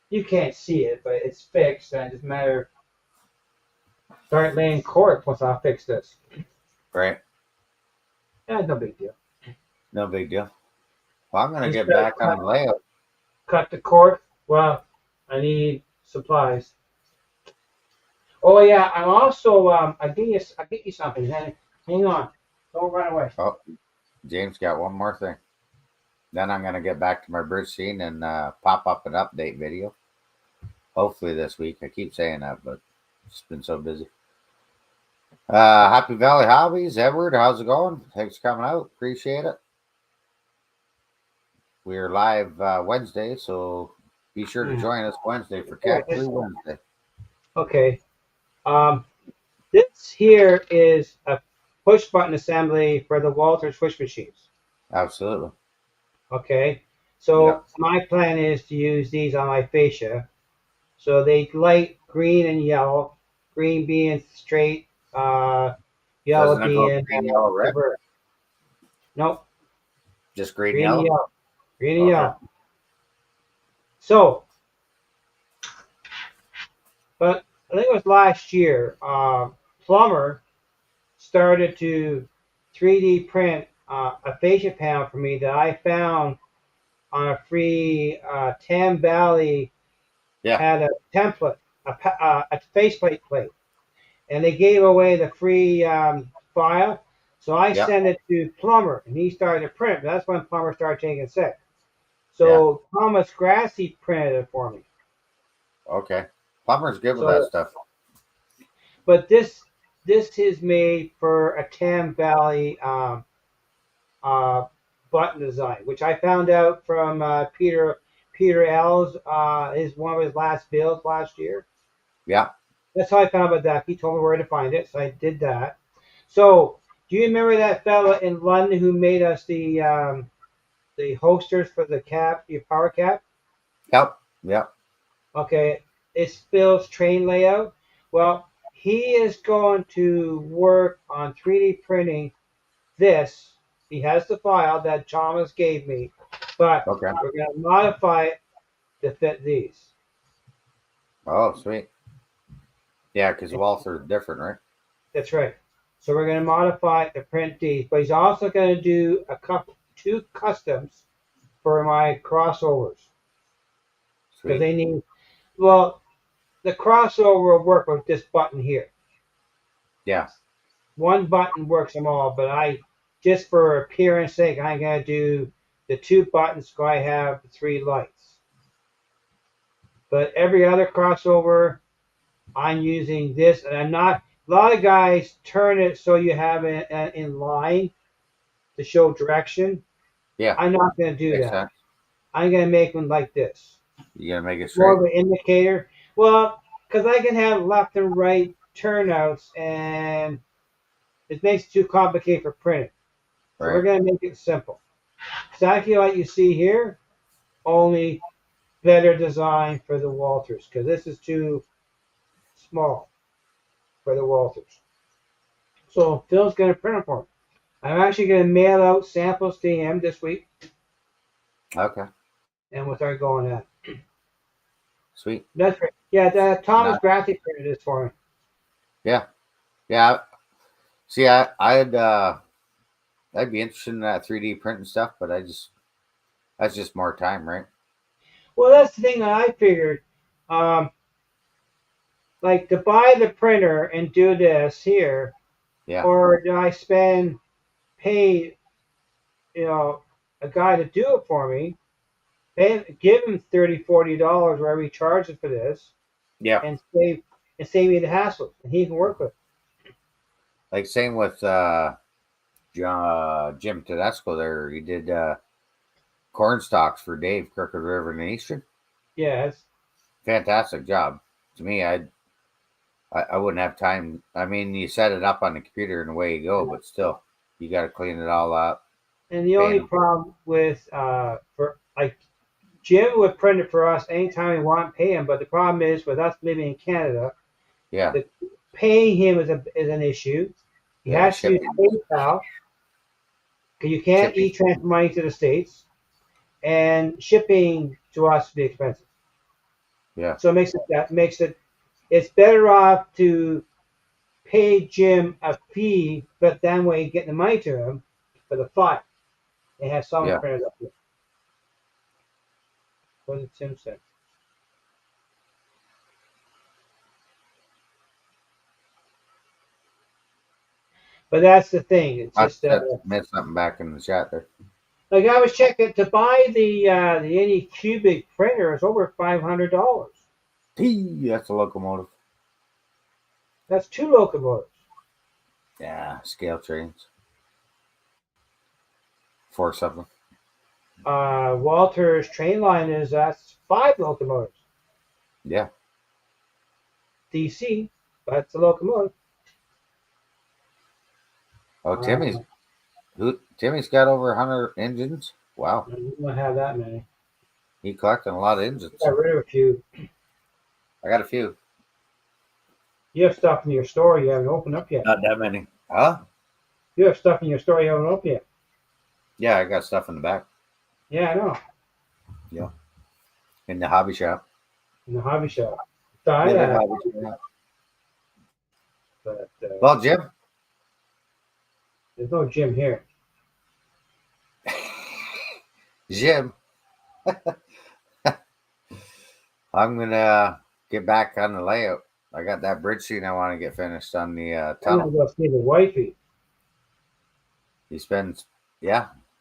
S1: You can't see it, but it's fixed, and it just matter. Start laying cork once I fix this.
S2: Great.
S1: Yeah, no big deal.
S2: No big deal. Well, I'm gonna
S1: Just
S2: get back on the layout.
S1: cut the cork. Well, I need supplies. Oh yeah, I'm also I get you something. Hang on, don't run away.
S2: Oh, James got one more thing. Then I'm gonna get back to my bird scene and pop up an update video. Hopefully this week. I keep saying that, but it's been so busy. Happy Valley Hobbies, Edward. How's it going? Thanks for coming out. Appreciate it. We're live Wednesday, so be sure to join us Wednesday for Cat Crew Wednesday.
S1: Okay. This here is a push button assembly for the Walters push machines.
S2: Absolutely.
S1: Okay. So
S2: Yep.
S1: my plan is to use these on my fascia. So they light green and yellow. Green being straight, yellow
S2: Doesn't it go
S1: being
S2: green, yellow, red?
S1: reverse. Nope.
S2: Just green,
S1: Green
S2: yellow?
S1: and yellow. Green and
S2: Okay.
S1: yellow. So, but I think it was last year, Plumber started to 3D print a fascia panel for me that I found on a free Tam Valley.
S2: Yeah.
S1: Had a template, a faceplate plate, and they gave away the free file. So I
S2: Yep.
S1: sent it to Plumber, and he started to print. That's when Plumber started taking sick. So Thomas Grassy printed it for me.
S2: Okay. Plumber's good with
S1: So-
S2: that stuff.
S1: But this is made for a Tam Valley button design, which I found out from Peter L's is one of his last builds last year.
S2: Yeah.
S1: That's how I found out about that. He told me where to find it, so I did that. So, do you remember that fella in London who made us the holsters for the cap, your power cap?
S2: Yep. Yep.
S1: Okay, it's Phil's train layout. Well, he is going to work on 3D printing this. He has the file that Thomas gave me, but
S2: Okay.
S1: we're going to modify it to fit these.
S2: Oh, sweet. Yeah, because walls are different, right?
S1: That's right. So we're going to modify it to print these, but he's also going to do two customs for my crossovers because
S2: Sweet.
S1: they need. Well, the crossover will work with this button here.
S2: Yeah.
S1: One button works them all, but just for appearance sake, I'm going to do the two buttons so I have the three lights. But every other crossover, I'm using this, and I'm not. A lot of guys turn it so you have it in line to show direction.
S2: Yeah.
S1: I'm not going to do
S2: Makes
S1: that.
S2: sense.
S1: I'm going to make one like this.
S2: You gotta make it
S1: More
S2: straight.
S1: of an indicator. Well, because I can have left and right turnouts, and it makes it too complicated for printing. So we're
S2: Right.
S1: going to make it simple. Exactly like you see here, only better design for the Walters, because this is too small for the Walters. So Phil's going to print them for me. I'm actually going to mail out samples to him this week,
S2: Okay.
S1: and we'll start going at it.
S2: Sweet.
S1: That's right. Yeah, Thomas
S2: Nice.
S1: Grassi printed this for me.
S2: Yeah. Yeah. See, I'd be interested in that 3D printing stuff, but that's just more time, right?
S1: Well, that's the thing that I figured. Like to buy the printer and do this here,
S2: Yeah.
S1: or do I pay, a guy to do it for me, give him $30-$40 wherever he charges for this,
S2: Yeah.
S1: and save me the hassle, and he can work with it.
S2: Like same with Jim Tedesco there. He did corn stalks for Dave Crooked River and Eastern.
S1: Yeah,
S2: Fantastic job. To me, I wouldn't have time. I mean, you set it up on the computer and away you go, but still, you got to clean it all up.
S1: and the only
S2: Bam.
S1: problem with for like Jim would print it for us anytime we want, pay him, but the problem is with us living in Canada,
S2: Yeah.
S1: paying him is an issue. He
S2: Yeah,
S1: has to use
S2: shipping.
S1: PayPal because you can't
S2: Shipping.
S1: e-transfer money to the States, and shipping to us would be expensive.
S2: Yeah.
S1: So it makes it it's better off to pay Jim a fee, but that way you get the money to him for the file and have someone
S2: Yeah.
S1: print it up here. What did Tim say? But that's the thing. It's just
S2: I missed something back in the chat there.
S1: like I was checking to buy the Anycubic printer is over $500.
S2: That's a locomotive.
S1: That's two locomotives.
S2: Yeah, scale trains. For something.
S1: Walter's train line that's 5 locomotives.
S2: Yeah.
S1: DC, but it's a locomotive.
S2: Oh, Timmy's got over 100 engines. Wow.
S1: You don't have that many.
S2: He collecting a lot of engines.
S1: Got rid of a few.
S2: I got a few.
S1: You have stuff in your store you haven't opened up yet.
S2: Not that many. Huh?
S1: You have stuff in your store you haven't opened yet.
S2: Yeah, I got stuff in the back.
S1: Yeah, I know.
S2: Yeah. In the hobby shop.
S1: In the hobby shop. But
S2: Well, Jim.
S1: there's no gym here.
S2: Jim. I'm gonna get back on the layout. I got that bridge scene I want to get finished on the
S1: I'm
S2: tunnel.
S1: gonna go see the wifey.
S2: He spends,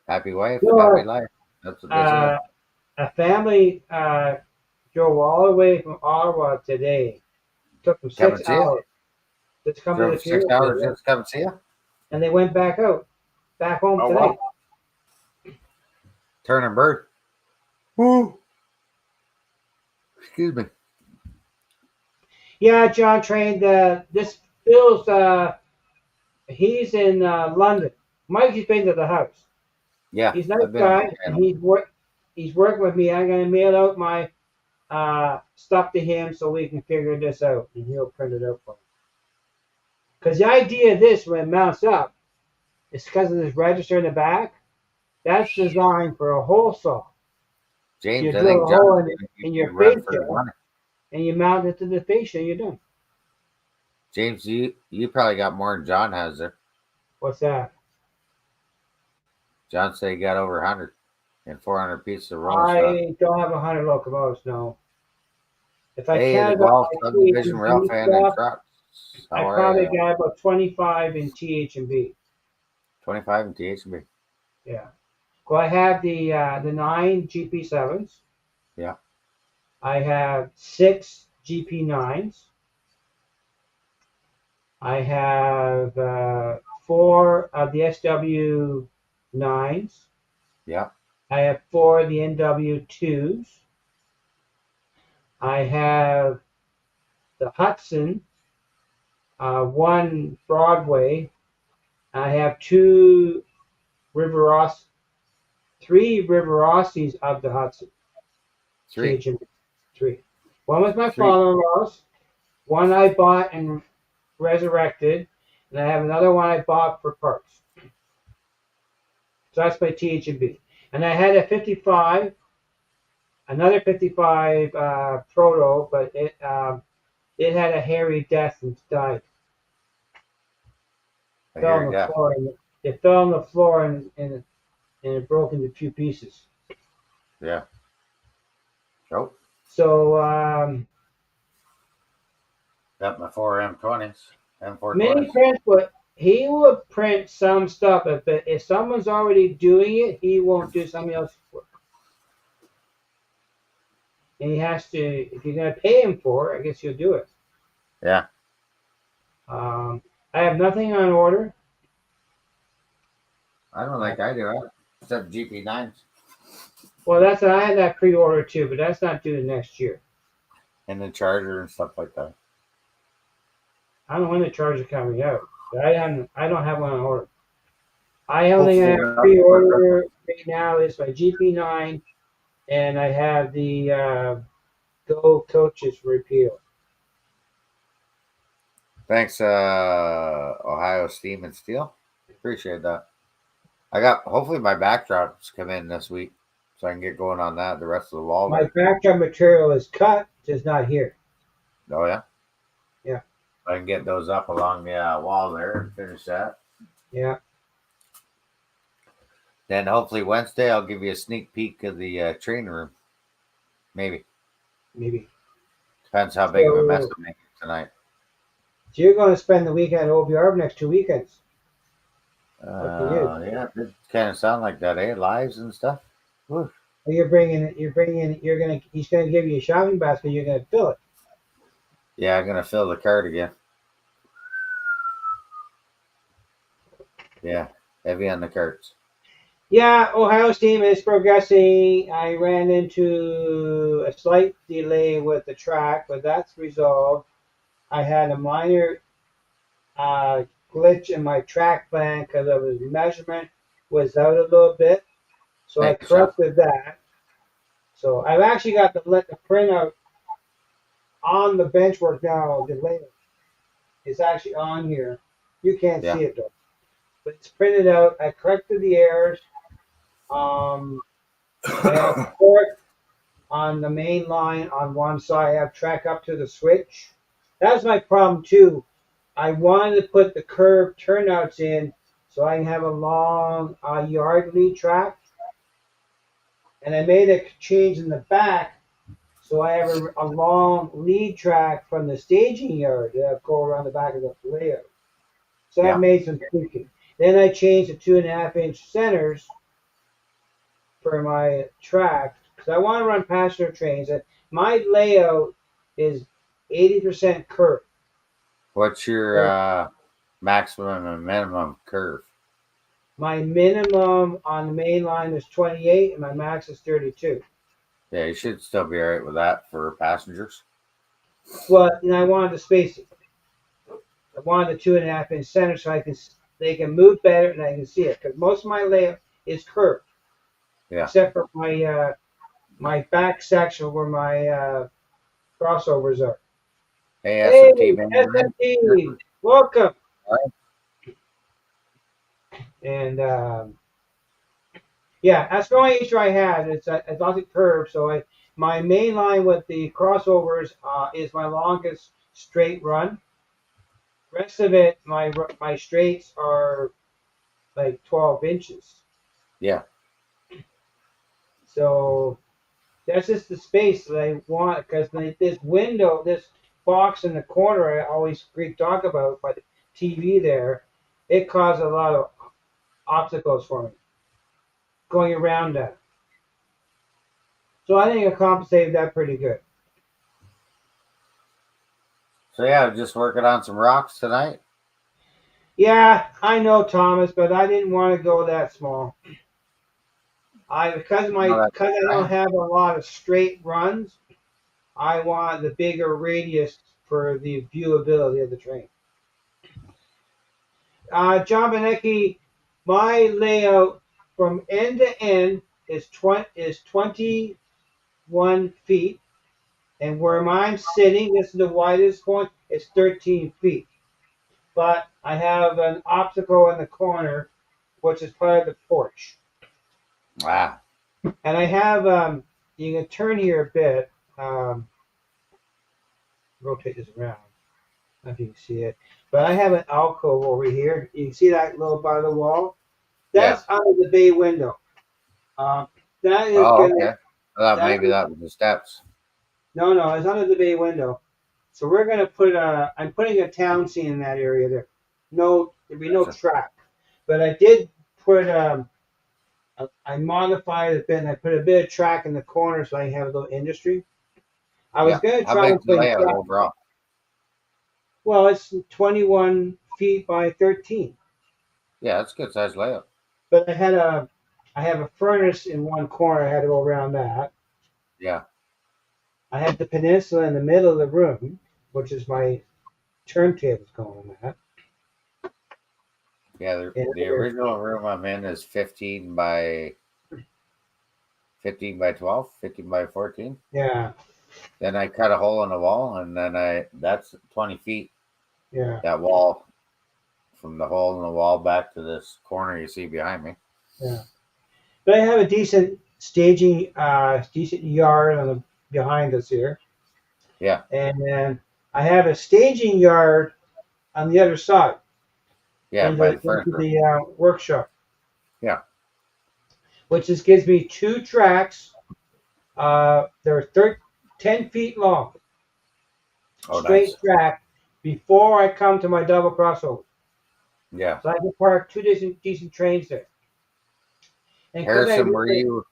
S2: happy wife,
S1: Sure.
S2: happy life. That's what they say.
S1: A family drove all the way from Ottawa today. Took them
S2: Come and
S1: 6
S2: see you?
S1: hours. Just come to
S2: Drove
S1: the
S2: 6
S1: funeral.
S2: hours just to come see you.
S1: And they went back home
S2: Oh,
S1: tonight.
S2: wow. Turning bird. Woo. Excuse me.
S1: Yeah, John trained this Phil's he's in London. Mikey's been to the house.
S2: Yeah.
S1: He's a nice
S2: I've been
S1: guy,
S2: on the
S1: and
S2: channel.
S1: he's working with me. I'm gonna mail out my stuff to him so we can figure this out, and he'll print it out for me. Because the idea of this, when it mounts up, is because of this register in the back. That's designed for a hole saw. So you
S2: James, I
S1: drill
S2: think
S1: a
S2: John's
S1: hole
S2: going to give
S1: in
S2: you
S1: your
S2: a run for
S1: fascia,
S2: his money.
S1: and you mount it to the fascia, and you're done.
S2: James, you probably got more than John has there.
S1: What's that?
S2: John said he got over 100 and 400 pieces of rolling stock.
S1: I don't have 100 locomotives, no. If I
S2: Hey, the
S1: counted
S2: golf
S1: my
S2: subdivision rail
S1: TH&B
S2: fan and
S1: stuff,
S2: trucks.
S1: I
S2: How are
S1: probably
S2: you?
S1: got about 25 in TH&B.
S2: 25 and THB.
S1: Yeah. Well, I have the 9 GP7s.
S2: Yeah.
S1: I have 6 GP9s. I have 4 of the SW9s.
S2: Yeah.
S1: I have 4 of the NW2s. I have the Hudson, 1 Broadway. I have 2 Riveros, 3 Riverossis of the Hudson.
S2: 3.
S1: TH&B. 3. One was my
S2: 3.
S1: father-in-law's. One I bought and resurrected, and I have another one I bought for parts. So that's my TH&B. And I had a 55, another 55 proto, but it had a hairy death and died.
S2: I
S1: Fell
S2: hear
S1: on the
S2: that.
S1: floor, and it fell on the floor and it broke into 2 pieces.
S2: Yeah. Oh,
S1: So
S2: got my 4 M20s.
S1: mini
S2: M420s.
S1: prints, but he will print some stuff, but if someone's already doing it, he won't do somebody else's work. And he has to, if you're going to pay him for it, I guess he'll do it.
S2: Yeah.
S1: I have nothing on order.
S2: I don't think I do. Except GP9s.
S1: Well, I had that pre-order too, but that's not due next year.
S2: And the charger and stuff like that.
S1: I don't know when the charger coming out. But I don't have one on order. I only have pre-order right now is my GP9, and I have the Go Coaches repeal.
S2: Thanks, Ohio Steam and Steel. Appreciate that. I got, hopefully my backdrops come in this week so I can get going on that. The rest of the wall.
S1: My backdrop material is cut, just not here.
S2: Oh, yeah?
S1: Yeah.
S2: I can get those up along the wall there and finish that.
S1: Yeah.
S2: Then hopefully Wednesday I'll give you a sneak peek of the training room. Maybe. Depends how big of a mess I'm making tonight.
S1: So you're going to spend the weekend at OBR the next 2 weekends.
S2: Yeah, it kind of sound like that, eh? Lives and stuff. Woo.
S1: He's going to give you a shopping basket, you're going to fill it.
S2: Yeah, I'm going to fill the cart again. Yeah, heavy on the carts.
S1: Yeah, Ohio Steam is progressing. I ran into a slight delay with the track, but that's resolved. I had a minor glitch in my track plan because of the measurement was out a little bit. So I corrected that. So I've actually got to let the printout on the benchwork now. The layout is actually on here. You can't see it though, but it's printed out. I corrected the errors. I have port on the main line on one side. I have track up to the switch. That's my problem too. I wanted to put the curved turnouts in so I can have a long yard lead track. And I made a change in the back so I have a long lead track from the staging yard that go around the back of the layout. So I made some tweaking. Then I changed the 2.5-inch centers for my track because I want to run passenger trains. My layout is 80% curve.
S2: What's your maximum and minimum curve?
S1: My minimum on the main line is 28 and my max is 32.
S2: Yeah, you should still be all right with that for passengers.
S1: Well, and I wanted to space it. I wanted the 2.5-inch center so they can move better and I can see it because most of my layout is curved.
S2: Yeah.
S1: Except for my back section where my crossovers are.
S2: Hey, SMT,
S1: SMT, welcome. And yeah, that's the only issue I had. It's lots of curves. So my main line with the crossovers is my longest straight run. Rest of it, my straights are like 12 inches.
S2: Yeah.
S1: So that's just the space that I want because this window, this box in the corner, I always talk about by the TV there, it caused a lot of obstacles for me going around that. So I think I compensated that pretty good.
S2: So yeah, just working on some rocks tonight.
S1: Yeah, I know, Thomas, but I didn't want to go that small. Because I don't have a lot of straight runs, I want the bigger radius for the viewability of the train. John Benecki, my layout from end to end is 21 feet, and where I'm sitting, this is the widest point, it's 13 feet. But I have an obstacle in the corner, which is part of the porch.
S2: Wow.
S1: And I have, you can turn here a bit, rotate this around. I don't know if you can see it. But I have an alcove over here. You can see that little by the wall? That's under the bay window. That is
S2: okay. I thought maybe that was the steps.
S1: No, it's under the bay window. So we're gonna put I'm putting a town scene in that area there. There'll be no track. But I did put I modified it a bit and I put a bit of track in the corner so I have a little industry. I was gonna try and put
S2: overall.
S1: Well, it's 21 feet by 13.
S2: Yeah, that's a good size layout.
S1: But I have a furnace in one corner. I had to go around that.
S2: Yeah.
S1: I have the peninsula in the middle of the room, which is my turntables going on that.
S2: Yeah, the original room I'm in is 15 by 12, 15 by 14.
S1: Yeah.
S2: Then I cut a hole in the wall, and then that's 20 feet.
S1: Yeah.
S2: That wall, from the hole in the wall back to this corner you see behind me.
S1: Yeah. But I have a decent staging, decent yard behind us here.
S2: Yeah.
S1: And then I have a staging yard on the other side.
S2: Yeah, by the furniture.
S1: The workshop.
S2: Yeah.
S1: Which just gives me two tracks. They're 10 feet long.
S2: Oh,
S1: straight
S2: nice.
S1: track before I come to my double crossover.
S2: Yeah.
S1: So I can park two decent trains there. And
S2: Harrison, were you?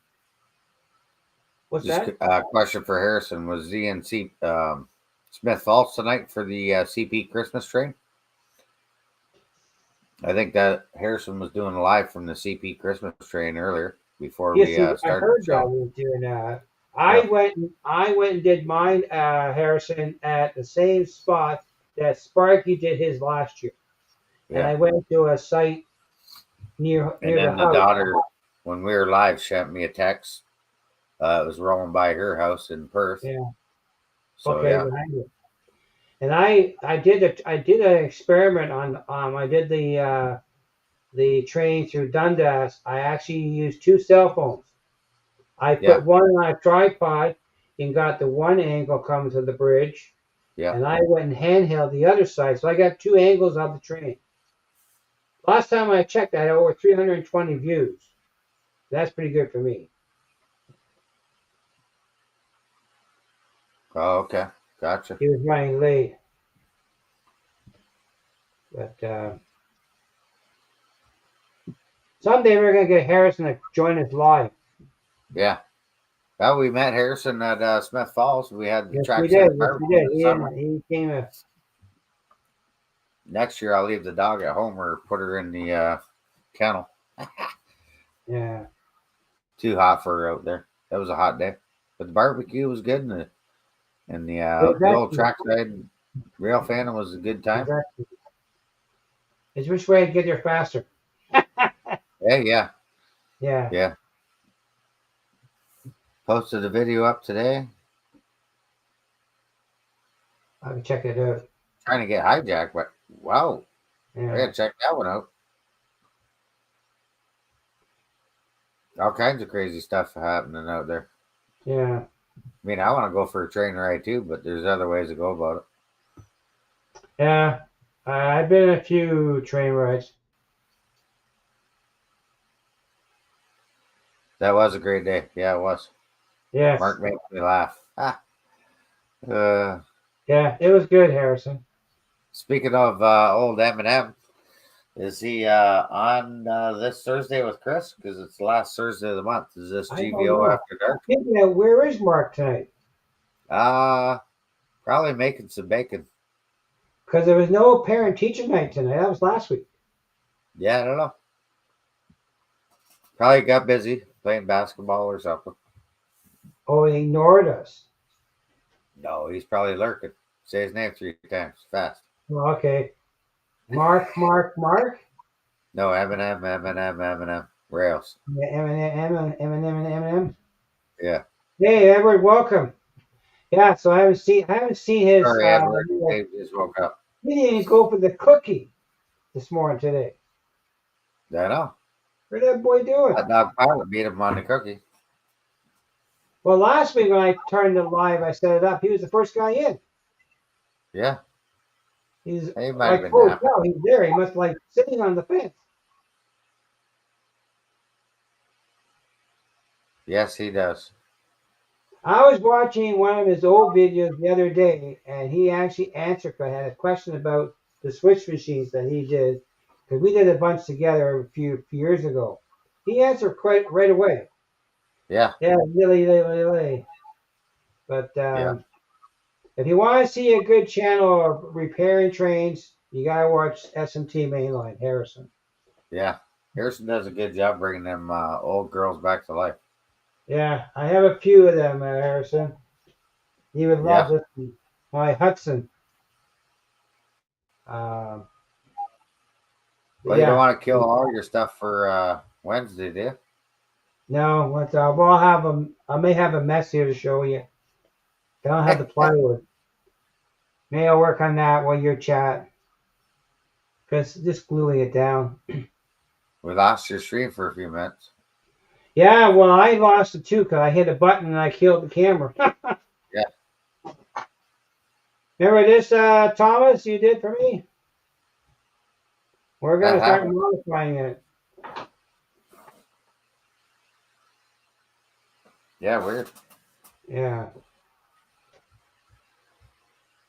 S1: What's
S2: just
S1: that?
S2: Question for Harrison: was ZNC Smith Falls tonight for the CP Christmas train? I think that Harrison was doing live from the CP Christmas train earlier before we started.
S1: I heard that we were doing that. I went and did mine, Harrison, at the same spot that Sparky did his last year. Yeah. And I went to a site near
S2: the house. The daughter, when we were live, sent me a text. It was rolling by her house in Perth.
S1: Yeah.
S2: So,
S1: okay. Yeah. And I did an experiment on I did the train through Dundas. I actually used two cell phones. I put one on a tripod and got the one angle coming to the bridge. Yeah. And I went and handheld the other side. So I got two angles of the train. Last time I checked, I had over 320 views. That's pretty good for me.
S2: Oh, okay. Gotcha.
S1: He was running late. But someday we're going to get Harrison to join us live.
S2: Yeah. Well, we met Harrison at Smith Falls. We had the track.
S1: We did. He came in.
S2: Next year, I'll leave the dog at home or put her in the kennel.
S1: Yeah.
S2: Too hot for her out there. That was a hot day. But the barbecue was good, and the old trackside rail fanning was a good time.
S1: Exactly. It's which way to get there faster.
S2: Yeah.
S1: Yeah.
S2: Posted a video up today.
S1: I'll check it out.
S2: Trying to get hijacked, but wow. I
S1: Yeah.
S2: gotta check that one out. All kinds of crazy stuff happening out there.
S1: Yeah.
S2: I mean, I want to go for a train ride too, but there's other ways to go about it.
S1: Yeah. I've been a few train rides.
S2: That was a great day. Yeah, it was.
S1: Yes.
S2: Mark made me laugh.
S1: Yeah, it was good, Harrison.
S2: Speaking of old Eminem, is he on this Thursday with Chris? Because it's the last Thursday of the month. Is this
S1: I don't
S2: GVO
S1: know.
S2: After Dark?
S1: Speaking of, where is Mark tonight?
S2: Probably making some bacon.
S1: Because there was no parent teacher night tonight. That was last week.
S2: Yeah, I don't know. Probably got busy playing basketball or something.
S1: Oh, he ignored us.
S2: No, he's probably lurking. Say his name 3 times fast.
S1: Oh, okay. Mark.
S2: No, Eminem. Where else?
S1: Yeah, Eminem.
S2: Yeah.
S1: Hey, Edward, welcome. Yeah, so I haven't seen his.
S2: Sorry, Edward. Dave just woke up.
S1: He didn't even go for the cookie this morning today.
S2: I know.
S1: What'd that boy doing?
S2: That dog pilot beat him on the cookie.
S1: Well, last week when I turned it live, I set it up. He was the first guy in.
S2: Yeah.
S1: He's
S2: He might
S1: like,
S2: have been
S1: oh,
S2: napping.
S1: no, he's there. He must like sitting on the fence.
S2: Yes, he does.
S1: I was watching one of his old videos the other day, and he actually answered. I had a question about the switch machines that he did, because we did a bunch together a few years ago. He answered quite right away.
S2: Yeah.
S1: Yeah, really. But
S2: Yeah.
S1: if you want to see a good channel of repairing trains, you gotta watch SMT Mainline Harrison.
S2: Yeah. Harrison does a good job bringing them old girls back to life.
S1: Yeah, I have a few of them, Harrison. You would love
S2: Yeah.
S1: this. My Hudson.
S2: Well,
S1: Yeah.
S2: you don't want to kill all your stuff for Wednesday, do you?
S1: No, what's well, I'll have them. I may have a mess here to show you. I don't have the plywood. May I work on that while you're chat? Because just gluing it down.
S2: We lost your stream for a few minutes.
S1: Yeah, well, I lost it too because I hit a button and I killed the camera.
S2: Yeah.
S1: Remember this, Thomas, you did for me? We're going to
S2: That
S1: start
S2: happened.
S1: modifying it.
S2: Yeah, weird.
S1: Yeah.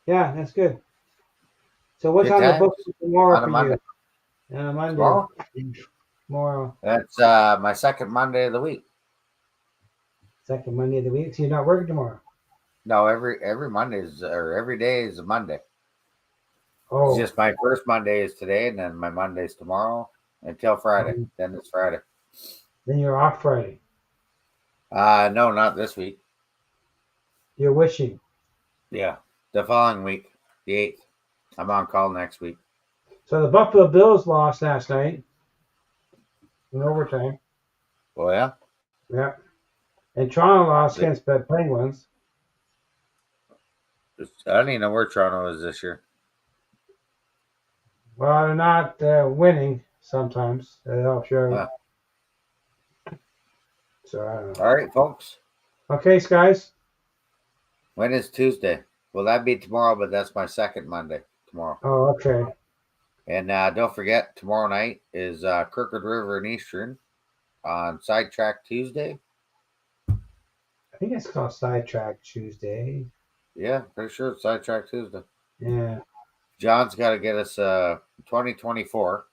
S1: Yeah, that's good. So what's
S2: Good
S1: on the
S2: times.
S1: book tomorrow
S2: On a
S1: for
S2: Monday.
S1: you? On a Monday.
S2: Tomorrow?
S1: Tomorrow.
S2: That's my second Monday of the week.
S1: Second Monday of the week. So you're not working tomorrow?
S2: No, every Monday's or every day is a Monday.
S1: Oh.
S2: It's just my first Monday is today, and then my Monday's tomorrow until Friday.
S1: Mm-hmm.
S2: Then it's Friday.
S1: Then you're off Friday.
S2: No, not this week.
S1: You're wishing.
S2: Yeah, the following week, the 8th. I'm on call next week.
S1: So the Buffalo Bills lost last night in overtime.
S2: Oh yeah.
S1: Yeah. And Toronto lost against the Penguins.
S2: I don't even know where Toronto is this year.
S1: Well, they're not winning sometimes. That helps you out. So I don't know.
S2: All right, folks.
S1: Okay, guys.
S2: When is Tuesday? Well, that'd be tomorrow, but that's my second Monday tomorrow.
S1: Oh, okay.
S2: And don't forget, tomorrow night is Crooked River and Eastern on Sidetrack Tuesday.
S1: I think it's called Sidetrack Tuesday.
S2: Yeah, pretty sure it's Sidetrack Tuesday.
S1: Yeah.
S2: John's got to get us 2024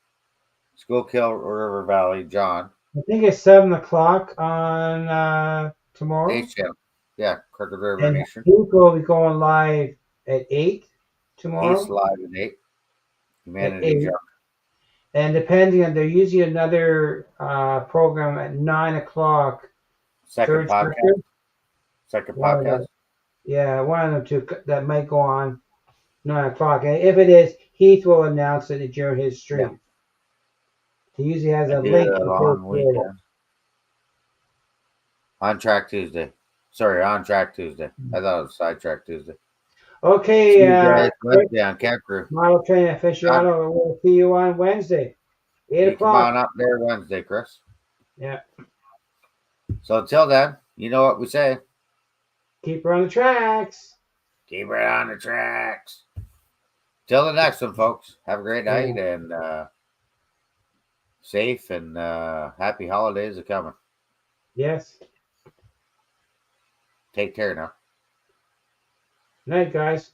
S2: Schuylkill River Valley. John.
S1: I think it's 7 o'clock on tomorrow.
S2: H channel. Yeah, Crooked River and Eastern.
S1: Duke will be going live at 8 tomorrow.
S2: East live at 8. Humanity Junk.
S1: And depending on, they're usually another program at 9 o'clock.
S2: Second podcast.
S1: Sector.
S2: Second podcast.
S1: Yeah, one of them two that might go on 9 o'clock. And if it is, Heath will announce it during his stream.
S2: Yeah.
S1: He usually has a link.
S2: On Track Tuesday. Sorry, On Track Tuesday. I thought it was Sidetrack Tuesday.
S1: Okay,
S2: See you guys Wednesday on Camp Crew.
S1: Model Train Aficionado, we'll see you on Wednesday, 8
S2: You come
S1: o'clock.
S2: on up there Wednesday, Chris.
S1: Yeah.
S2: So until then, you know what we say.
S1: Keep her on the tracks.
S2: Keep it on the tracks. Till the next one, folks. Have a great night and safe and happy holidays are coming.
S1: Yes.
S2: Take care now.
S1: Night, guys.